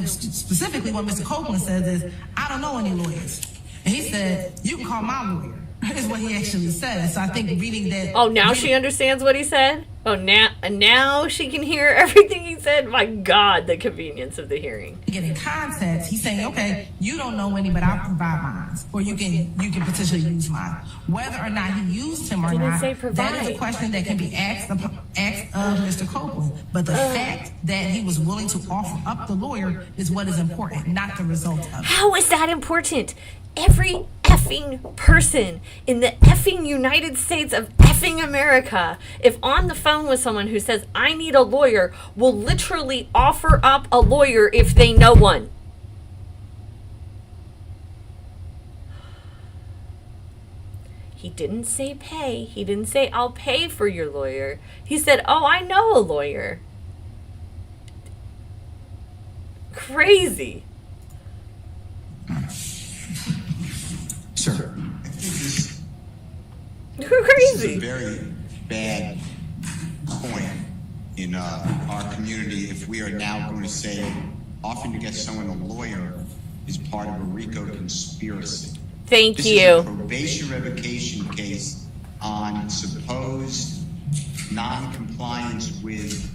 D: specifically what Mr. Copeland says is, I don't know any lawyers. And he said, you can call my lawyer, is what he actually said. So I think reading that.
A: Oh, now she understands what he said? Oh, now she can hear everything he said? My God, the convenience of the hearing.
D: Getting context, he's saying, okay, you don't know any, but I'll provide mine. Or you can potentially use mine. Whether or not he used him or not, that is a question that can be asked of Mr. Copeland. But the fact that he was willing to offer up the lawyer is what is important, not the result of it.
A: How is that important? Every effing person in the effing United States of effing America, if on the phone with someone who says, I need a lawyer, will literally offer up a lawyer if they know one. He didn't say pay. He didn't say, I'll pay for your lawyer. He said, oh, I know a lawyer. Crazy.
B: Sir.
A: Crazy.
I: This is a very bad point in our community if we are now going to say offering to get someone a lawyer is part of a RICO conspiracy.
A: Thank
I: this
A: you.
I: This is a probation revocation case on supposed non-compliance with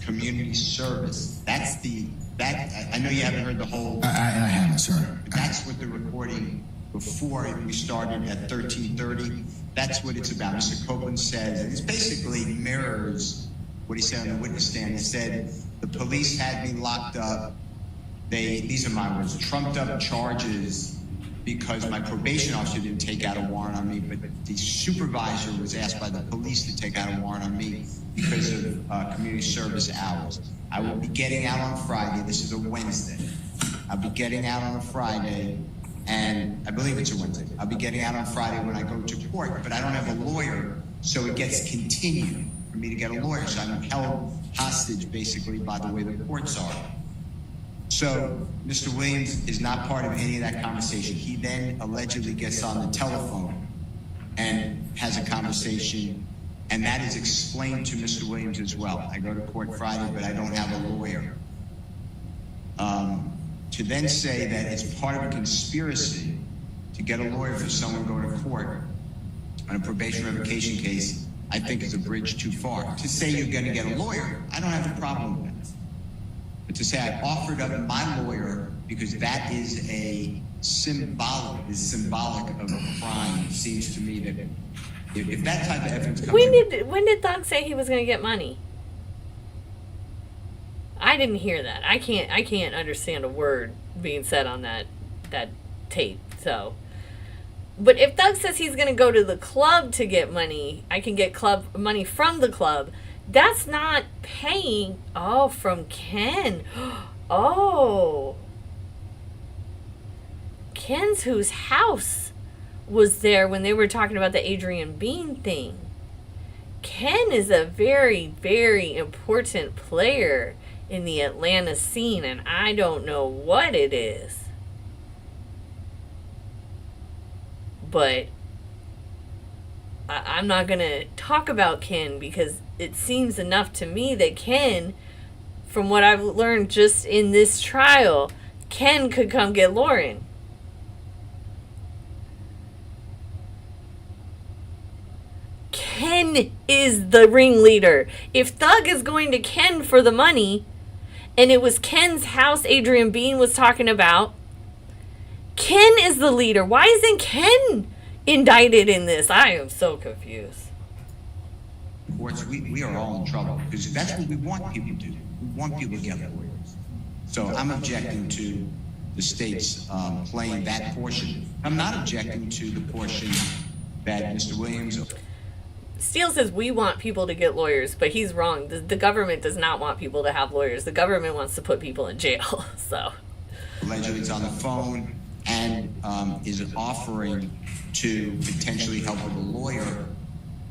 I: community service. I know you haven't heard the whole.
B: I haven't, sir.
I: That's what the recording before we started at 13:30. That's what it's about. Mr. Copeland said, and it basically mirrors what he said on the witness stand. He said, the police had me locked up. These are my words, trumped up charges because my probation officer didn't take out a warrant on me, but the supervisor was asked by the police to take out a warrant on me because of community service hours. I will be getting out on Friday. This is a Wednesday. I'll be getting out on a Friday, and I believe it's a Wednesday. I'll be getting out on Friday when I go to court, but I don't have a lawyer, so it gets continued for me to get a lawyer. So I'm held hostage, basically, by the way the courts are. So Mr. Williams is not part of any of that conversation. He then allegedly gets on the telephone and has a conversation, and that is explained to Mr. Williams as well. I go to court Friday, but I don't have a lawyer. To then say that it's part of a conspiracy to get a lawyer for someone going to court on a probation revocation case, I think is a bridge too far. To say you're going to get a lawyer, I don't have a problem with that. But to say I offered up my lawyer because that is symbolic of a crime, it seems to me that if that type of evidence comes
A: When did Thug say he was going to get money? I didn't hear that. I can't understand a word being said on that tape. So, but if Thug says he's going to go to the club to get money, I can get club money from the club. That's not paying. Oh, from Ken. Oh. Ken's whose house was there when they were talking about the Adrian Bean thing. Ken is a very, very important player in the Atlanta scene, and I don't know what it is. But I'm not going to talk about Ken because it seems enough to me that Ken, from what I've learned just in this trial, Ken could come get Lauren. Ken is the ringleader. If Thug is going to Ken for the money, and it was Ken's house Adrian Bean was talking about, Ken is the leader. Why isn't Ken indicted in this? I am so confused.
I: courts, we are all in trouble because that's what we want people to do. We want people to get lawyers. So I'm objecting to the states playing that portion. I'm not objecting to the portion that Mr. Williams.
A: Steele says we want people to get lawyers, but he's wrong. The government does not want people to have lawyers. The government wants to put people in jail. So
I: Allegedly is on the phone and is offering to potentially help with a lawyer.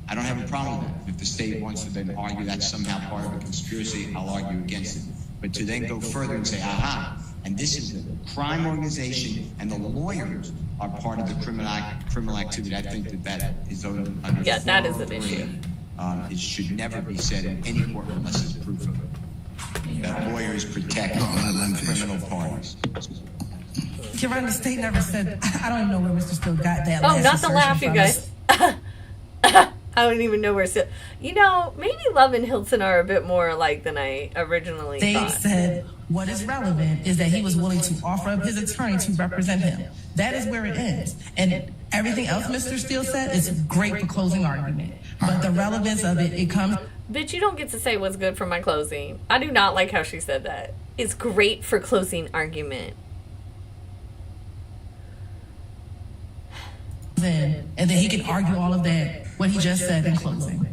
I: I don't have a problem with that. If the state wants to then argue that's somehow part of a conspiracy, I'll argue against it. But to then go further and say, aha, and this is the crime organization and the lawyers are part of the criminal activity, I think that is under
A: yeah, that is an issue.
I: It should never be said in any court unless there's proof of it. That lawyers protect criminal parties.
D: Your Honor, the state never said. I don't even know where Mr. Steele got that.
A: Oh, not the laugh, you guys. I don't even know where Steele. You know, maybe Love and Hilton are a bit more alike than I originally thought.
D: They said what is relevant is that he was willing to offer up his attorney to represent him. That is where it ends. And everything else Mr. Steele said is great for closing argument. But the relevance of it, it comes.
A: Bitch, you don't get to say what's good for my closing. I do not like how she said that. It's great for closing argument.
D: And then he can argue all of that, what he just said in closing.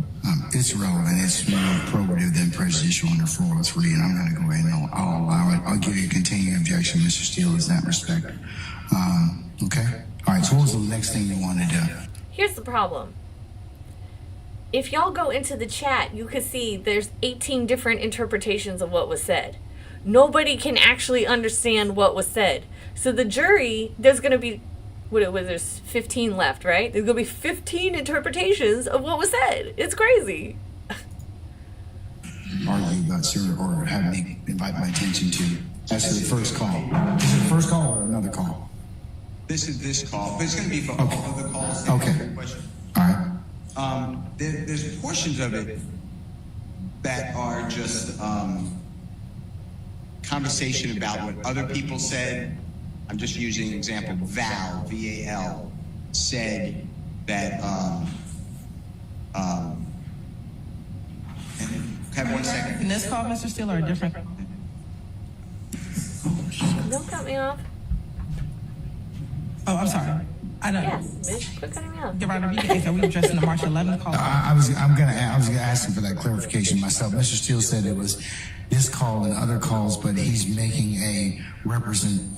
B: It's relevant. It's more probative than prejudicial under 403, and I'm going to go ahead and I'll allow it. I'll give you a continuing objection, Mr. Steele, in that respect. Okay? All right, so what was the next thing you wanted to do?
A: Here's the problem. If y'all go into the chat, you can see there's 18 different interpretations of what was said. Nobody can actually understand what was said. So the jury, there's going to be, there's 15 left, right? There's going to be 15 interpretations of what was said. It's crazy.
B: Argue about, sir, or have me invite my attention to. That's the first call. Is it the first call or another call?
I: This is this call, but it's going to be for all of the calls.
B: Okay. All right.
I: There's portions of it that are just conversation about what other people said. I'm just using an example. Val, V-A-L, said that, have 1 second.
D: In this call, Mr. Steele, or a different?
A: Don't cut me off.
D: Oh, I'm sorry. I don't.
A: Yes, bitch, quit cutting me off.
D: Your Honor, are we addressing the March 11th call?
B: I was gonna ask him for that clarification myself. Mr. Steele said it was this call and other calls, but he's making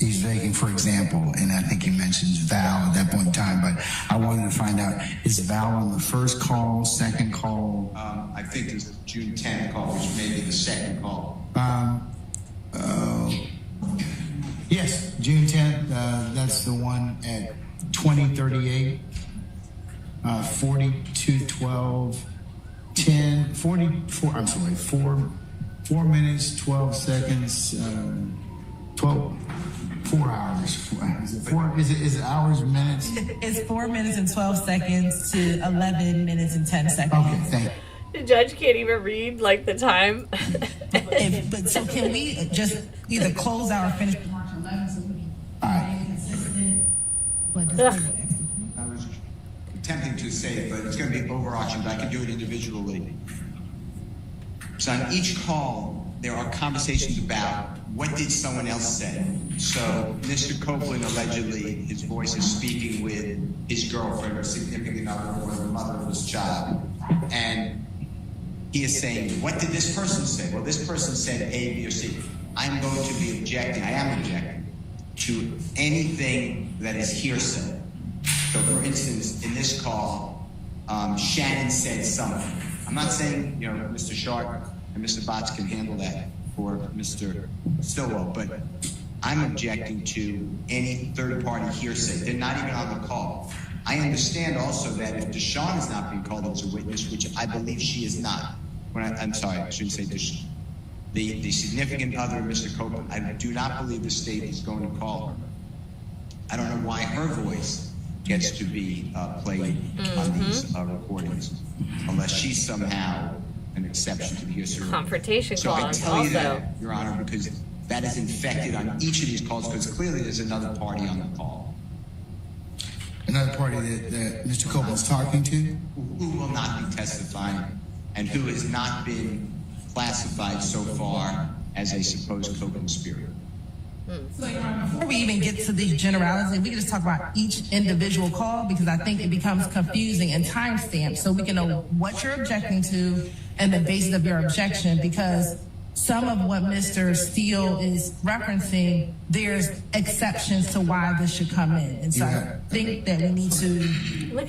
B: he's making, for example, and I think he mentions Val at that point in time, but I wanted to find out, is Val on the first call, second call?
I: I think it's the June 10th call, which may be the second call.
B: Yes, June 10th, that's the one at 2038, 4212, 10, 44, I'm sorry, 4 minutes, 12 seconds, 4 hours. Is it hours, minutes?
D: It's 4 minutes and 12 seconds to 11 minutes and 10 seconds.
B: Okay, thank you.
A: The judge can't even read like the time.
D: But so can we just either close out or finish March 11th so we can
B: Alright.
D: be consistent? But
A: Ugh.
I: I was attempting to say it, but it's going to be overarching, but I can do it individually. So on each call, there are conversations about what did someone else say. So Mr. Copeland allegedly, his voice is speaking with his girlfriend or significant other or the mother of his child. And he is saying, what did this person say? Well, this person said A, B, or C. I'm going to be objecting, I am objecting to anything that is hearsay. So for instance, in this call, Shannon said something. I'm not saying, Mr. Sharp and Mr. Botts can handle that for Mr. Stillwell, but I'm objecting to any third-party hearsay. They're not even on the call. I understand also that if Deshawn is not being called as a witness, which I believe she is not, I'm sorry, I shouldn't say Deshawn, the significant other, Mr. Copeland, I do not believe the state is going to call her. I don't know why her voice gets to be played on these recordings, unless she's somehow an exception to the hearsay.
A: Confrontation
I: So I
A: clause
I: tell you
A: also.
I: that, Your Honor, because that is infected on each of these calls, because clearly there's another party on the call.
B: Another party that Mr. Copeland's talking to?
I: Who will not be testifying and who has not been classified so far as a supposed co-conspirator.
D: So, Your Honor, before we even get to these generalities, we can just talk about each individual call because I think it becomes confusing and timestamped so we can know what you're objecting to and the basis of your objection, because some of what Mr. Steele is referencing, there's exceptions to why this should come in. And so I think that we need to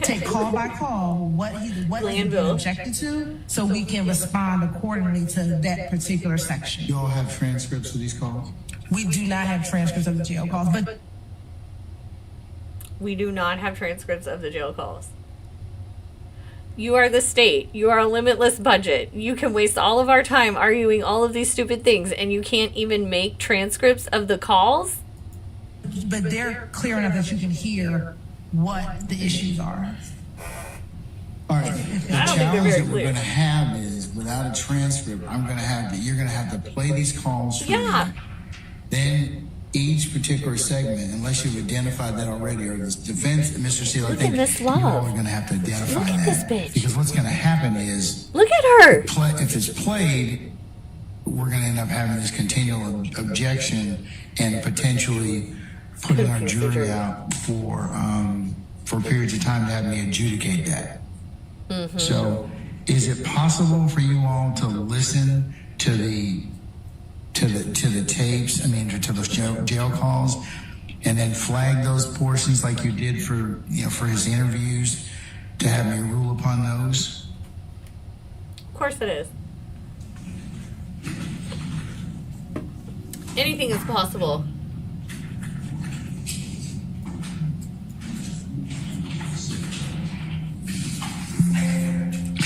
D: take call by call what he's being objected to so we can respond accordingly to that particular section.
B: You all have transcripts of these calls?
D: We do not have transcripts of the jail calls, but
A: We do not have transcripts of the jail calls. You are the state. You are a limitless budget. You can waste all of our time arguing all of these stupid things, and you can't even make transcripts of the calls?
D: they're clear enough that you can hear what the issues are.
B: All right. The challenge that we're going to have is, without a transcript, you're going to have to play these calls for me. Then each particular segment, unless you've identified that already, or this defense, Mr. Steele, I think you all are going to have to identify
A: Look at
B: that.
A: this bitch.
B: Because what's going to happen is,
A: Look at her.
B: if it's played, we're going to end up having this continual objection and potentially putting our jury out for periods of time to have me adjudicate that.
A: Mm-hmm.
B: So, is it possible for you all to listen to the tapes? I mean, to those jail calls, and then flag those portions like you did for his interviews, to have me rule upon those?
A: Of course it is. Anything is possible.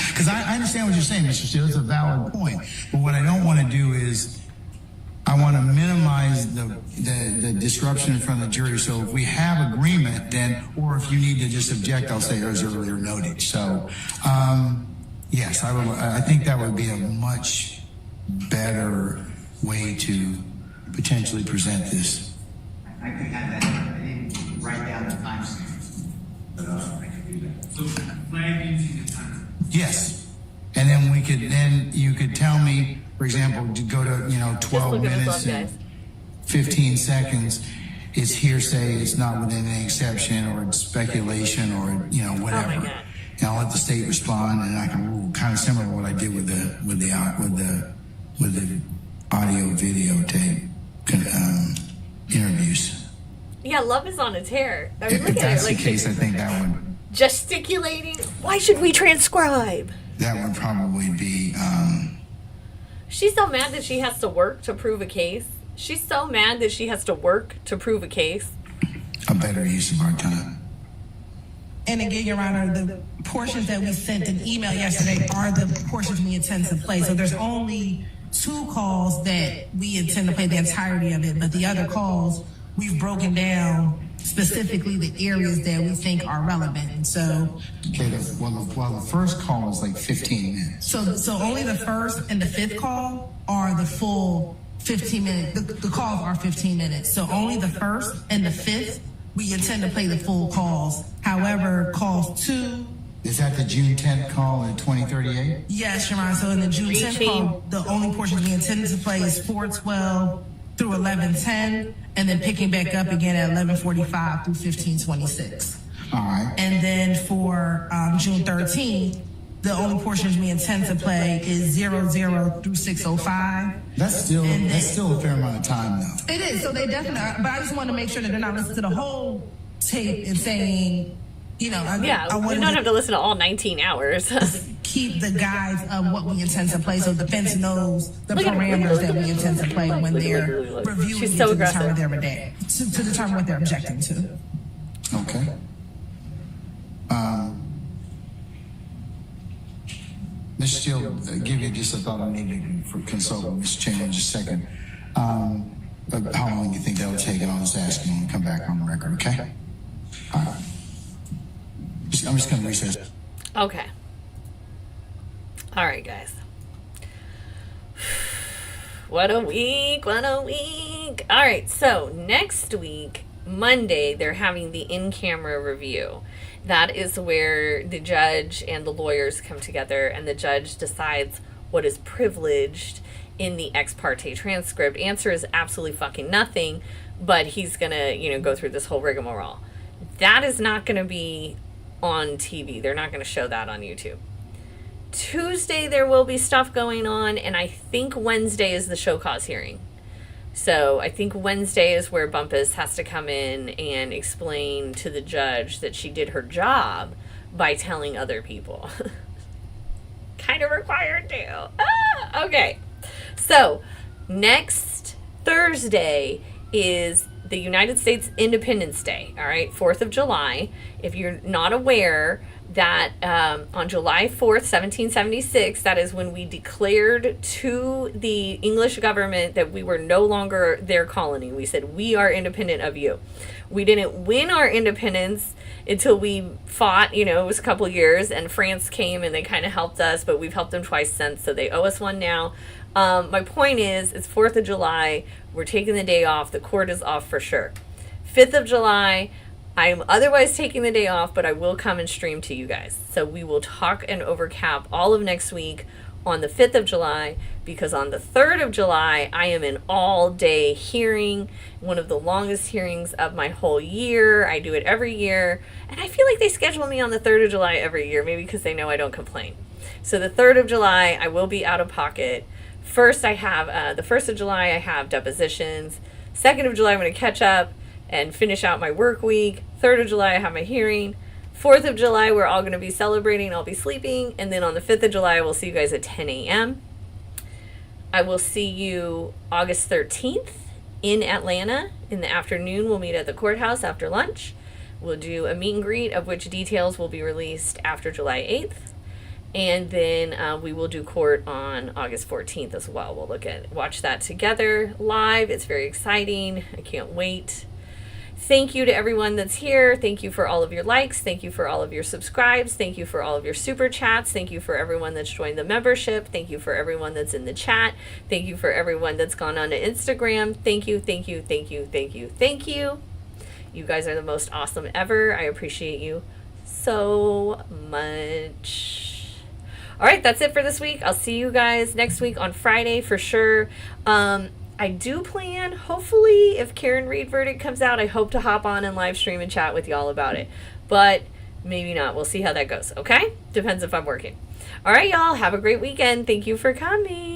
B: Because I understand what you're saying, Mr. Steele. It's a valid point. But what I don't want to do is, I want to minimize the disruption in front of the jury. So if we have agreement, then, or if you need to just object, I'll say as earlier noted. So Yes, I think that would be a much better way to potentially present this.
K: I could have that. I didn't write down the timestamp, but I could do that.
L: So flag using the time.
B: Yes, and then you could tell me, for example, to go to 12
A: look at this
B: minutes
A: up,
B: and
A: guys.
B: 15 seconds. It's hearsay. It's not within any exception, or it's speculation, or whatever.
A: Oh my God.
B: And I'll let the state respond, and I can rule kind of similar to what I did with the audio videotape interviews.
A: Yeah, Love is on a tear. I mean,
B: If
A: look at
B: that's
A: it.
B: the
A: Like,
B: case, I think that would
A: gesticulating. Why should we transcribe?
B: probably be.
A: She's so mad that she has to work to prove a case. She's so mad that she has to work to prove a case.
B: A better use of our time.
D: And again, Your Honor, the portions that we sent an email yesterday are the portions we intend to play. So there's only 2 calls that we intend to play the entirety of it, but the other calls we've broken down specifically the areas that we think are relevant. And so,
B: Okay, the first call is like 15 minutes.
D: so only the first and the 5th call are the full 15 minutes. The calls are 15 minutes. So only the first and the 5th, we intend to play the full calls. However, calls 2.
B: Is that the June 10th call at 2038?
D: Yes, Your Honor. So in the June 10th call, the only portions we intended to play is 4:12 through 11:10, and then picking back up again at 11:45 through 15:26.
B: All right.
D: And then for June 13th, the only portions we intend to play is 00 through 6:05.
B: That's still a fair amount of time, though.
D: It is. So they definitely. But I just want to make sure that they're not listening to the whole tape and saying,
A: We don't have to listen to all 19 hours.
D: keep the guides of what we intend to play, so defense knows the
A: Look at him.
D: parameters that we intend to play when they're reviewing
A: She's
D: it
A: so
D: to
A: aggressive.
D: to determine what they're objecting to.
B: Okay. Mr. Steele, give you just a thought I need to consult with Mr. Chamberlain just a second. How long do you think that'll take? And I'll just ask you when we come back on the record, okay? All right. I'm just going to recess.
A: Okay. All right, guys. What a week. What a week. All right. So next week, Monday, they're having the in-camera review. That is where the judge and the lawyers come together, and the judge decides what is privileged in the ex parte transcript. Answer is absolutely fucking nothing, but he's going to, go through this whole rigmarole. That is not going to be on TV. They're not going to show that on YouTube. Tuesday, there will be stuff going on, and I think Wednesday is the show cause hearing. So I think Wednesday is where Bumpus has to come in and explain to the judge that she did her job by telling other people. Kind of required to. Okay. So next Thursday is the United States Independence Day. All right, 4th of July. If you're not aware, that on July 4th, 1776, that is when we declared to the English government that we were no longer their colony. We said, we are independent of you. We didn't win our independence until we fought, it was a couple years, and France came and they kind of helped us, but we've helped them twice since, so they owe us one now. My point is, it's 4th of July. We're taking the day off. The court is off for sure. 5th of July, I'm otherwise taking the day off, but I will come and stream to you guys. So we will talk and overcap all of next week on the 5th of July, because on the 3rd of July, I am an all-day hearing, one of the longest hearings of my whole year. I do it every year, and I feel like they schedule me on the 3rd of July every year, maybe because they know I don't complain. So the 3rd of July, I will be out of pocket. First, I have, the 1st of July, I have depositions. 2nd of July, I'm going to catch up and finish out my work week. 3rd of July, I have my hearing. 4th of July, we're all going to be celebrating. I'll be sleeping. And then on the 5th of July, we'll see you guys at 10 a.m. I will see you August 13th in Atlanta. In the afternoon, we'll meet at the courthouse after lunch. We'll do a meet and greet, of which details will be released after July 8th. And then we will do court on August 14th as well. We'll watch that together live. It's very exciting. I can't wait. Thank you to everyone that's here. Thank you for all of your likes. Thank you for all of your subscribes. Thank you for all of your super chats. Thank you for everyone that's joined the membership. Thank you for everyone that's in the chat. Thank you for everyone that's gone on to Instagram. Thank you, thank you, thank you, thank you, thank you. You guys are the most awesome ever. I appreciate you so much. All right, that's it for this week. I'll see you guys next week on Friday for sure. I do plan, hopefully, if Karen Reed verdict comes out, I hope to hop on and live stream and chat with y'all about it. But maybe not. We'll see how that goes, okay? Depends if I'm working. All right, y'all. Have a great weekend. Thank you for coming.